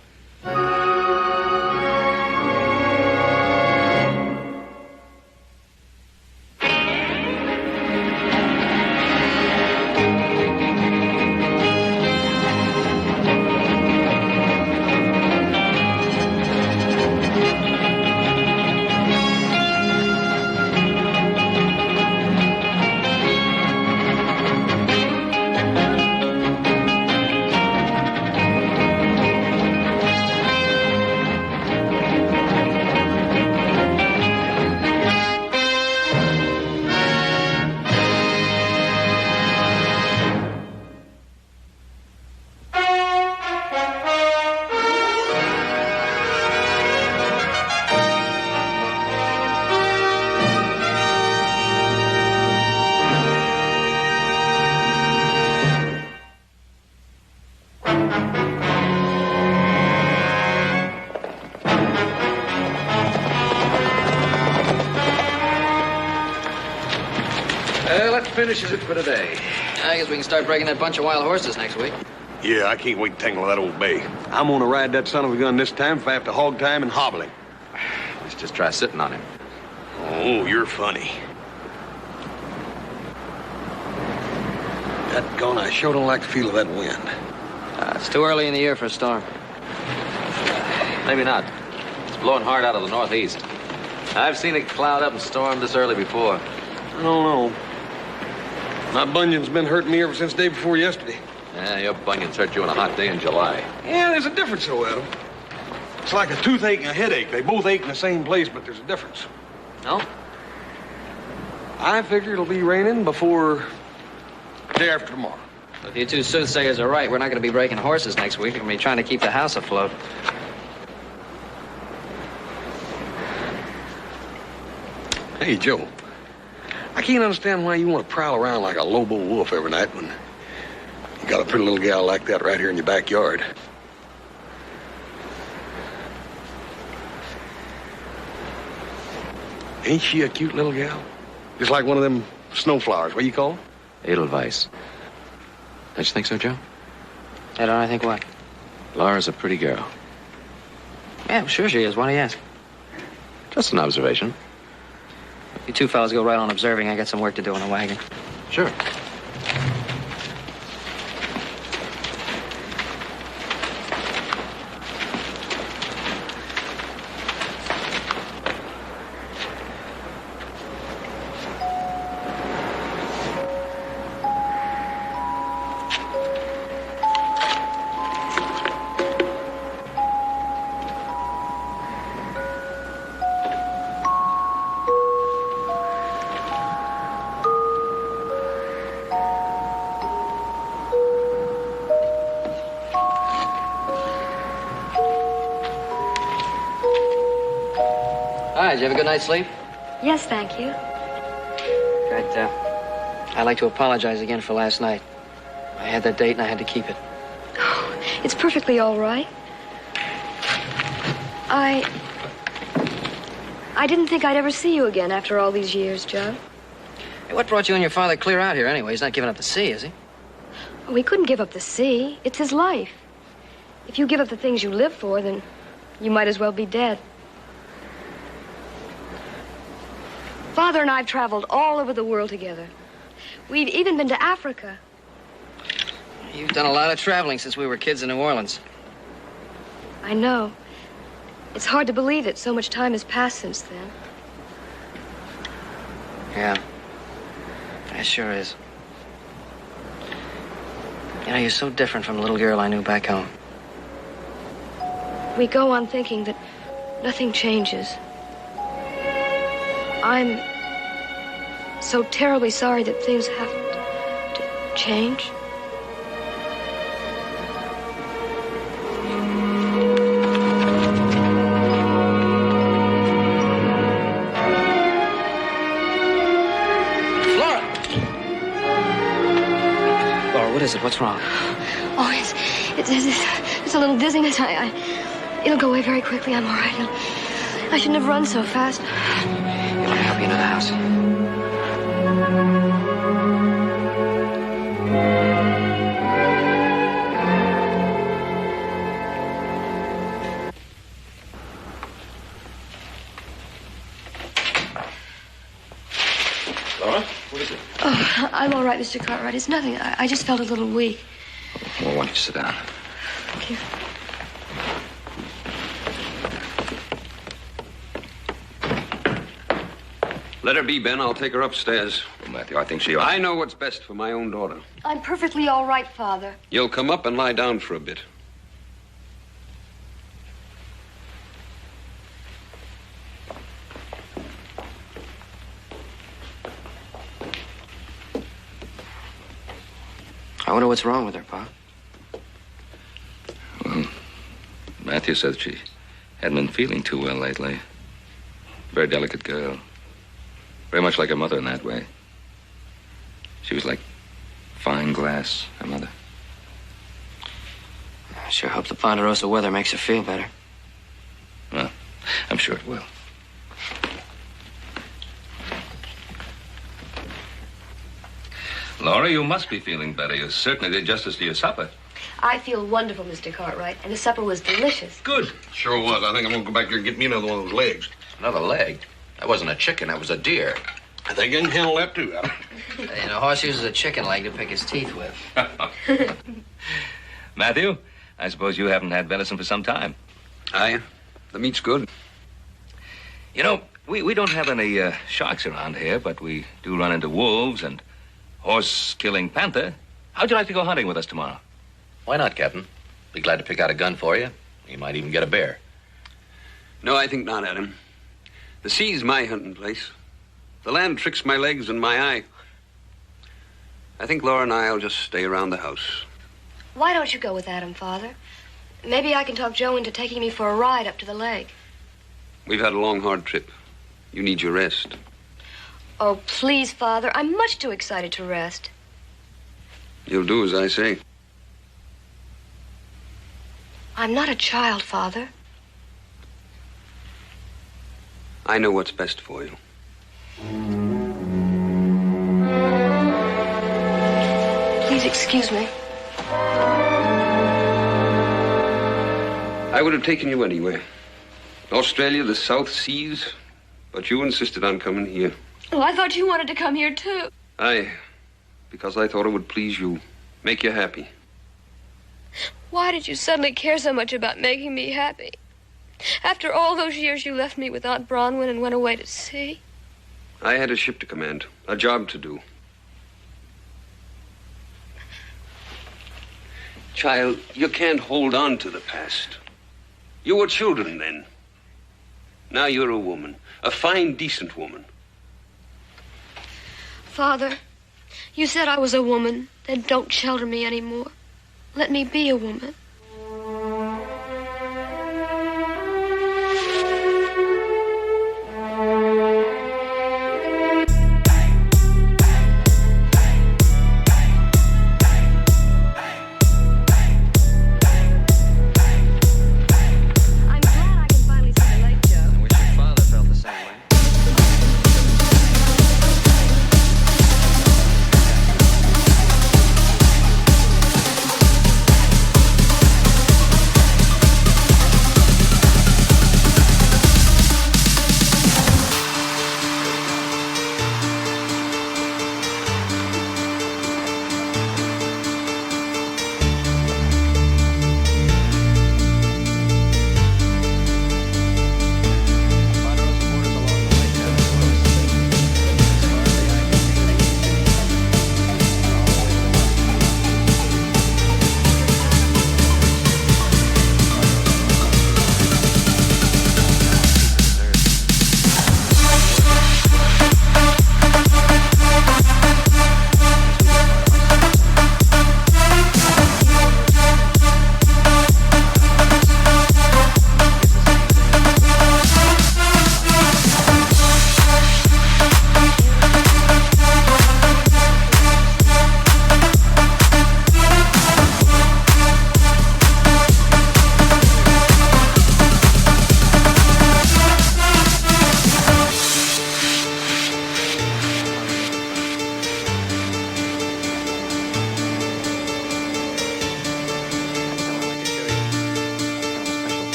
That finishes it for today. I guess we can start breaking that bunch of wild horses next week. Yeah, I can't wait to tangle with that old bay. I'm gonna ride that son of a gun this time if I have to hog time and hobble him. Let's just try sitting on him. Oh, you're funny. That gun, I sure don't like the feel of that wind. It's too early in the year for a storm. Maybe not. It's blowing hard out of the northeast. I've seen it cloud up and storm this early before. I don't know. My bunion's been hurting me ever since day before yesterday. Yeah, your bunions hurt you on a hot day in July. Yeah, there's a difference, though, Adam. It's like a toothache and a headache. They both ache in the same place, but there's a difference. No? I figure it'll be raining before day after tomorrow. If you two soothsayers are right, we're not going to be breaking horses next week. We're going to be trying to keep the house afloat. Hey, Joe. I can't understand why you want to prowl around like a lobo wolf every night when you got a pretty little gal like that right here in your backyard. Ain't she a cute little gal? Just like one of them snowflowers. What do you call them? Edelweiss. Don't you think so, Joe? I don't think what? Laura's a pretty girl. Yeah, sure she is. Why do you ask? Just an observation. You two fellas go right on observing. I got some work to do in the wagon. Sure. Hi, did you have a good night's sleep? Yes, thank you. Good. I'd like to apologize again for last night. I had that date and I had to keep it. It's perfectly all right. I didn't think I'd ever see you again after all these years, Joe. Hey, what brought you and your father clear out here anyway? He's not giving up the sea, is he? Oh, he couldn't give up the sea. It's his life. If you give up the things you live for, then you might as well be dead. Father and I have traveled all over the world together. We've even been to Africa. You've done a lot of traveling since we were kids in New Orleans. I know. It's hard to believe that so much time has passed since then. Yeah. It sure is. You know, you're so different from the little girl I knew back home. We go on thinking that nothing changes. I'm so terribly sorry that things have to change. Laura, what is it? What's wrong? Oh, it's a little dizziness. It'll go away very quickly. I'm all right. I shouldn't have run so fast. Here, let me help you into the house. Laura, what is it? Oh, I'm all right, Mr. Cartwright. It's nothing. I just felt a little weak. Well, why don't you sit down? Thank you. Let her be, Ben. I'll take her upstairs. Well, Matthew, I think she ought. I know what's best for my own daughter. I'm perfectly all right, Father. You'll come up and lie down for a bit. I wonder what's wrong with her, Pa. Well, Matthew said she hadn't been feeling too well lately. Very delicate girl. Very much like her mother in that way. She was like fine glass, her mother. I sure hope the Ponderosa weather makes her feel better. Well, I'm sure it will. Laura, you must be feeling better. You certainly did justice to your supper. I feel wonderful, Mr. Cartwright, and the supper was delicious. Good. Sure was. I think I'm going to go back there and get me another one of those legs. Another leg? That wasn't a chicken, that was a deer. I think I can handle that, too, Adam. And a horse uses a chicken leg to pick his teeth with. Matthew, I suppose you haven't had venison for some time. Aye. The meat's good. You know, we don't have any sharks around here, but we do run into wolves and horse-killing panther. How'd you like to go hunting with us tomorrow? Why not, Captain? Be glad to pick out a gun for you. You might even get a bear. No, I think not, Adam. The sea's my hunting place. The land tricks my legs and my eye. I think Laura and I'll just stay around the house. Why don't you go with Adam, Father? Maybe I can talk Joe into taking me for a ride up to the lake. We've had a long, hard trip. You need your rest. Oh, please, Father. I'm much too excited to rest. You'll do as I say. I'm not a child, Father. I know what's best for you. Please excuse me. I would have taken you anywhere. Australia, the South Seas, but you insisted on coming here. Oh, I thought you wanted to come here, too. Because I thought it would please you, make you happy. Why did you suddenly care so much about making me happy? After all those years you left me with Aunt Bronwyn and went away to sea. I had a ship to command, a job to do. Child, you can't hold on to the past. You were children then. Now you're a woman, a fine, decent woman. Father, you said I was a woman. Then don't shelter me anymore. Let me be a woman.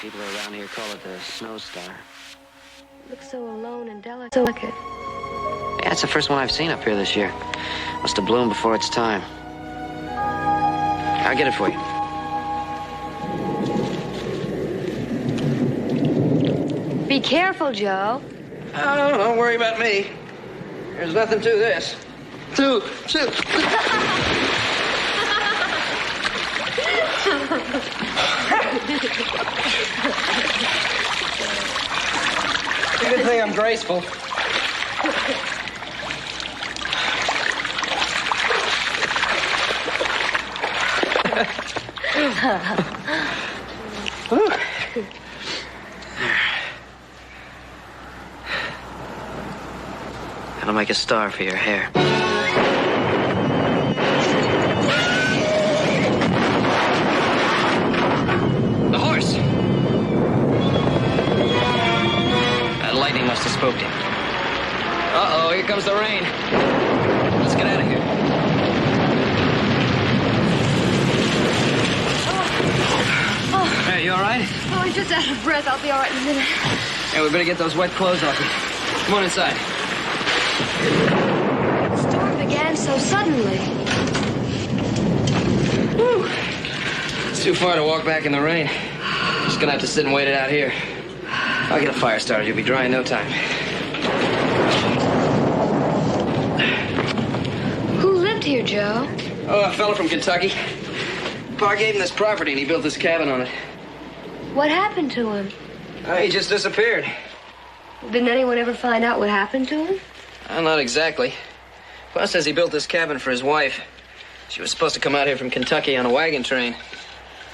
People around here call it the snow star. Looks so alone and delicate. Yeah, it's the first one I've seen up here this year. Must have bloomed before its time. I'll get it for you. Be careful, Joe. Oh, don't worry about me. There's nothing to this. Two. It's a good thing I'm graceful. That'll make a star for your hair. The horse! That lightning must have spooked him. Uh-oh, here comes the rain. Let's get out of here. Hey, you all right? Oh, I'm just out of breath. I'll be all right in a minute. Hey, we better get those wet clothes off you. Come on inside. The storm began so suddenly. Whew. It's too far to walk back in the rain. Just gonna have to sit and wait it out here. I'll get a fire started. You'll be dry in no time. Who lived here, Joe? Oh, a fellow from Kentucky. Pa gave him this property and he built this cabin on it. What happened to him? Oh, he just disappeared. Didn't anyone ever find out what happened to him? Not exactly. Pa says he built this cabin for his wife. She was supposed to come out here from Kentucky on a wagon train.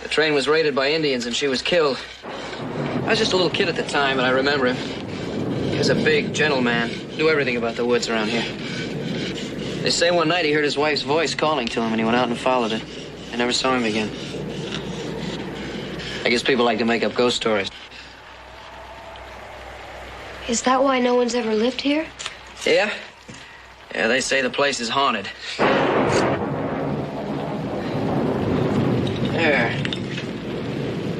The train was raided by Indians and she was killed. I was just a little kid at the time, but I remember him. He was a big, gentle man. Knew everything about the woods around here. They say one night he heard his wife's voice calling to him and he went out and followed it. I never saw him again. I guess people like to make up ghost stories. Is that why no one's ever lived here? Yeah? Yeah, they say the place is haunted. There.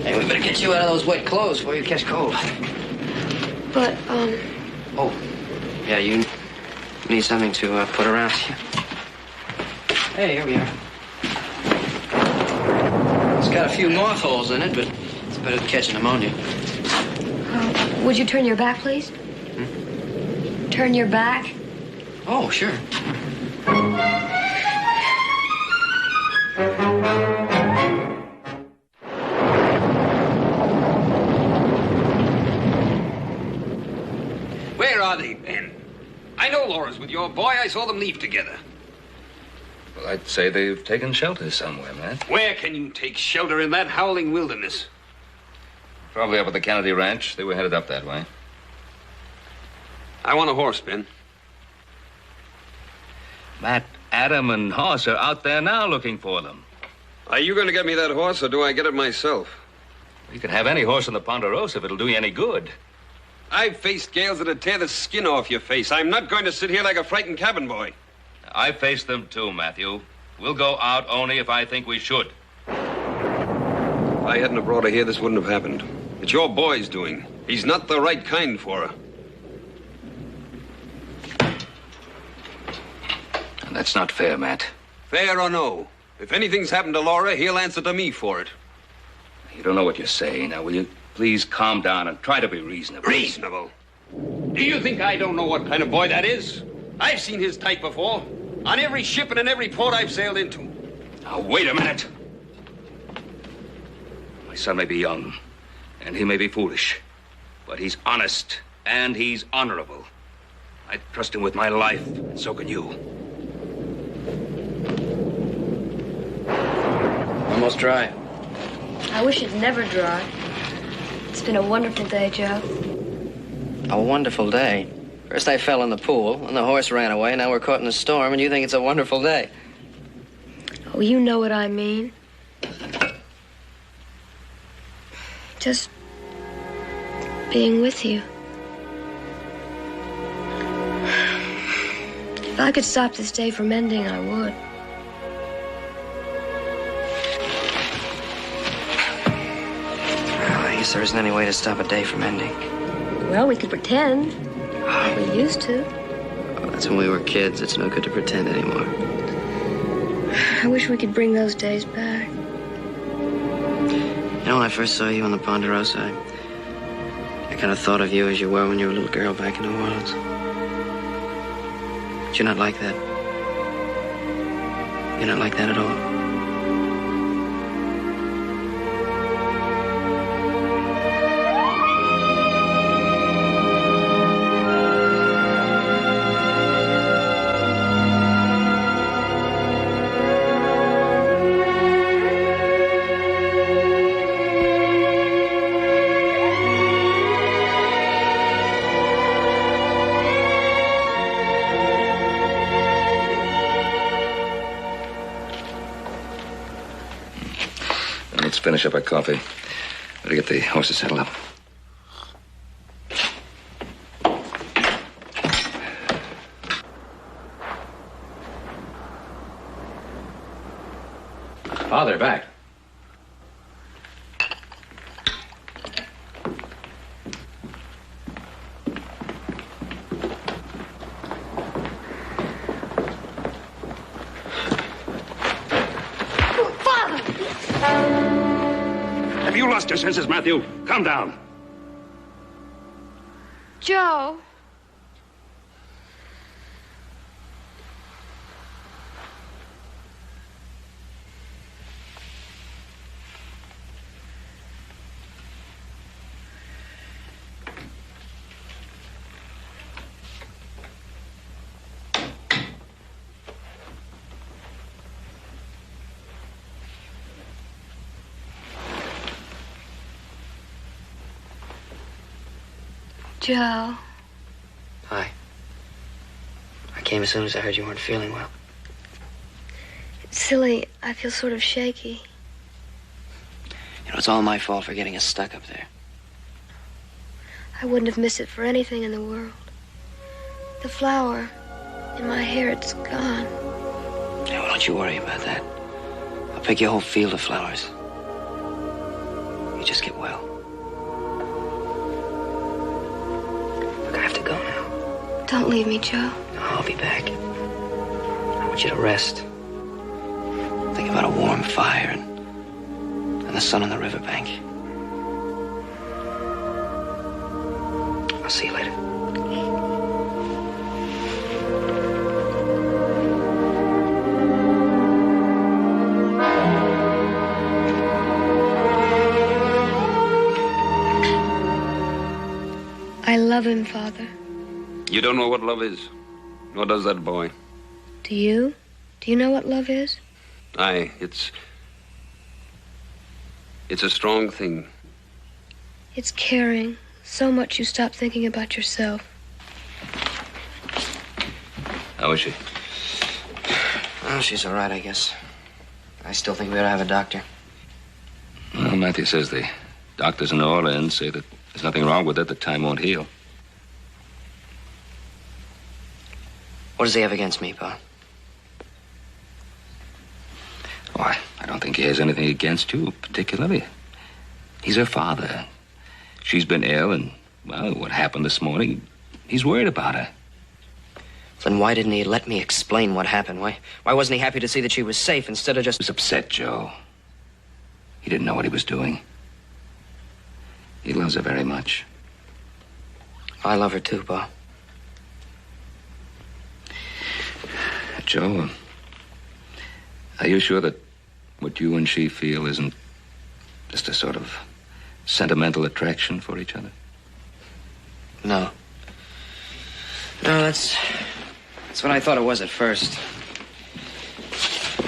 Hey, we better get you out of those wet clothes before you catch cold. But, Oh, yeah, you need something to put around you. Hey, here we are. It's got a few moth holes in it, but it's better than catching pneumonia. would you turn your back, please? Turn your back? Oh, sure. Where are they, Ben? I know Laura's with your boy. I saw them leave together. Well, I'd say they've taken shelter somewhere, Matt. Where can you take shelter in that howling wilderness? Probably up at the Kennedy Ranch. They were headed up that way. I want a horse, Ben. Matt, Adam and Hoss are out there now looking for them. Are you going to get me that horse, or do I get it myself? You can have any horse in the Ponderosa if it'll do you any good. I've faced gales that'd tear the skin off your face. I'm not going to sit here like a frightened cabin boy. I faced them too, Matthew. We'll go out only if I think we should. If I hadn't have brought her here, this wouldn't have happened. It's your boy's doing. He's not the right kind for her. That's not fair, Matt. Fair or no, if anything's happened to Laura, he'll answer to me for it. You don't know what you're saying. Now, will you please calm down and try to be reasonable? Reasonable? Do you think I don't know what kind of boy that is? I've seen his type before. On every ship and in every port I've sailed into. Now, wait a minute. My son may be young, and he may be foolish, but he's honest, and he's honorable. I trust him with my life, and so can you. Almost dry. I wish it'd never dry. It's been a wonderful day, Joe. A wonderful day. First I fell in the pool, and the horse ran away, and now we're caught in a storm, and you think it's a wonderful day. Oh, you know what I mean. Just being with you. If I could stop this day from ending, I would. Well, I guess there isn't any way to stop a day from ending. Well, we could pretend. We used to. Oh, that's when we were kids. It's no good to pretend anymore. I wish we could bring those days back. You know, when I first saw you on the Ponderosa, I kind of thought of you as you were when you were a little girl back in New Orleans. But you're not like that. You're not like that at all. Let's finish up our coffee. Better get the horses saddled up. Father, back. Have you lost your senses, Matthew? Calm down. Joe. Joe. Hi. I came as soon as I heard you weren't feeling well. It's silly. I feel sort of shaky. You know, it's all my fault for getting us stuck up there. I wouldn't have missed it for anything in the world. The flower in my hair, it's gone. Yeah, well, don't you worry about that. I'll pick you a whole field of flowers. You just get well. Look, I have to go now. Don't leave me, Joe. No, I'll be back. I want you to rest. Think about a warm fire and the sun on the riverbank. I'll see you later. I love him, Father. You don't know what love is. Nor does that boy. Do you? Do you know what love is? Aye, it's a strong thing. It's caring. So much you stop thinking about yourself. How is she? Oh, she's all right, I guess. I still think we ought to have a doctor. Well, Matthew says the doctors in New Orleans say that there's nothing wrong with it. The time won't heal. What does he have against me, Pa? Why, I don't think he has anything against you, particularly. He's her father. She's been ill, and, well, what happened this morning, he's worried about her. Then why didn't he let me explain what happened? Why wasn't he happy to see that she was safe instead of just... He was upset, Joe. He didn't know what he was doing. He loves her very much. I love her too, Pa. Joe, are you sure that what you and she feel isn't just a sort of sentimental attraction for each other? No. No, that's what I thought it was at first.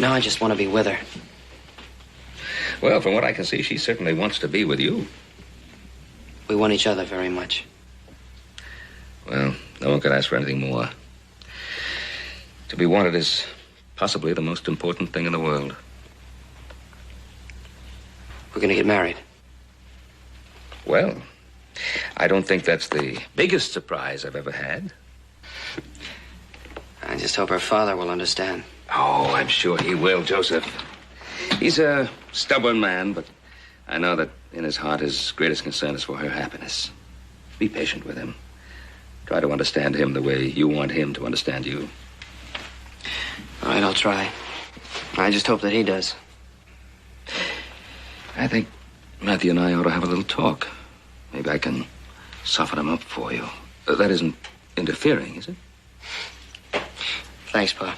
Now I just want to be with her. Well, from what I can see, she certainly wants to be with you. We want each other very much. Well, no one could ask for anything more. To be wanted is possibly the most important thing in the world. We're going to get married. Well, I don't think that's the biggest surprise I've ever had. I just hope her father will understand. Oh, I'm sure he will, Joseph. He's a stubborn man, but I know that in his heart his greatest concern is for her happiness. Be patient with him. Try to understand him the way you want him to understand you. All right, I'll try. I just hope that he does. I think Matthew and I ought to have a little talk. Maybe I can soften him up for you. That isn't interfering, is it? Thanks, Pa.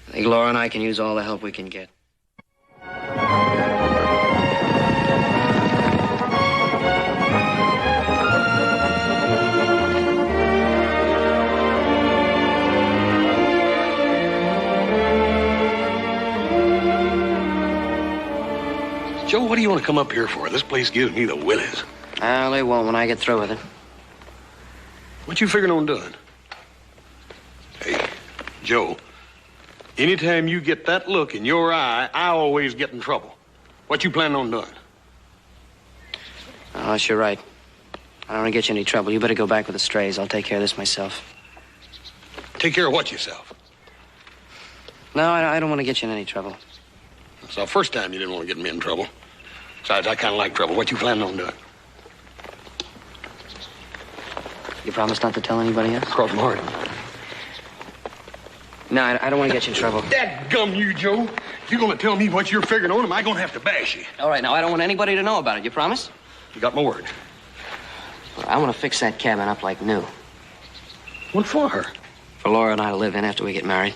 I think Laura and I can use all the help we can get. Joe, what do you want to come up here for? This place gives me the willies. Well, they won't when I get through with it. What you figuring on doing? Hey, Joe, anytime you get that look in your eye, I always get in trouble. What you planning on doing? Oh, you're right. I don't want to get you in any trouble. You better go back with the strays. I'll take care of this myself. Take care of what yourself? No, I don't want to get you in any trouble. It's the first time you didn't want to get me in trouble. Besides, I kind of like trouble. What you planning on doing? You promise not to tell anybody else? Cross my heart. No, I don't want to get you in trouble. Dadgum you, Joe. If you're going to tell me what you're figuring on, am I going to have to bash you? All right, now, I don't want anybody to know about it. You promise? You got my word. Well, I want to fix that cabin up like new. What for her? For Laura and I to live in after we get married.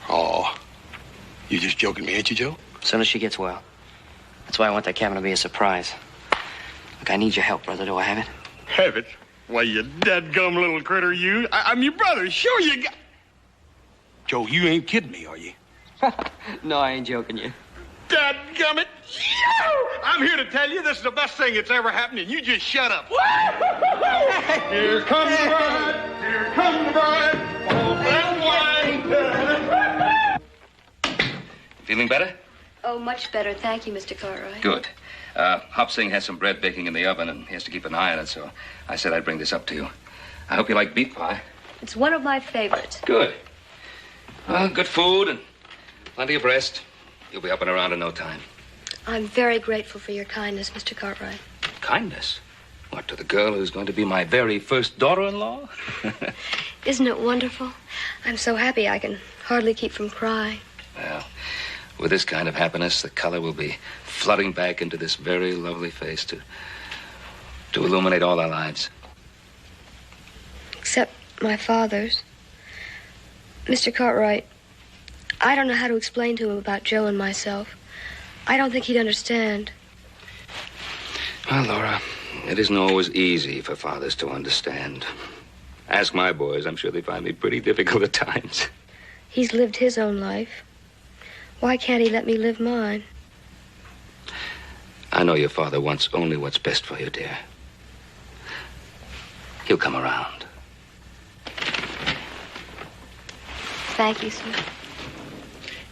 Oh, you just joking me, ain't you, Joe? As soon as she gets well. That's why I want that cabin to be a surprise. Look, I need your help, brother. Do I have it? Have it? Why, you dadgum little critter, you. I'm your brother. Sure you got... Joe, you ain't kidding me, are you? No, I ain't joking you. Dadgummit. I'm here to tell you this is the best thing that's ever happened, and you just shut up. Here comes the bride. Here comes the bride. All that wine. Feeling better? Oh, much better. Thank you, Mr. Cartwright. Good. Hop Sing has some bread baking in the oven, and he has to keep an eye on it, so I said I'd bring this up to you. I hope you like beef pie. It's one of my favorites. Good. Good food and plenty of rest. You'll be up and around in no time. I'm very grateful for your kindness, Mr. Cartwright. Kindness? What, to the girl who's going to be my very first daughter-in-law? Isn't it wonderful? I'm so happy I can hardly keep from crying. Well, with this kind of happiness, the color will be flooding back into this very lovely face to illuminate all our lives. Except my father's. Mr. Cartwright, I don't know how to explain to him about Joe and myself. I don't think he'd understand. Well, Laura, it isn't always easy for fathers to understand. Ask my boys. I'm sure they find me pretty difficult at times. He's lived his own life. Why can't he let me live mine? I know your father wants only what's best for you, dear. He'll come around. Thank you, sir.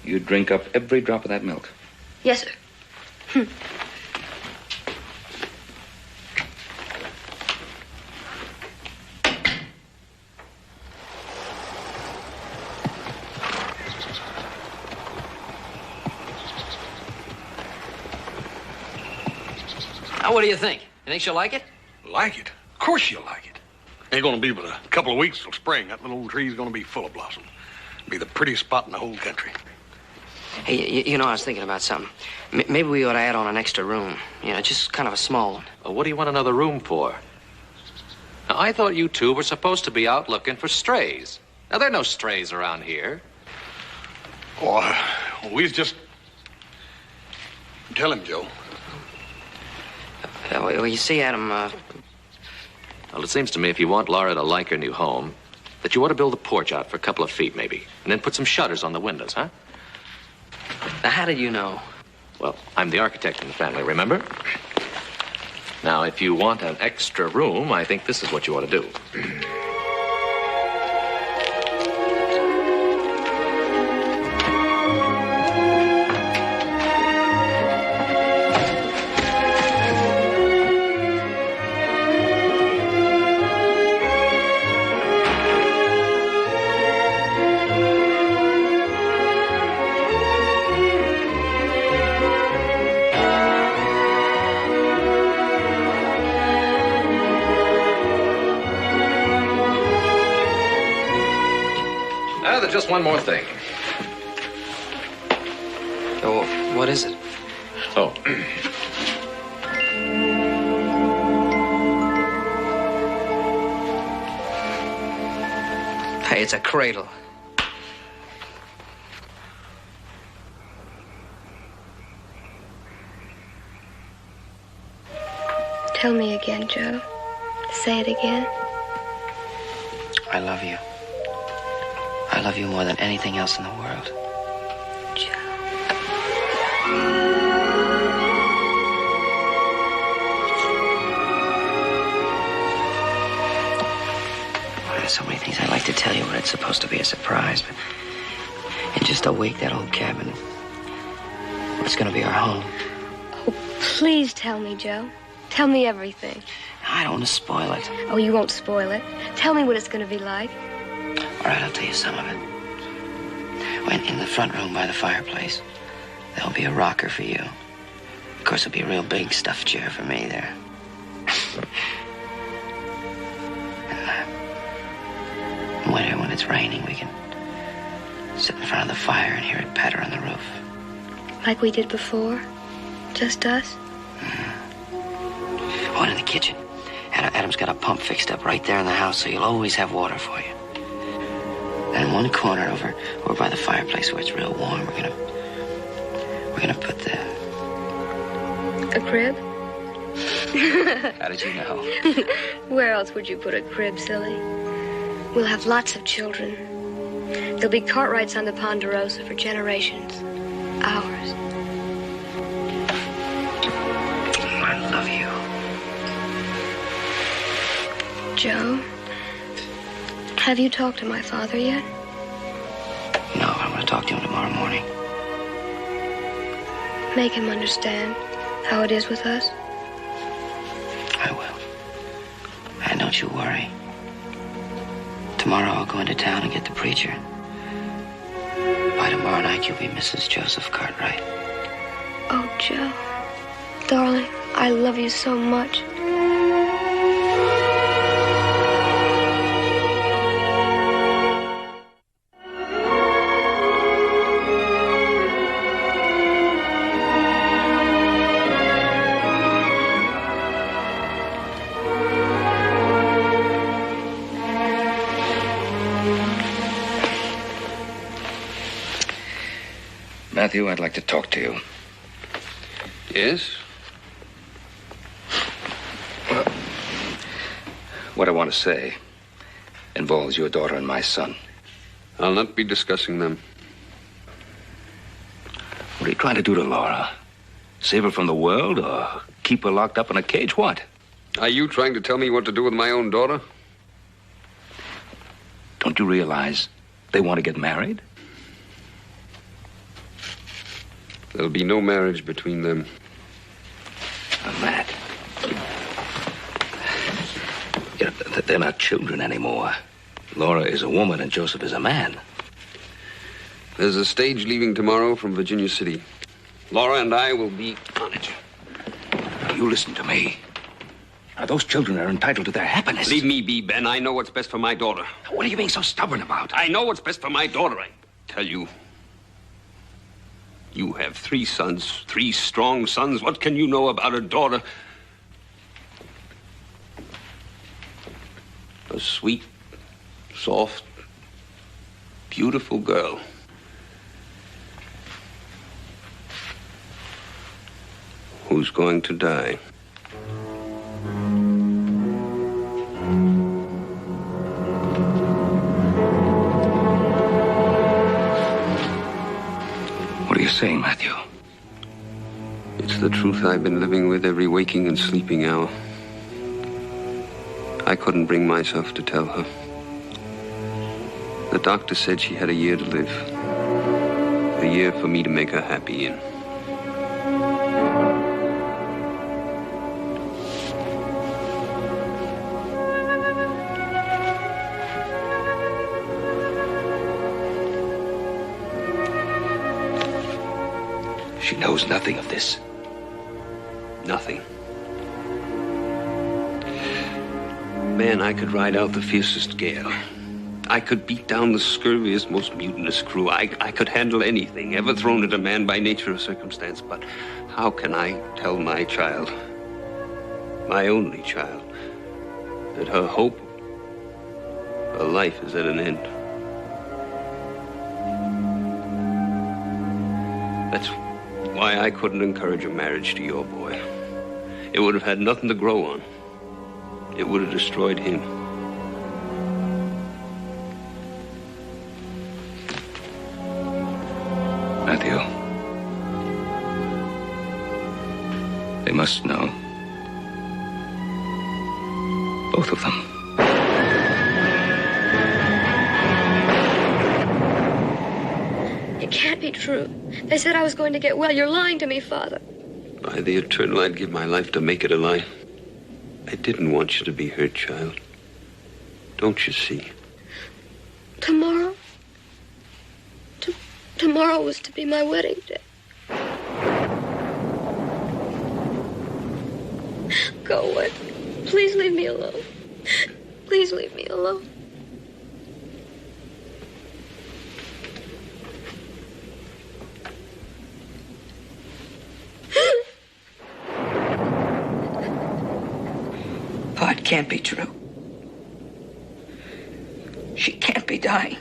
You drink up every drop of that milk. Yes, sir. Now, what do you think? You think she'll like it? Like it? Of course you'll like it. Ain't gonna be but a couple of weeks till spring. That little old tree's gonna be full of blossom. Be the prettiest spot in the whole country. Hey, you know, I was thinking about something. Maybe we ought to add on an extra room. You know, just kind of a small one. Well, what do you want another room for? Now, I thought you two were supposed to be out looking for strays. Now, there are no strays around here. Oh, we was just... Tell him, Joe. Well, you see, Adam, Well, it seems to me if you want Laura to like her new home, that you ought to build a porch out for a couple of feet, maybe. And then put some shutters on the windows, huh? Now, how did you know? Well, I'm the architect in the family, remember? Now, if you want an extra room, I think this is what you ought to do. Just one more thing. Oh, what is it? Oh. Hey, it's a cradle. Tell me again, Joe. Say it again. I love you. I love you more than anything else in the world. Joe. There's so many things I'd like to tell you when it's supposed to be a surprise, but in just a week, that old cabin, It's going to be our home. Please tell me, Joe. Tell me everything. I don't want to spoil it. Oh, you won't spoil it. Tell me what it's going to be like. All right, I'll tell you some of it. When in the front room by the fireplace, there'll be a rocker for you. Of course, there'll be a real big stuffed chair for me there. In winter, when it's raining, we can sit in front of the fire and hear it patter on the roof. Like we did before? Just us? Oh, and in the kitchen. Adam's got a pump fixed up right there in the house, so you'll always have water for you. And in one corner over by the fireplace where it's real warm, we're gonna put the... A crib? How did you know? Where else would you put a crib, silly? We'll have lots of children. There'll be Cartwrights on the Ponderosa for generations. Ours. I love you. Joe, have you talked to my father yet? No, I'm going to talk to him tomorrow morning. Make him understand how it is with us. I will. And don't you worry. Tomorrow I'll go into town and get the preacher. By tomorrow night you'll be Mrs. Joseph Cartwright. Oh, Joe. Darling, I love you so much. Matthew, I'd like to talk to you. Yes? Well, what I want to say involves your daughter and my son. I'll not be discussing them. What are you trying to do to Laura? Save her from the world or keep her locked up in a cage? What? Are you trying to tell me what to do with my own daughter? Don't you realize they want to get married? There'll be no marriage between them. Matt. You know, they're not children anymore. Laura is a woman and Joseph is a man. There's a stage leaving tomorrow from Virginia City. Laura and I will be on it. Now, you listen to me. Now, those children are entitled to their happiness. Leave me be, Ben. I know what's best for my daughter. What are you being so stubborn about? I know what's best for my daughter. I tell you. You have 3 sons, 3 strong sons. What can you know about a daughter? A sweet, soft, beautiful girl. Who's going to die? What are you saying, Matthew? It's the truth I've been living with every waking and sleeping hour. I couldn't bring myself to tell her. The doctor said she had a year to live. A year for me to make her happy in. She knows nothing of this. Nothing. Man, I could ride out the fiercest gale. I could beat down the scurviest, most mutinous crew. I could handle anything ever thrown at a man by nature or circumstance. But how can I tell my child, my only child, that her hope, her life is at an end? That's why I couldn't encourage a marriage to your boy. It would have had nothing to grow on. It would have destroyed him. Matthew. They must know. Both of them. It can't be true. They said I was going to get well. You're lying to me, Father. By the eternal, I'd give my life to make it a lie. I didn't want you to be hurt, child. Don't you see? Tomorrow? Tomorrow was to be my wedding day. Go away. Please leave me alone. Please leave me alone. Oh, it can't be true. She can't be dying.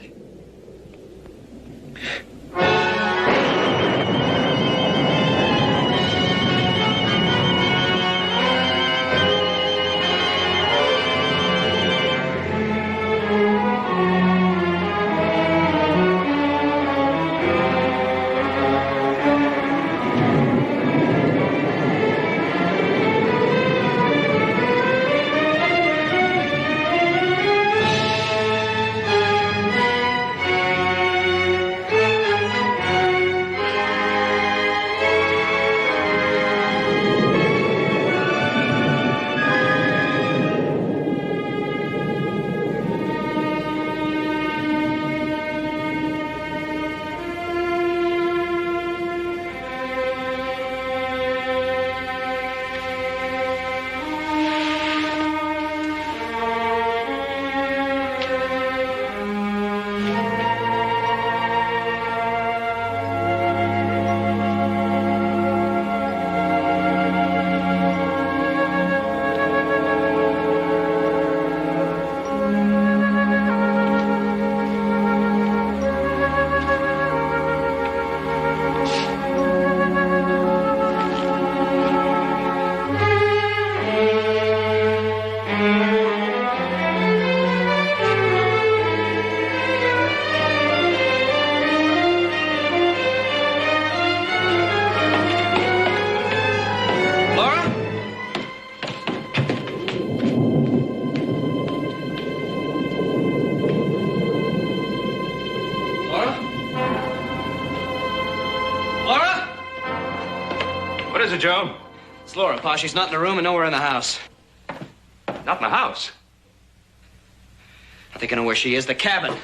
What is it, Joe? It's Laura, Pa. She's not in the room and nowhere in the house. Not in the house. I think I know where she is. The cabin.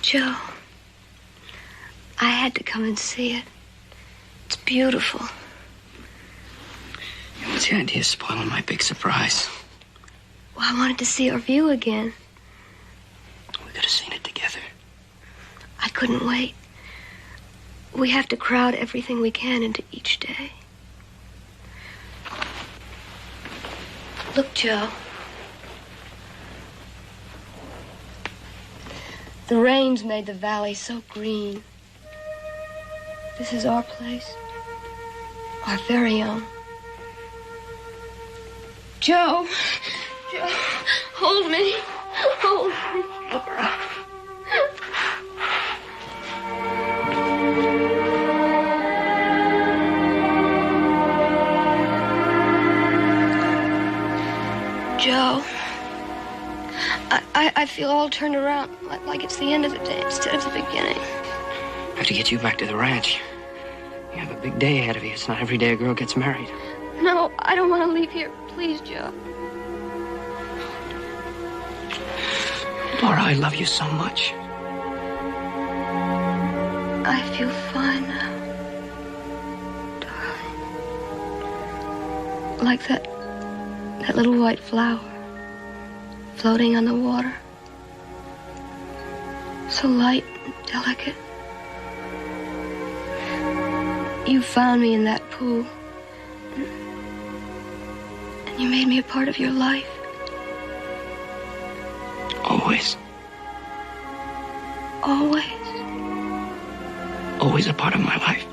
Joe, I had to come and see it. It's beautiful. What's the idea of spoiling my big surprise? Well, I wanted to see our view again. We could have seen it together. I couldn't wait. We have to crowd everything we can into each day. Look, Joe. The rains made the valley so green. This is our place. Our very own. Joe. Joe. Hold me. Hold me. Laura. Joe. I feel all turned around, like it's the end of the day instead of the beginning. I have to get you back to the ranch. You have a big day ahead of you. It's not every day a girl gets married. No, I don't want to leave here. Please, Joe. Laura, I love you so much. I feel fine now. Darling. Like that little white flower floating on the water. So light and delicate. You found me in that pool. And you made me a part of your life. Always. Always. Always a part of my life.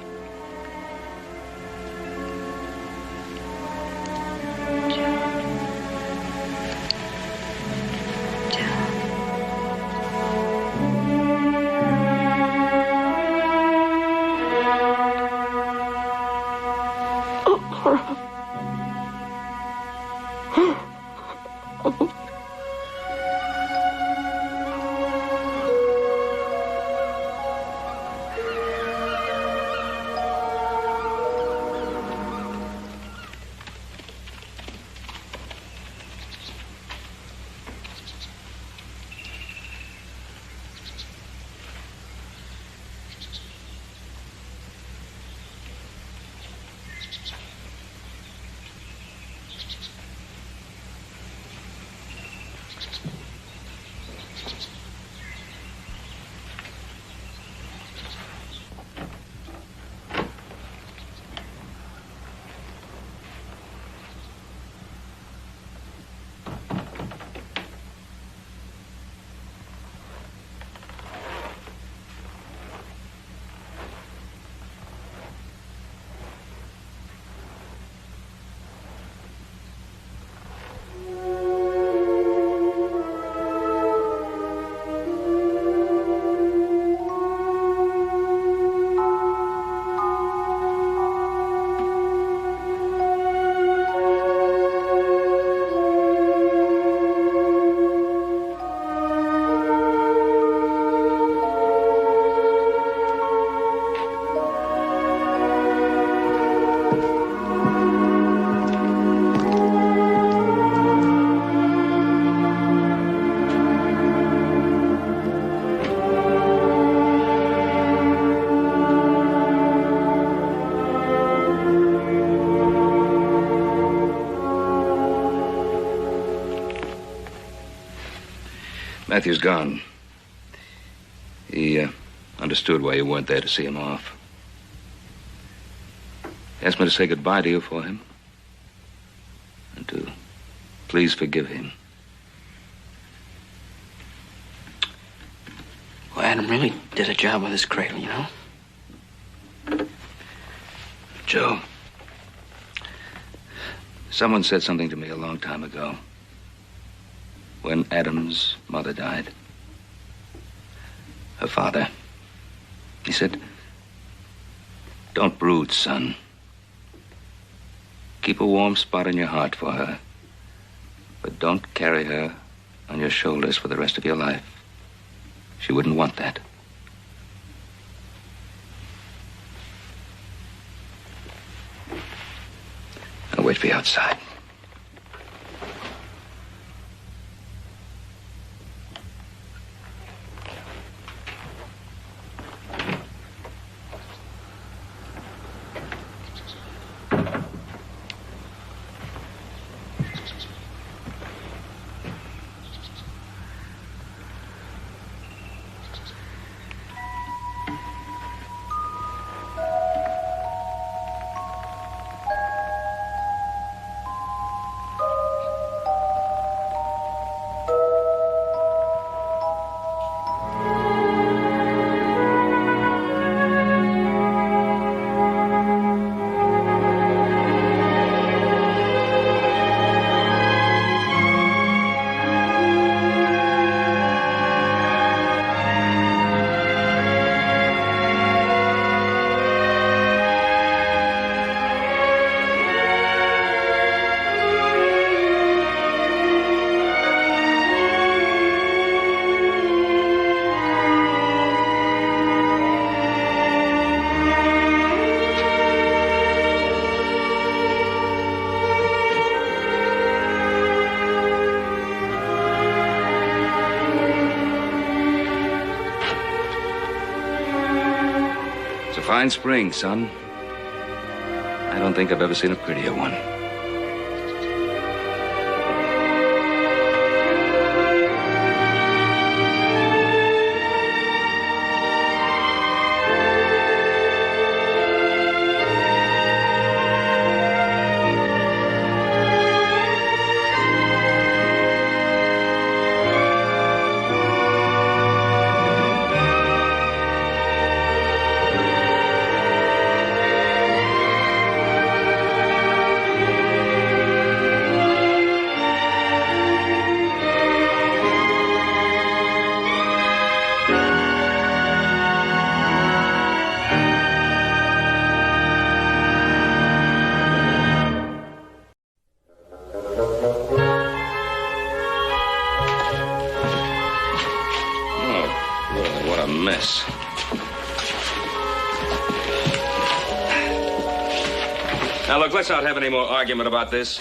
Matthew's gone. He understood why you weren't there to see him off. He asked me to say goodbye to you for him. And to please forgive him. Well, Adam really did a job with his cradle, you know? Joe, someone said something to me a long time ago. When Adam's mother died. Her father. He said, "Don't brood, son. Keep a warm spot in your heart for her. But don't carry her on your shoulders for the rest of your life. She wouldn't want that." I'll wait for you outside. It's a fine spring, son. I don't think I've ever seen a prettier one. Now, look, let's not have any more argument about this.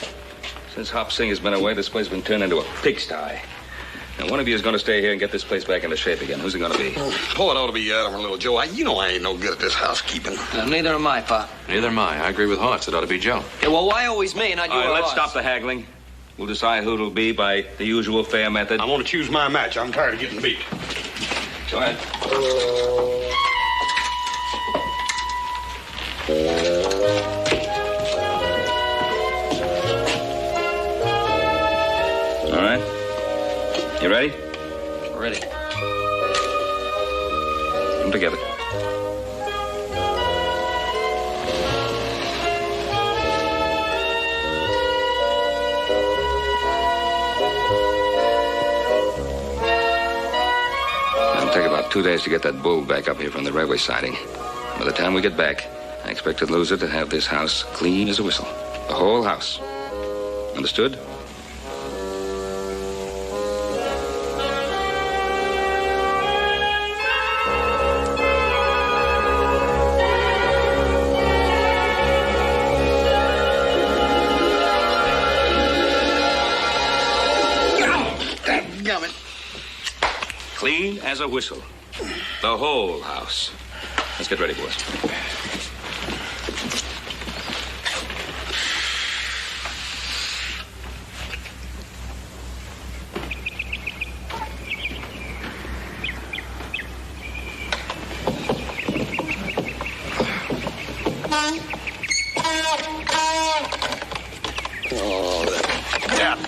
Since Hop Singh has been away, this place has been turned into a pigsty. Now, one of you is going to stay here and get this place back into shape again. Who's it going to be? Oh, it ought to be Adam or little Joe. You know I ain't no good at this housekeeping. Neither am I, Pop. Neither am I. I agree with Hoss. It ought to be Joe. Yeah, well, why always me, not you? All right, or let's Hoss? stop the haggling. We'll decide who it'll be by the usual fair method. I want to choose my match. I'm tired of getting beat. Go ahead. All right. You ready? Ready. Put them together. It'll take about 2 days to get that bull back up here from the railway siding. By the time we get back, I expect the loser to have this house clean as a whistle. The whole house. Understood? Clean as a whistle. The whole house. Let's get ready, boys. Oh, that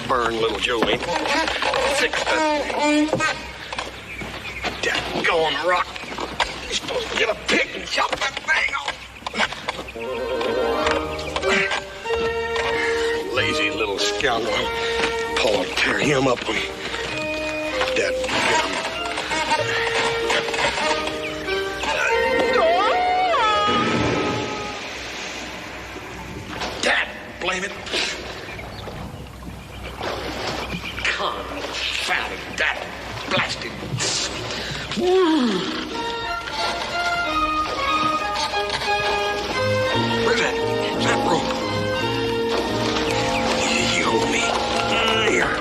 burn little Joe ain't fixed that. That going rock. You're supposed to get a pick and chop that thing off. Lazy little scoundrel. Paul tear him up when Dad get him. Dad, blame it. Confounded that blasted. Where's that rope? You hold me. Here.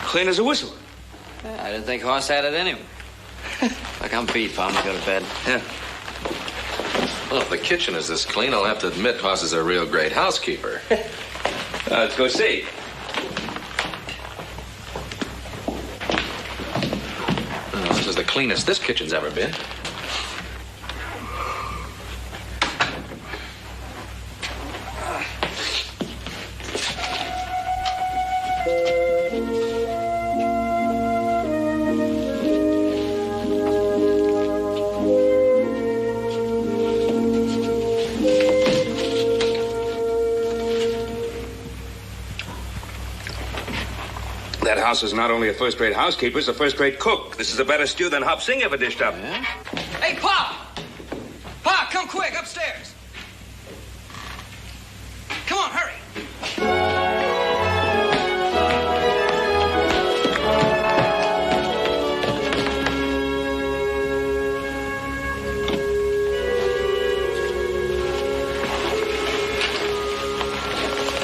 Clean as a whistle. Yeah, I didn't think Hoss had it in him. Look, I'm beat, Pa. I'm gonna go to bed. Yeah. Well, if the kitchen is this clean, I'll have to admit Hoss is a real great housekeeper. Let's go see. Oh, this is the cleanest this kitchen's ever been. That house is not only a first-rate housekeeper, it's a first-rate cook. This is a better stew than Hop Singh ever dished up. Yeah? Hey, Pa! Pa, come quick, upstairs. Come on, hurry.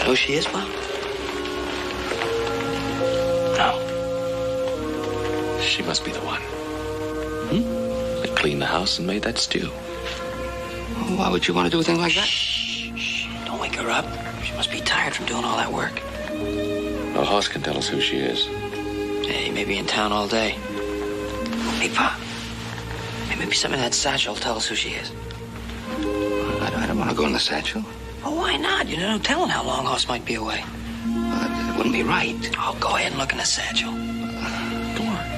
Who she is, Pa? She must be the one. That cleaned the house and made that stew. Why would you want to do a thing like that? Shh. Don't wake her up. She must be tired from doing all that work. Well, Hoss can tell us who she is. Hey, he may be in town all day. Hey, Pa. Maybe some of that satchel will tell us who she is. I don't want to go in the satchel. Oh, why not? You know, no telling how long Hoss might be away. It wouldn't be right. Oh, go ahead and look in the satchel. Go on.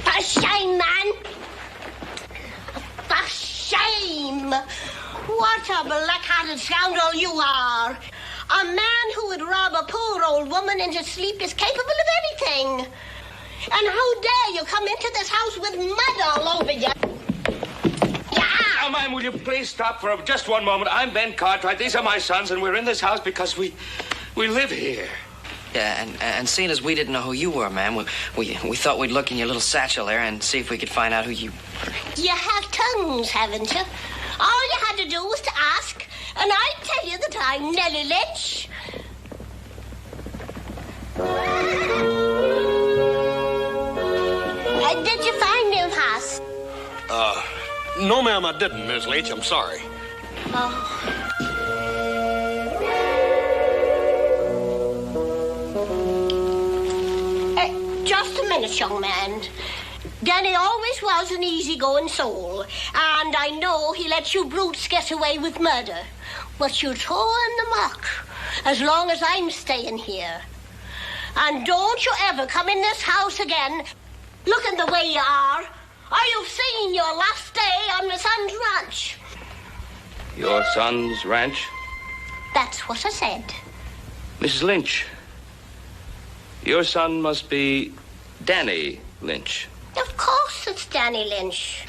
For shame, man. For shame. What a black-hearted scoundrel you are. A man who would rob a poor old woman in his sleep is capable of anything. And how dare you come into this house with mud all over you? Now, ma'am, will you please stop for just one moment? I'm Ben Cartwright. These are my sons, and we're in this house because we live here. Yeah, and seeing as we didn't know who you were, ma'am, we thought we'd look in your little satchel there and see if we could find out who you were. You have tongues, haven't you? All you had to do was to ask, and I'd tell you that I'm Nellie Lynch. Did you find him, Hoss? No, ma'am, I didn't, Miss Leach. I'm sorry. Oh. Just a minute, young man. Danny always was an easygoing soul, and I know he lets you brutes get away with murder. But you're towing the muck as long as I'm staying here. And don't you ever come in this house again looking the way you are, or you've seen your last day on my son's ranch. Your son's ranch? That's what I said. Mrs. Lynch, your son must be Danny Lynch. Of course it's Danny Lynch.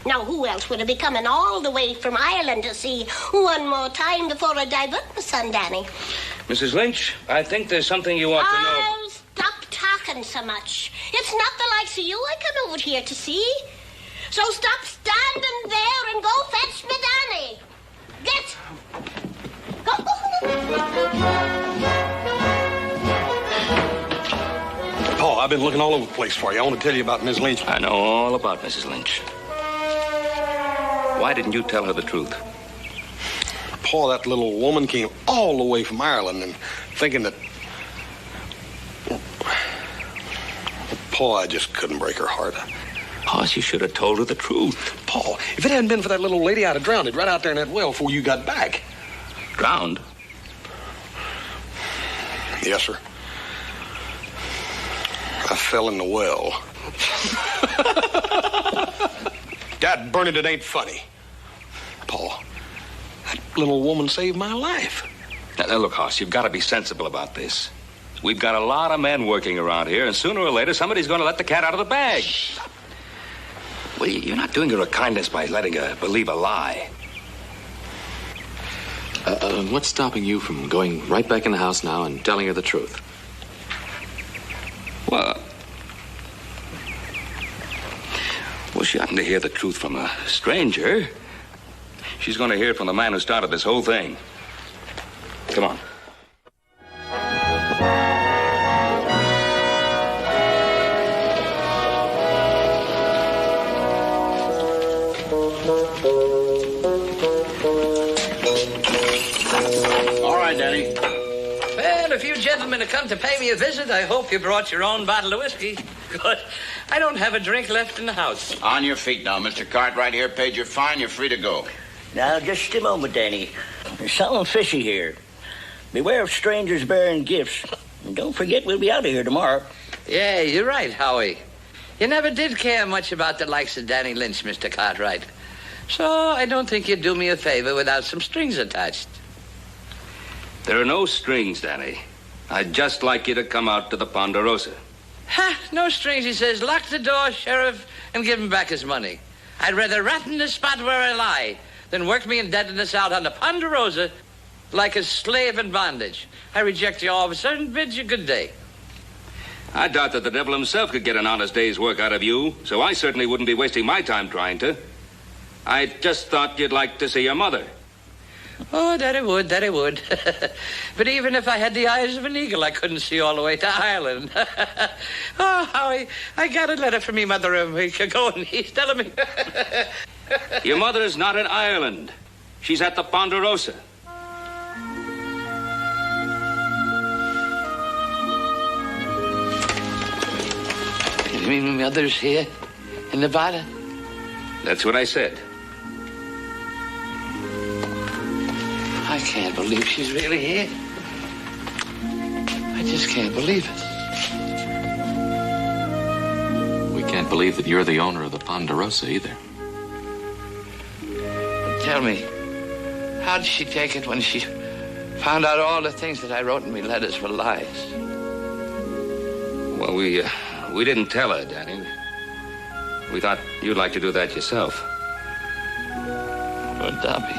Now, who else would have be coming all the way from Ireland to see one more time before I divert my son, Danny? Mrs. Lynch, I think there's something you ought to know. Oh, stop talking so much. It's not the likes of you I come over here to see. So stop standing there and go fetch me Danny. Get. Paul, I've been looking all over the place for you. I want to tell you about Miss Lynch. I know all about Mrs. Lynch. Why didn't you tell her the truth? Paul, that little woman came all the way from Ireland and thinking that... Paul, I just couldn't break her heart. Hoss, you should have told her the truth. Paul, if it hadn't been for that little lady, I'd have drowned it right out there in that well before you got back. Drowned? Yes, sir. I fell in the well. Dad, burn it, it ain't funny. Paul, that little woman saved my life. Now, look, Hoss, you've got to be sensible about this. We've got a lot of men working around here, and sooner or later, somebody's going to let the cat out of the bag. Well, you're not doing her a kindness by letting her believe a lie. What's stopping you from going right back in the house now and telling her the truth? Well, she oughtn't to hear the truth from a stranger. She's going to hear it from the man who started this whole thing. Come on. All right, Danny. Well, if you gentlemen have come to pay me a visit, I hope you brought your own bottle of whiskey. Good. I don't have a drink left in the house. On your feet now, Mr. Cartwright here paid your fine. You're free to go. Now, just a moment, Danny. There's something fishy here. Beware of strangers bearing gifts. And don't forget we'll be out of here tomorrow. Yeah, you're right, Howie. You never did care much about the likes of Danny Lynch, Mr. Cartwright. So I don't think you'd do me a favor without some strings attached. There are no strings, Danny. I'd just like you to come out to the Ponderosa. Ha! No strings, he says. Lock the door, Sheriff, and give him back his money. I'd rather rat in the spot where I lie than work me indebtedness out on the Ponderosa like a slave in bondage. I reject your officer and bid you good day. I doubt that the devil himself could get an honest day's work out of you, so I certainly wouldn't be wasting my time trying to. I just thought you'd like to see your mother. Oh, that I would. But even if I had the eyes of an eagle, I couldn't see all the way to Ireland. Oh, Howie, I got a letter from me mother a week ago, and he's telling me... Your mother's not in Ireland. She's at the Ponderosa. You mean my mother's here in Nevada? That's what I said. I can't believe she's really here. I just can't believe it. We can't believe that you're the owner of the Ponderosa either. Tell me, how did she take it when she found out all the things that I wrote in me letters were lies? Well, we didn't tell her, Danny. We thought you'd like to do that yourself. Poor Dobby.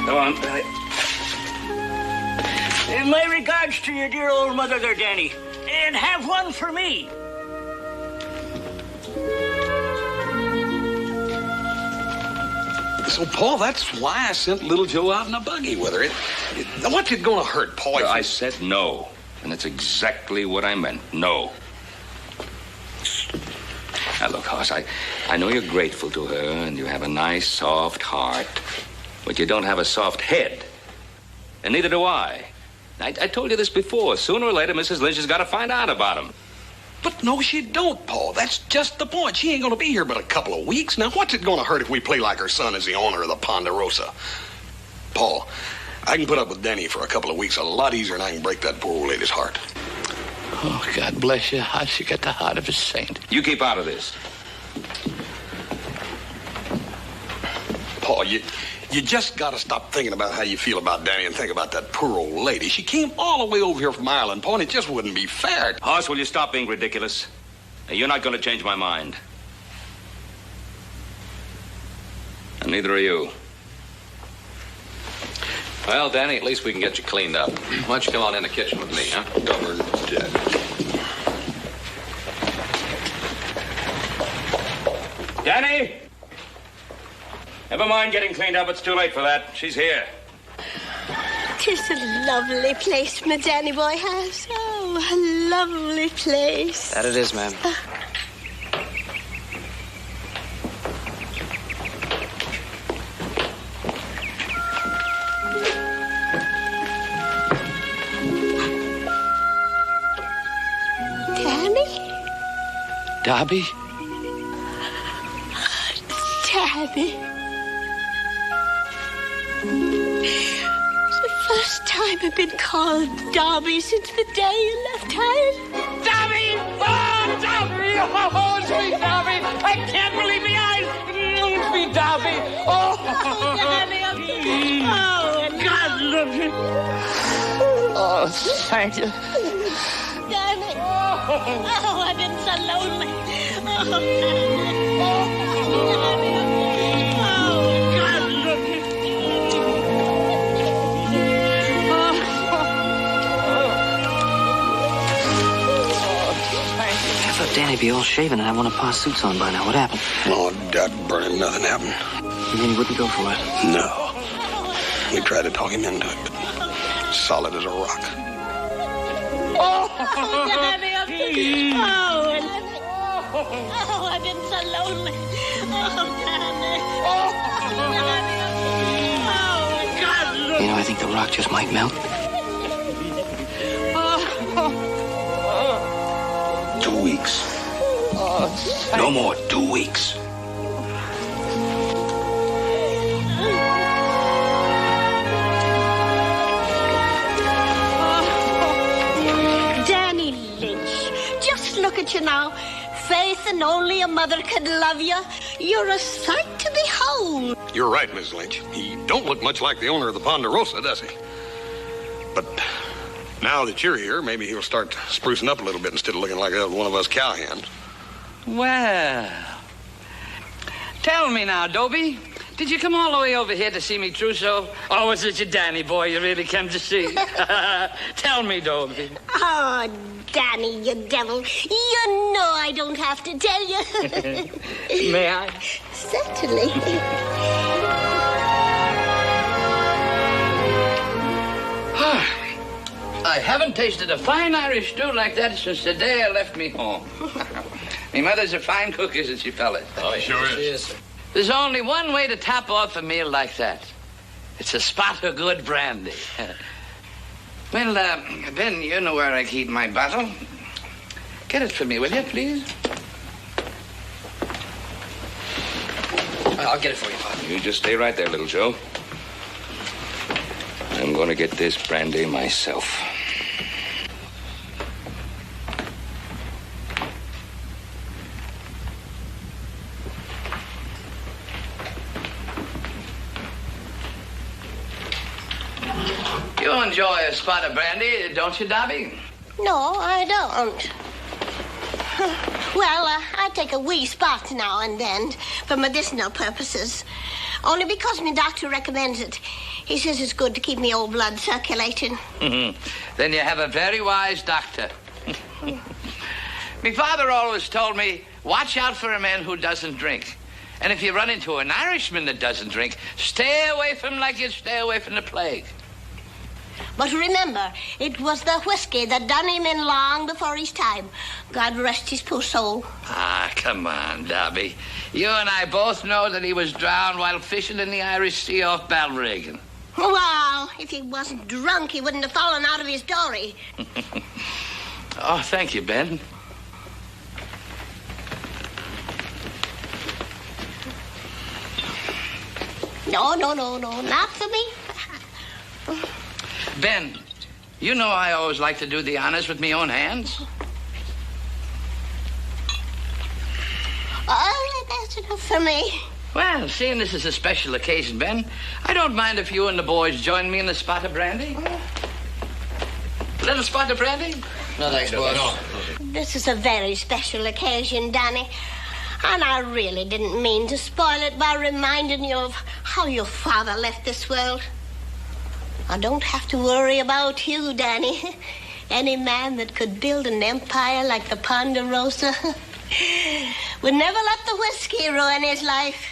Go on. My regards to your dear old mother there, Danny. And have one for me. So, Paul, that's why I sent little Joe out in a buggy with her. What's it going to hurt, Paul? Well, I said no. And that's exactly what I meant. No. Now, look, Hoss, I know you're grateful to her and you have a nice, soft heart. But you don't have a soft head. And neither do I. I told you this before. Sooner or later, Mrs. Lynch has got to find out about him. But no, she don't, Paul. That's just the point. She ain't going to be here but a couple of weeks. Now, what's it going to hurt if we play like her son is the owner of the Ponderosa? Paul, I can put up with Denny for a couple of weeks a lot easier than I can break that poor old lady's heart. Oh, God bless you. How'd she get the heart of a saint? You keep out of this. Paul, you just got to stop thinking about how you feel about Danny and think about that poor old lady. She came all the way over here from Ireland, Paul, and it just wouldn't be fair. Hoss, will you stop being ridiculous? You're not going to change my mind. And neither are you. Well, Danny, at least we can get you cleaned up. Why don't you come on in the kitchen with me, huh? Governor dead. Danny! Never mind getting cleaned up. It's too late for that. She's here. 'Tis a lovely place my Danny boy has. Oh, a lovely place. That it is, ma'am. Danny? Dobby? Danny. It's the first time I've been called Dobby since the day you left Ireland. Dobby! Oh, Dobby! Oh, sweet Dobby! I can't believe my eyes! It's me, Dobby! Oh, Danny, oh, God loves you! Oh, Oh, thank you. Danny. Oh, I've been so lonely. Oh, Danny. Oh, God, look at I thought Danny'd be all shaven and had one of Pa's suits on by now. What happened? Oh, Dad, burning, nothing happened. You mean he wouldn't go for it? No. We tried to talk him into it, but solid as a rock. Oh, Danny, I'm oh, I've been so lonely. Oh, Danny. Oh, God, look. You know, I think the rock just might melt. 2 weeks. No more, 2 weeks. Danny Lynch, just look at you now. Faith and only a mother could love you. You're a sight to behold. You're right, Miss Lynch. He don't look much like the owner of the Ponderosa, does he? But now that you're here, maybe he'll start sprucing up a little bit instead of looking like one of us cowhands. Well, tell me now, Dobie, did you come all the way over here to see me trousseau? Or was it your Danny boy you really came to see? Tell me, Dobie. Oh, Danny, you devil. You know I don't have to tell you. May I? Certainly. I haven't tasted a fine Irish stew like that since the day I left me home. Me mother's a fine cook, isn't she, fellas? Oh, sure is. There's only one way to top off a meal like that. It's a spot of good brandy. Well, Ben, you know where I keep my bottle. Get it for me, will you, please? I'll get it for you, Pop. You just stay right there, little Joe. I'm going to get this brandy myself. You enjoy a spot of brandy, don't you, Dobby? No, I don't. Well, I take a wee spot now and then for medicinal purposes. Only because my doctor recommends it. He says it's good to keep me old blood circulating. Then you have a very wise doctor. My father always told me, watch out for a man who doesn't drink. And if you run into an Irishman that doesn't drink, stay away from him like you'd stay away from the plague. But remember, it was the whiskey that done him in long before his time. God rest his poor soul. Ah, come on, Dobby. You and I both know that he was drowned while fishing in the Irish Sea off Balregan. Well, if he wasn't drunk, he wouldn't have fallen out of his dory. Oh, thank you, Ben. No, not for me. Ben, you know I always like to do the honors with my own hands. Oh, that's enough for me. Well, seeing this is a special occasion, Ben, I don't mind if you and the boys join me in a spot of brandy. A little spot of brandy? No, thanks, boss. This is a very special occasion, Danny. And I really didn't mean to spoil it by reminding you of how your father left this world. I don't have to worry about you, Danny. Any man that could build an empire like the Ponderosa would never let the whiskey ruin his life.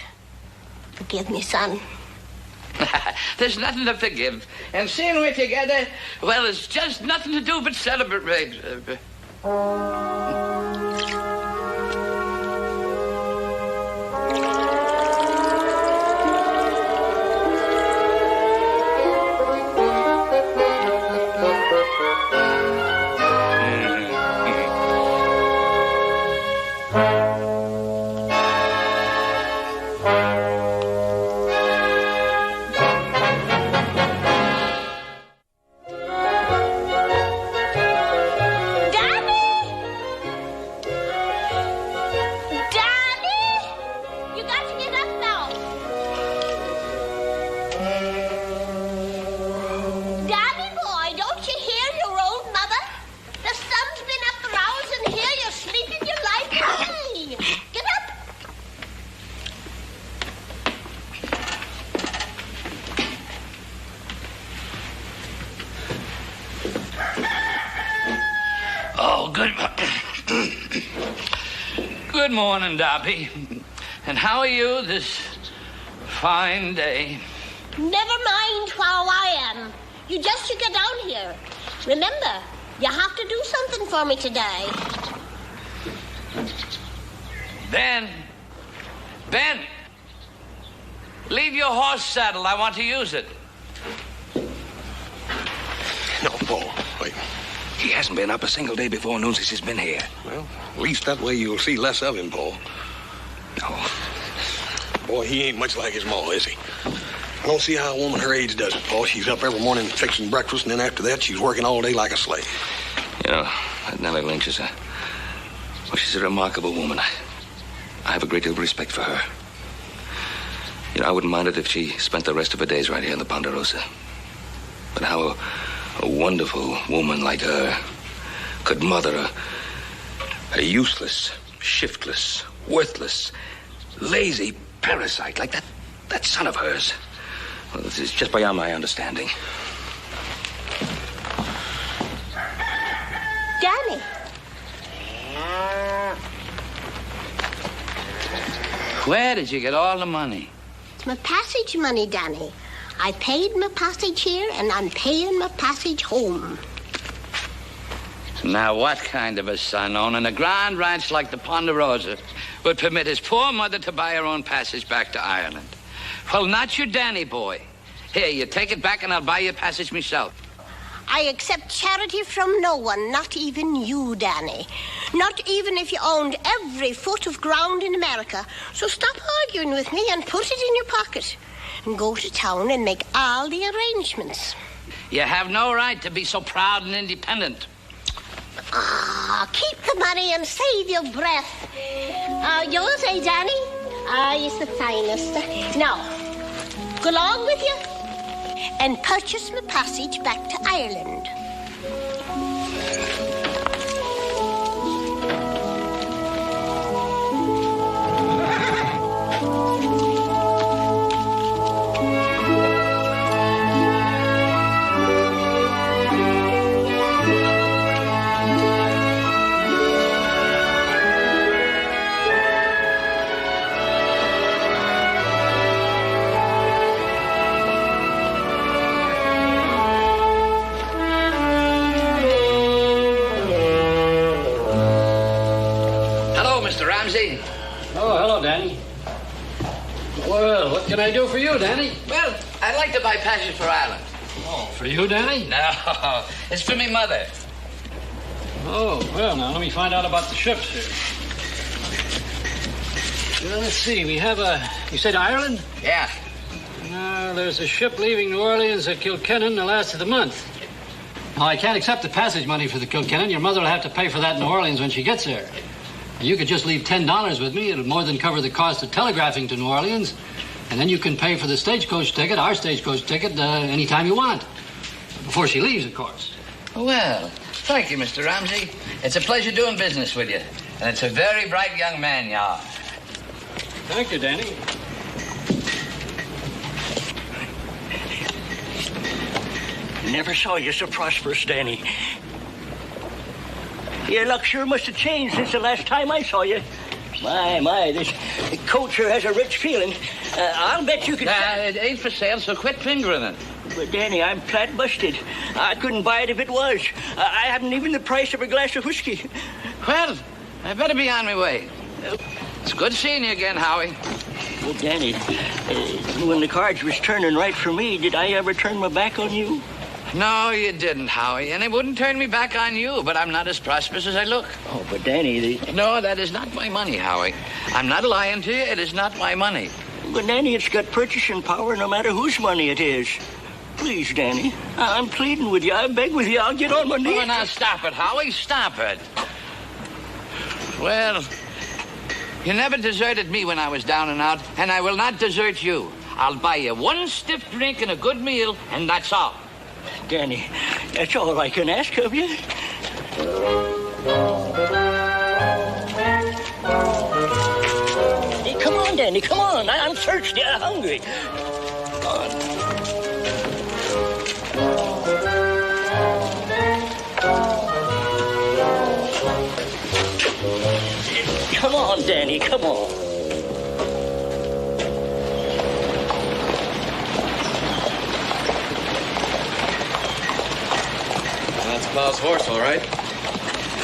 Forgive me, son. There's nothing to forgive. And seeing we're together, well, it's just nothing to do but celebrate. Oh, good. Good morning, Darby. And how are you this fine day? Never mind how I am. You just should get down here. Remember, you have to do something for me today. Ben, leave your horse saddled. I want to use it. No, Paul, wait. He hasn't been up a single day before noon since he's been here. Well, at least that way you'll see less of him, Paul. No. Boy, he ain't much like his ma, is he? I don't see how a woman her age does it, Paul. She's up every morning fixing breakfast, and then after that, she's working all day like a slave. You know, that Nellie Lynch is she's a remarkable woman. I have a great deal of respect for her. You know, I wouldn't mind it if she spent the rest of her days right here in the Ponderosa. But how a wonderful woman like her could mother a useless, shiftless, worthless, lazy parasite like that son of hers. Well, this is just beyond my understanding. Danny. Where did you get all the money? It's my passage money, Danny. I paid my passage here, and I'm paying my passage home. Now, what kind of a son owning a grand ranch like the Ponderosa would permit his poor mother to buy her own passage back to Ireland? Well, not your Danny boy. Here, you take it back and I'll buy you a passage myself. I accept charity from no one, not even you, Danny. Not even if you owned every foot of ground in America. So stop arguing with me and put it in your pocket. And go to town and make all the arrangements. You have no right to be so proud and independent. Keep the money and save your breath. Yours, eh, Danny? It's the finest. Now, go along with you and purchase my passage back to Ireland. Oh, hello, Danny. Well, what can I do for you, Danny? Well, I'd like to buy passage for Ireland. Oh, for you, Danny? No, it's for me mother. Oh, well, now, let me find out about the ships here. Well, let's see. We have you said Ireland? Yeah. There's a ship leaving New Orleans at Kilkennan the last of the month. Well, I can't accept the passage money for the Kilkennan. Your mother will have to pay for that in New Orleans when she gets there. You could just leave $10 with me. It'll more than cover the cost of telegraphing to New Orleans. And then you can pay for the stagecoach ticket, our stagecoach ticket, anytime you want. Before she leaves, of course. Well, thank you, Mr. Ramsey. It's a pleasure doing business with you. And it's a very bright young man you are. Thank you, Danny. Never saw you so prosperous, Danny. Your luck sure must have changed since the last time I saw you. My, this coat sure has a rich feeling. I'll bet you could... It ain't for sale, so quit fingering it. But, Danny, I'm flat busted. I couldn't buy it if it was. I haven't even the price of a glass of whiskey. Well, I better be on my way. It's good seeing you again, Howie. Well, Danny, when the cards was turning right for me, did I ever turn my back on you? No, you didn't, Howie, and it wouldn't turn me back on you, but I'm not as prosperous as I look. Oh, but Danny, No, that is not my money, Howie. I'm not lying to you. It is not my money. But, Danny, it's got purchasing power no matter whose money it is. Please, Danny, I'm pleading with you. I beg with you. I'll get on my knees. Oh, now stop it, Howie. Stop it. Well, you never deserted me when I was down and out, and I will not desert you. I'll buy you one stiff drink and a good meal, and that's all. Danny, that's all I can ask of you. Hey, come on, Danny, come on. I'm thirsty, I'm hungry. Come on. on, Danny, come on. That's Pa's horse, all right.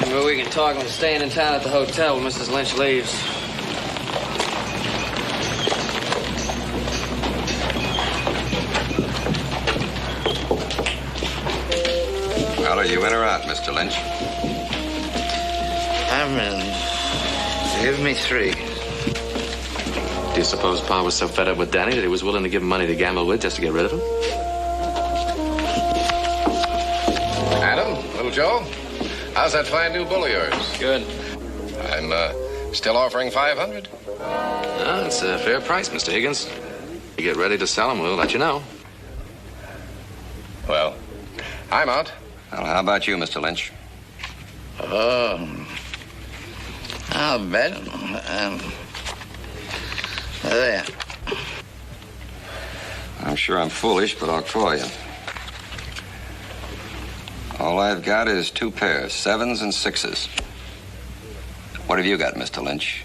Maybe we can talk when staying in town at the hotel when Mrs. Lynch leaves. Well, are you in or out, Mr. Lynch? I'm in. Give me 3. Do you suppose Pa was so fed up with Danny that he was willing to give him money to gamble with just to get rid of him? Adam, little Joe, how's that fine new bull of yours? Good. I'm still offering 500. No, it's a fair price, Mr. Higgins. You get ready to sell him, we'll let you know. Well, I'm out. Well, how about you, Mr. Lynch? Oh, I'll bet. There. I'm sure I'm foolish, but I'll call you. All I've got is 2 pairs, 7s and 6s. What have you got, Mr. Lynch?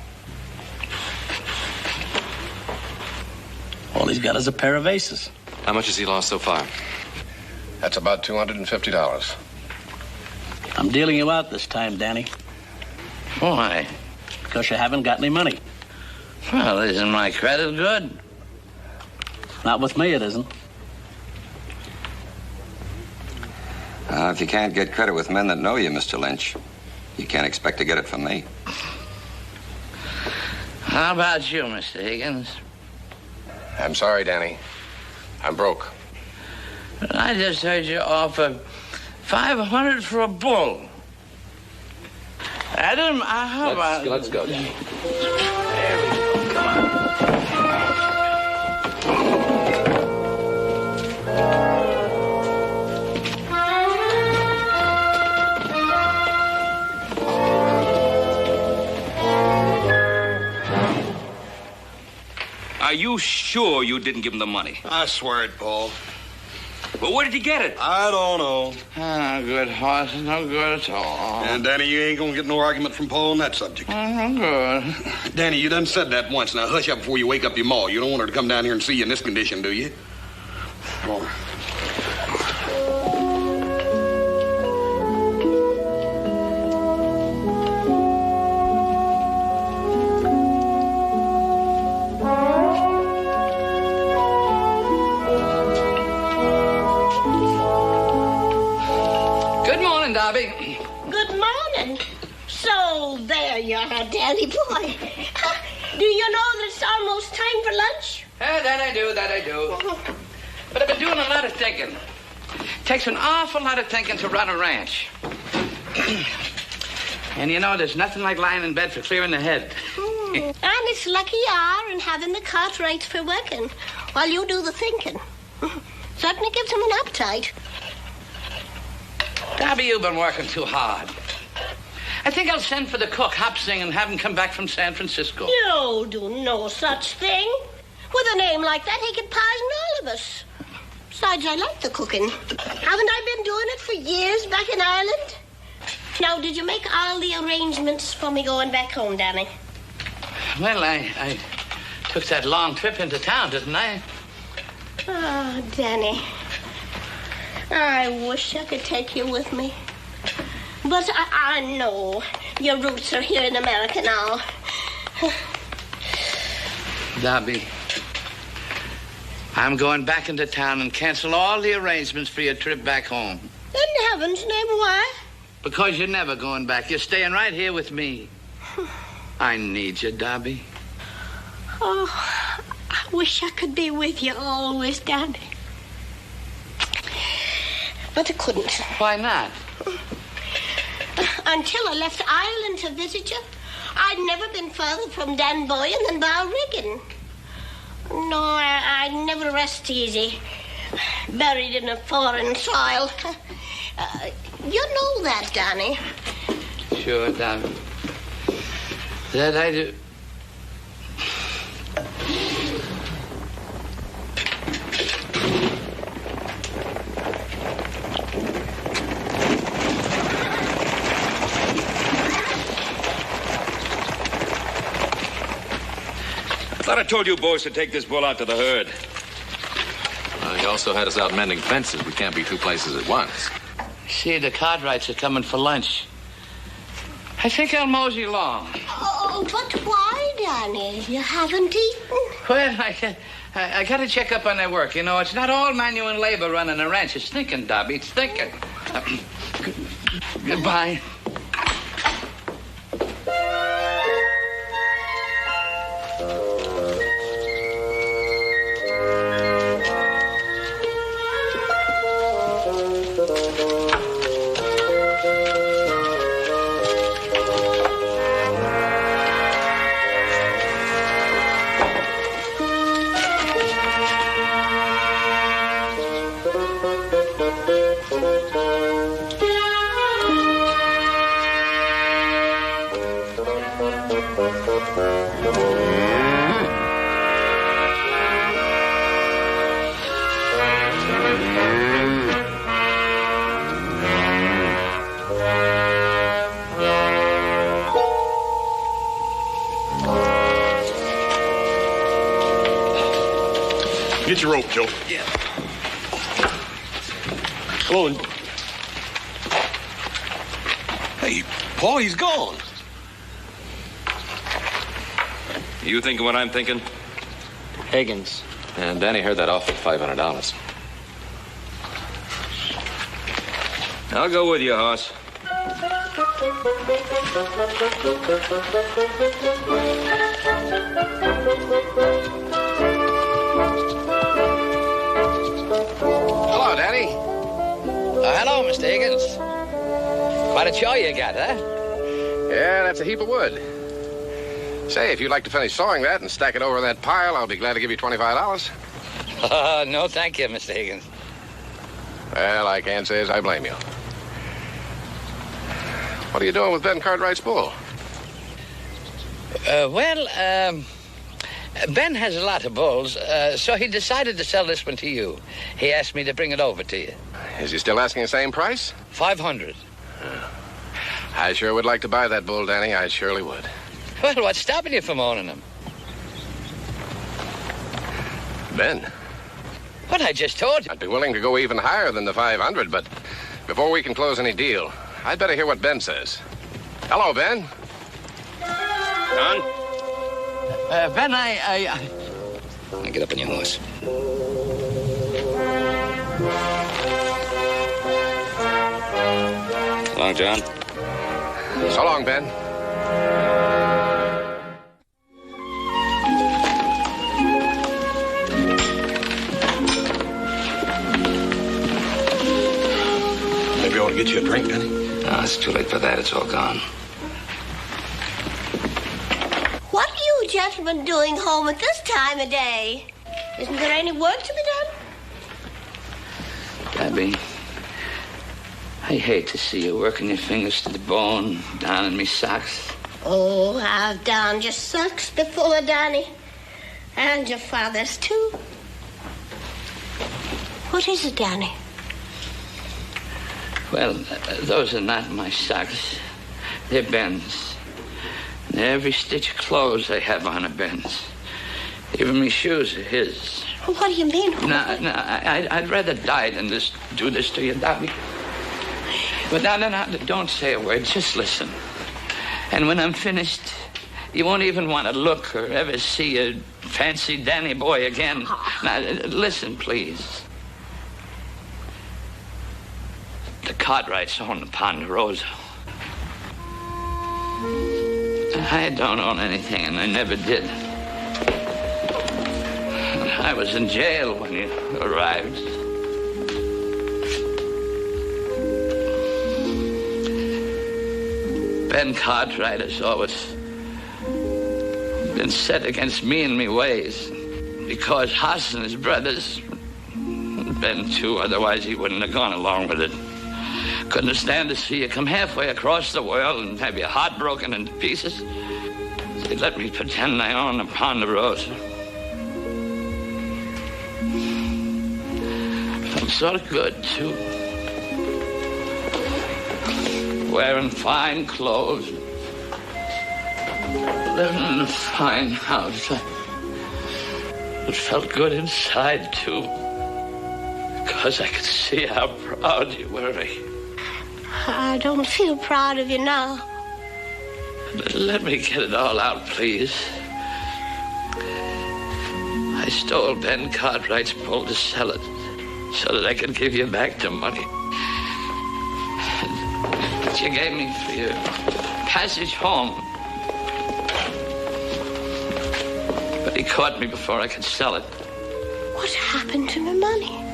All he's got is a pair of aces. How much has he lost so far? That's about $250. I'm dealing you out this time, Danny. Why? Because you haven't got any money. Well, isn't my credit good? Not with me, it isn't. If you can't get credit with men that know you, Mr. Lynch, you can't expect to get it from me. How about you, Mr. Higgins? I'm sorry, Danny. I'm broke. I just heard you offer 500 for a bull. Adam, how about... Let's go, Danny. Are you sure you didn't give him the money? I swear it, Paul. Well, where did you get it? I don't know. Ah, good horse, no good at all. And, Danny, you ain't gonna get no argument from Paul on that subject. No good. Danny, you done said that once. Now, hush up before you wake up your ma. You don't want her to come down here and see you in this condition, do you? Oh. Bobby. Good morning. So, there you are, Danny boy. Do you know that it's almost time for lunch? That I do. But I've been doing a lot of thinking. Takes an awful lot of thinking to run a ranch. And you know, there's nothing like lying in bed for clearing the head. And it's lucky you are in having the Cartwrights for working while you do the thinking. Certainly gives them an appetite. Darby, you've been working too hard. I think I'll send for the cook, Hopsing, and have him come back from San Francisco. You'll do no such thing. With a name like that, he could poison all of us. Besides, I like the cooking. Haven't I been doing it for years back in Ireland? Now, did you make all the arrangements for me going back home, Danny? Well, I took that long trip into town, didn't I? Oh, Danny. I wish I could take you with me. But I know your roots are here in America now. Darby, I'm going back into town and cancel all the arrangements for your trip back home. In heaven's name, why? Because you're never going back. You're staying right here with me. I need you, Darby. Oh, I wish I could be with you always, Danny. But I couldn't. Why not? Until I left Ireland to visit you, I'd never been further from Danboyan than Balrigan. No, I'd never rest easy, buried in a foreign soil. You know that, Danny. Sure, Darby. That I do. Thought I told you boys to take this bull out to the herd. He also had us out mending fences. We can't be two places at once. See, the Cartwrights are coming for lunch. I think I'll mosey along. Oh, but why, Danny? You haven't eaten? Well, I got to check up on their work. You know, it's not all manual labor running a ranch. It's thinking, Dobby. It's thinking. Goodbye. Get your rope, Joe. Yeah. Hello. Hey, Paul, he's gone. You thinking what I'm thinking? Higgins. And Danny heard that off at $500. I'll go with you, Hoss. Hello, Danny. Hello, Mr. Higgins. Quite a show you got, huh? Yeah, that's a heap of wood. Say, if you'd like to finish sawing that and stack it over that pile, I'll be glad to give you $25. No, thank you, Mr. Higgins. Well, I can't say as I blame you. What are you doing with Ben Cartwright's bull? Ben has a lot of bulls, so he decided to sell this one to you. He asked me to bring it over to you. Is he still asking the same price? $500. I sure would like to buy that bull, Danny. I surely would. Well, what's stopping you from owning him? Ben. What I just told you. I'd be willing to go even higher than the 500, but before we can close any deal, I'd better hear what Ben says. Hello, Ben. John? Ben, Now get up on your horse. So long, John. So long, Ben. Maybe I want to get you a drink, Danny. No, it's too late for that. It's all gone. What are you gentlemen doing home at this time of day? Isn't there any work to be done? Abby, I hate to see you working your fingers to the bone down in me socks. Oh, I've darned your socks before, Danny. And your father's, too. What is it, Danny? Well, those are not my socks. They're Ben's. And every stitch of clothes I have on are Ben's. Even my shoes are his. What do you mean? No, I'd rather die than do this to you, Dobby. But no, don't say a word. Just listen. And when I'm finished, you won't even want to look or ever see a fancy Danny boy again. Now, listen, please. The Cartwrights own the Ponderosa. I don't own anything, and I never did. I was in jail when you arrived. Ben Cartwright has always been set against me and me ways. Because Hoss and his brothers, Ben too, otherwise he wouldn't have gone along with it. Couldn't stand to see you come halfway across the world and have your heart broken into pieces. They let me pretend I own the Ponderosa. Felt sort of good, too. Wearing fine clothes. Living in a fine house. It felt good inside, too. Because I could see how proud you were. I don't feel proud of you now. Let me get it all out, please. I stole Ben Cartwright's bull to sell it so that I could give you back the money that you gave me for your passage home. But he caught me before I could sell it. What happened to the money?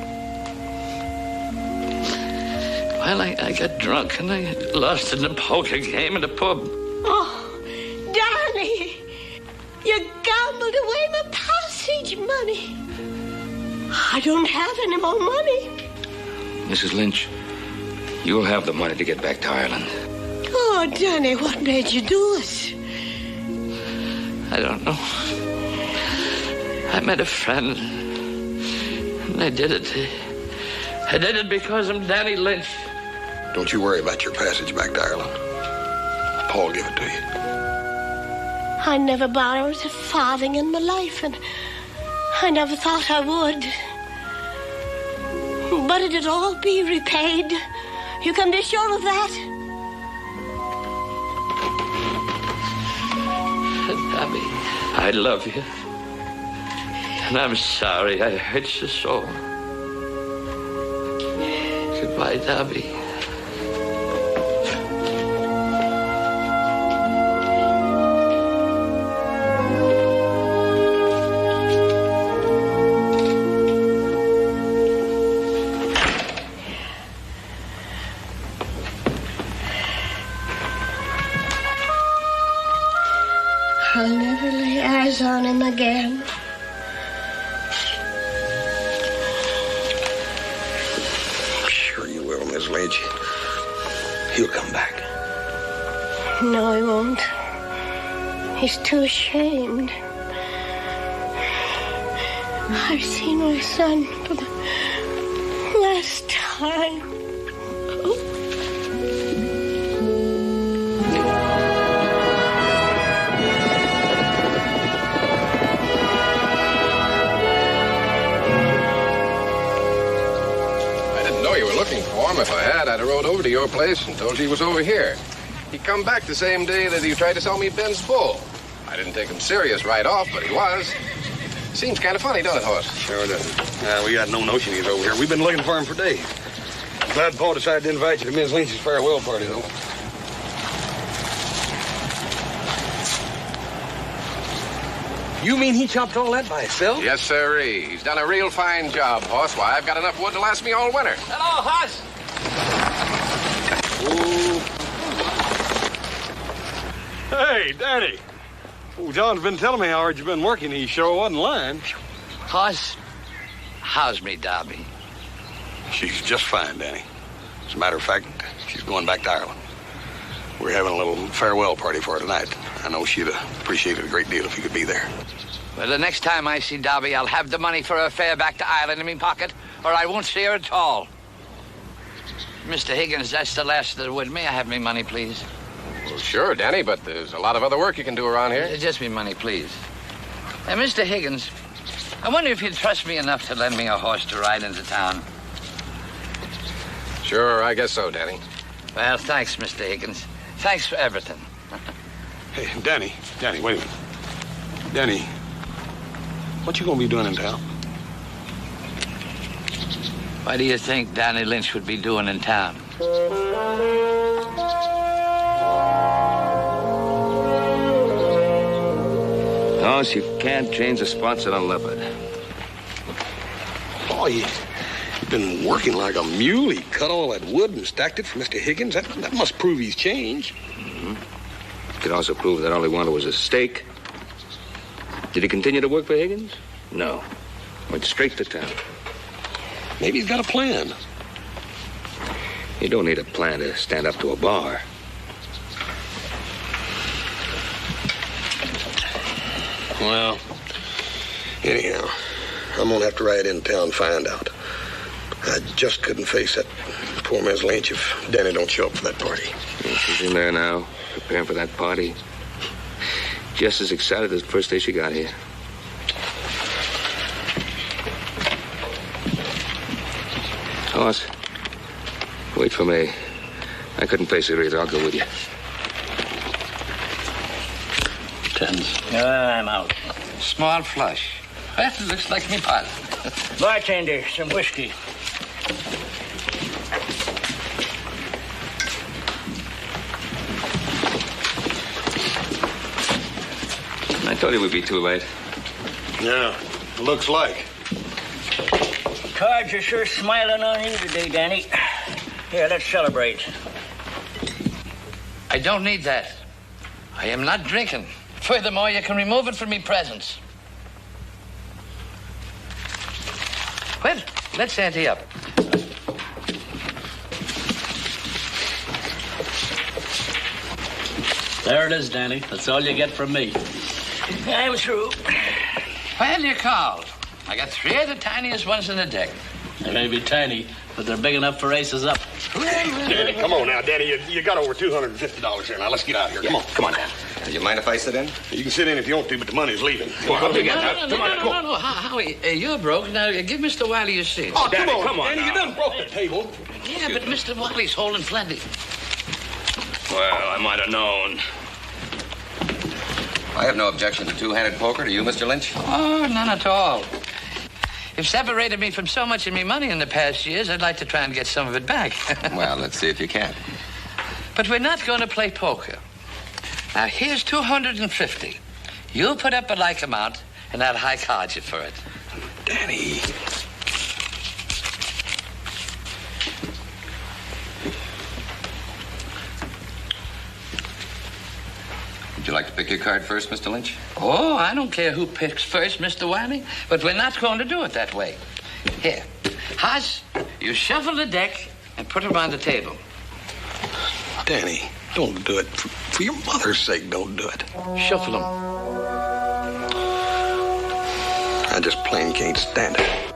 Well, I got drunk and I lost in the poker game in the pub. Oh, Danny, you gambled away my passage money. I don't have any more money. Mrs. Lynch, you'll have the money to get back to Ireland. Oh, Danny, what made you do it? I don't know. I met a friend, and I did it. I did it because I'm Danny Lynch. Don't you worry about your passage back to Ireland. Paul give it to you. I never borrowed a farthing in my life, and I never thought I would. But it'll all be repaid. You can be sure of that. Abby, I love you. And I'm sorry I hurt you so. Goodbye, Abby. I'll never lay eyes on him again. Sure you will, Miss Lynch. He'll come back. No, he won't. He's too ashamed. I've seen my son for the last time. If I had, I'd have rode over to your place and told you he was over here. He come back the same day that he tried to sell me Ben's bull. I didn't take him serious right off, but he was. Seems kind of funny, don't it, Hoss? Sure does. We got no notion he's over here. We've been looking for him for days. Glad Paul decided to invite you to Miss Lynch's farewell party, though. You mean he chopped all that by himself? Yes, sirree. He's done a real fine job, Hoss. Why, I've got enough wood to last me all winter. Hello, Hoss. Hey, Daddy. Oh, John's been telling me how hard you've been working. He sure wasn't lying. Hoss, how's me, Darby? She's just fine, Danny. As a matter of fact, she's going back to Ireland. We're having a little farewell party for her tonight. I know she'd appreciate it a great deal if you could be there. Well, the next time I see Darby, I'll have the money for her fare back to Ireland in my pocket, or I won't see her at all. Mr. Higgins, that's the last of the wood. May I have me money, please? Well, sure, Danny, but there's a lot of other work you can do around here. Just me money, please. Mr. Higgins, I wonder if you'd trust me enough to lend me a horse to ride into town. Sure, I guess so, Danny. Well, thanks, Mr. Higgins. Thanks for everything. Hey, Danny, wait a minute. Danny, what you gonna be doing in town? What do you think Danny Lynch would be doing in town? Hoss, you can't change the spots on a leopard. Oh, you've been working like a mule. He cut all that wood and stacked it for Mr. Higgins. That must prove he's changed. Mm-hmm. Could also prove that all he wanted was a steak. Did he continue to work for Higgins? No. Went straight to town. Maybe he's got a plan. You don't need a plan to stand up to a bar. Well, anyhow, I'm gonna have to ride in town and find out. I just couldn't face that poor Miss Lynch if Danny don't show up for that party. Yeah, she's in there now, preparing for that party. Just as excited as the first day she got here. Hoss, wait for me. I couldn't face it either. I'll go with you. Tens. I'm out. Small flush. Well, it looks like me pal. Bartender, some whiskey. I told you we'd be too late. Yeah, looks like. Cards are sure smiling on you today, Danny. Here, let's celebrate. I don't need that. I am not drinking. Furthermore, you can remove it from me presents. Well, let's ante up. There it is, Danny. That's all you get from me. I'm through. Well, you called. I got 3 of the tiniest ones in the deck. They may be tiny, but they're big enough for aces up. Danny, come on now, Danny. You got over $250 here. Now, let's get out of here. Come on now. Do you mind if I sit in? You can sit in if you want to, but the money's leaving. No. Howie, you're broke. Now, give Mr. Wiley your seat. Oh, Danny, come on, Danny, you done broke the table. Yeah, but Mr. Wiley's holding plenty. Well, I might have known. I have no objection to two-handed poker. Do you, Mr. Lynch? Oh, none at all. You've separated me from so much of me money in the past years, I'd like to try and get some of it back. Well, let's see if you can. But we're not going to play poker. Now, here's 250. You'll put up a like amount, and I'll high card you for it. Danny. Would you like to pick your card first, Mr. Lynch? Oh, I don't care who picks first, Mr. Wiley, but we're not going to do it that way. Here, Haas, you shuffle the deck and put them on the table. Danny, don't do it. For your mother's sake, don't do it. Shuffle them. I just plain can't stand it.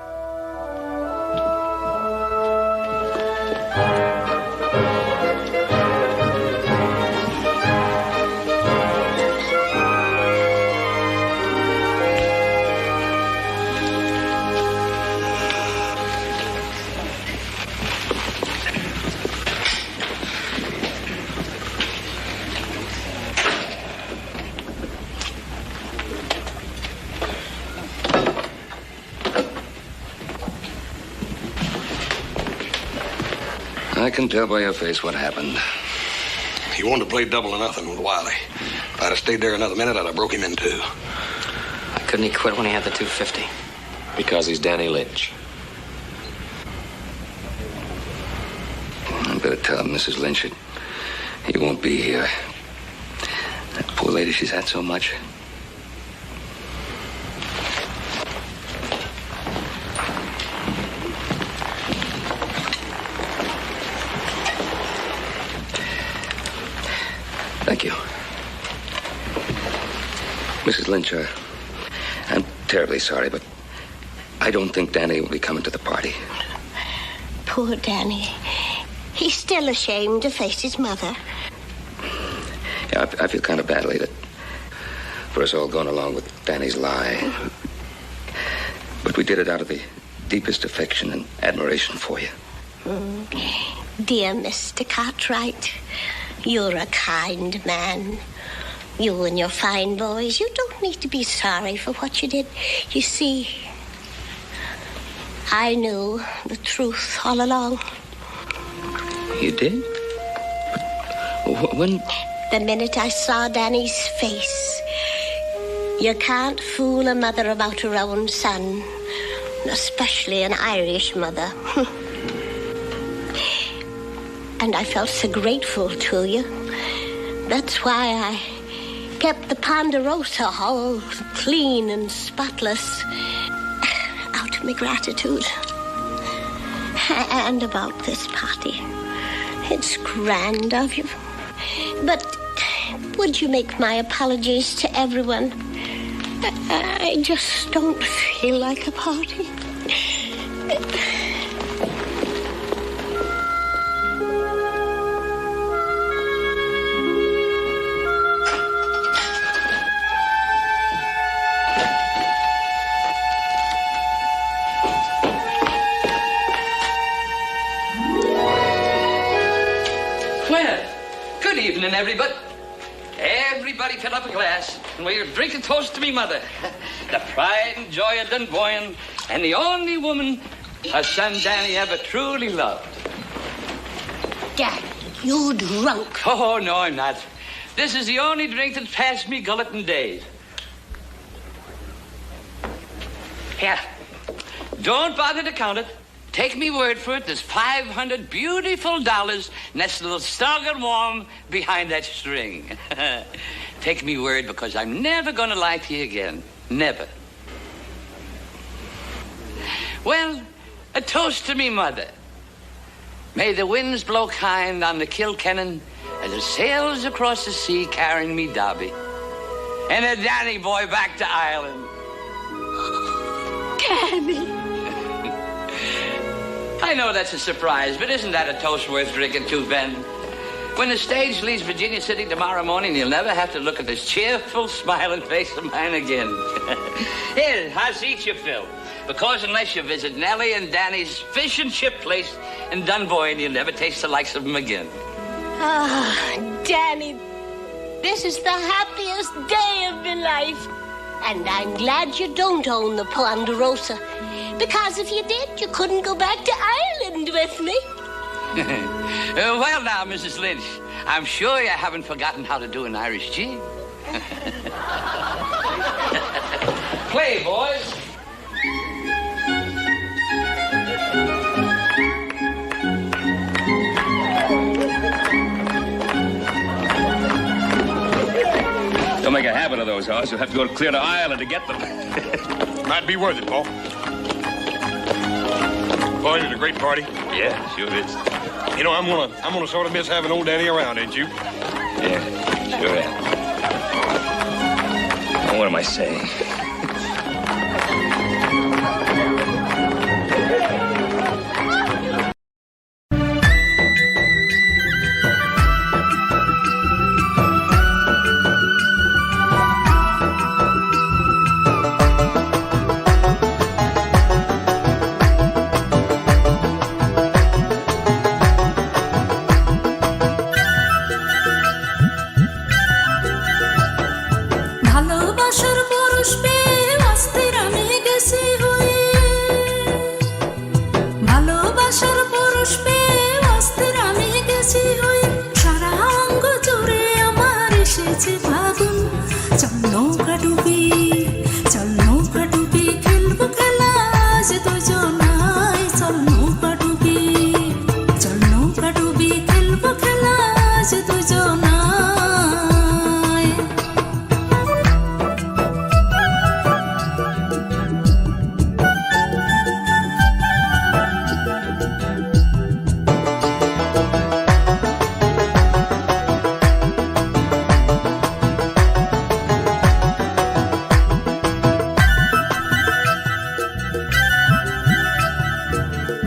I can tell by your face what happened. He wanted to play double or nothing with Wiley. If I'd have stayed there another minute, I'd have broke him in two. Why couldn't he quit when he had the 250? Because he's Danny Lynch. I better tell Mrs. Lynch that he won't be here. That poor lady, she's had so much. Thank you. Mrs. Lynch, I'm terribly sorry, but I don't think Danny will be coming to the party. Poor Danny. He's still ashamed to face his mother. Yeah, I feel kind of badly that for us all going along with Danny's lie. But we did it out of the deepest affection and admiration for you. Dear Mr. Cartwright, you're a kind man. You and your fine boys, you don't need to be sorry for what you did. You see, I knew the truth all along. You did? But when? The minute I saw Danny's face. You can't fool a mother about her own son, especially an Irish mother. And I felt so grateful to you. That's why I kept the Ponderosa all clean and spotless out of my gratitude. And about this party. It's grand of you. But would you make my apologies to everyone? I just don't feel like a party. Good evening, everybody. Everybody fill up a glass, and we'll drink a toast to me mother, the pride and joy of Dunboyne, and the only woman her son Danny ever truly loved. Dad, you drunk. Oh, no, I'm not. This is the only drink that's passed me gullet in days. Here, don't bother to count it. Take me word for it, there's $500 beautiful nestled snug and warm behind that string. Take me word, because I'm never going to lie to you again. Never. Well, a toast to me mother. May the winds blow kind on the Kilkennan as it sails across the sea carrying me Dobby. And a Danny boy back to Ireland. Danny. I know that's a surprise, but isn't that a toast worth drinking to, Ben? When the stage leaves Virginia City tomorrow morning, you'll never have to look at this cheerful, smiling face of mine again. Here, I'll eat you, Phil. Because unless you visit Nellie and Danny's fish and chip place in Dunboyne, you'll never taste the likes of them again. Ah, Danny, this is the happiest day of my life. And I'm glad you don't own the Ponderosa. Because if you did, you couldn't go back to Ireland with me. Well now, Mrs. Lynch, I'm sure you haven't forgotten how to do an Irish jig. Play, boys. Don't make a habit of those, Hoss. You'll have to go clear to Ireland to get them. Might be worth it, Paul. Boy, it's a great party. Yeah, sure is. You know, I'm gonna sort of miss having old Danny around, ain't you? Yeah, sure am. Oh, what am I saying?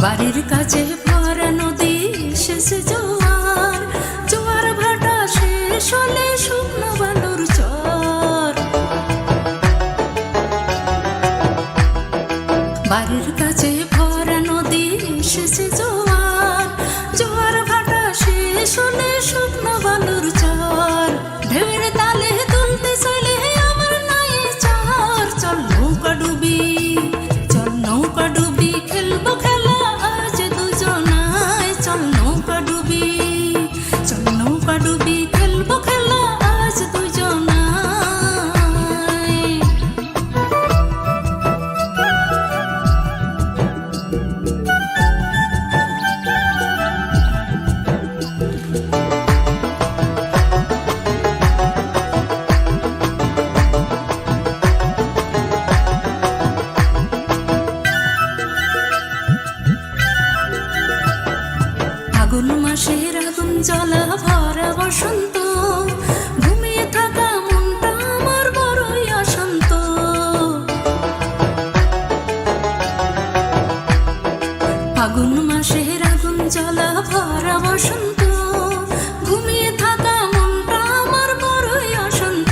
বাড়ির কাছে ভরা নদী শেষে জোয়ার জোয়ার ভাটা শেষ হলে শুকনো বালুর চর বাড়ির কাছে ভরা নদী শেষে জোয়ার জোয়ার ভাটা শেষ হলে শুকনো বালুর চর ঢেউয়ের তালে তুলতে চলে আমার নাই চার চল নৌকা ডুবি খেলবো খেলা আজ দুজনায় চল নৌকা ডুবি খেলবো খেলা আজ দুজনায় ফাগুন মাসের আগুন জ্বলা ভরা বসন্ত ঘুমিয়ে থাকা মনটা আমার বড়ই অশান্ত ফাগুন মাসের আগুন জ্বলা ভরা বসন্ত ঘুমিয়ে থাকা মনটা আমার বড়ই অশান্ত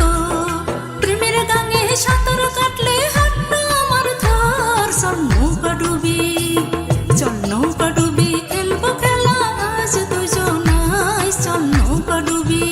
প্রেমের গাঙে সাঁতার কাটলে হাতটা আমার ধর চল নৌকা ডুবি খেলবো খেলা আজ দুজনায় চল নৌকা ডুবি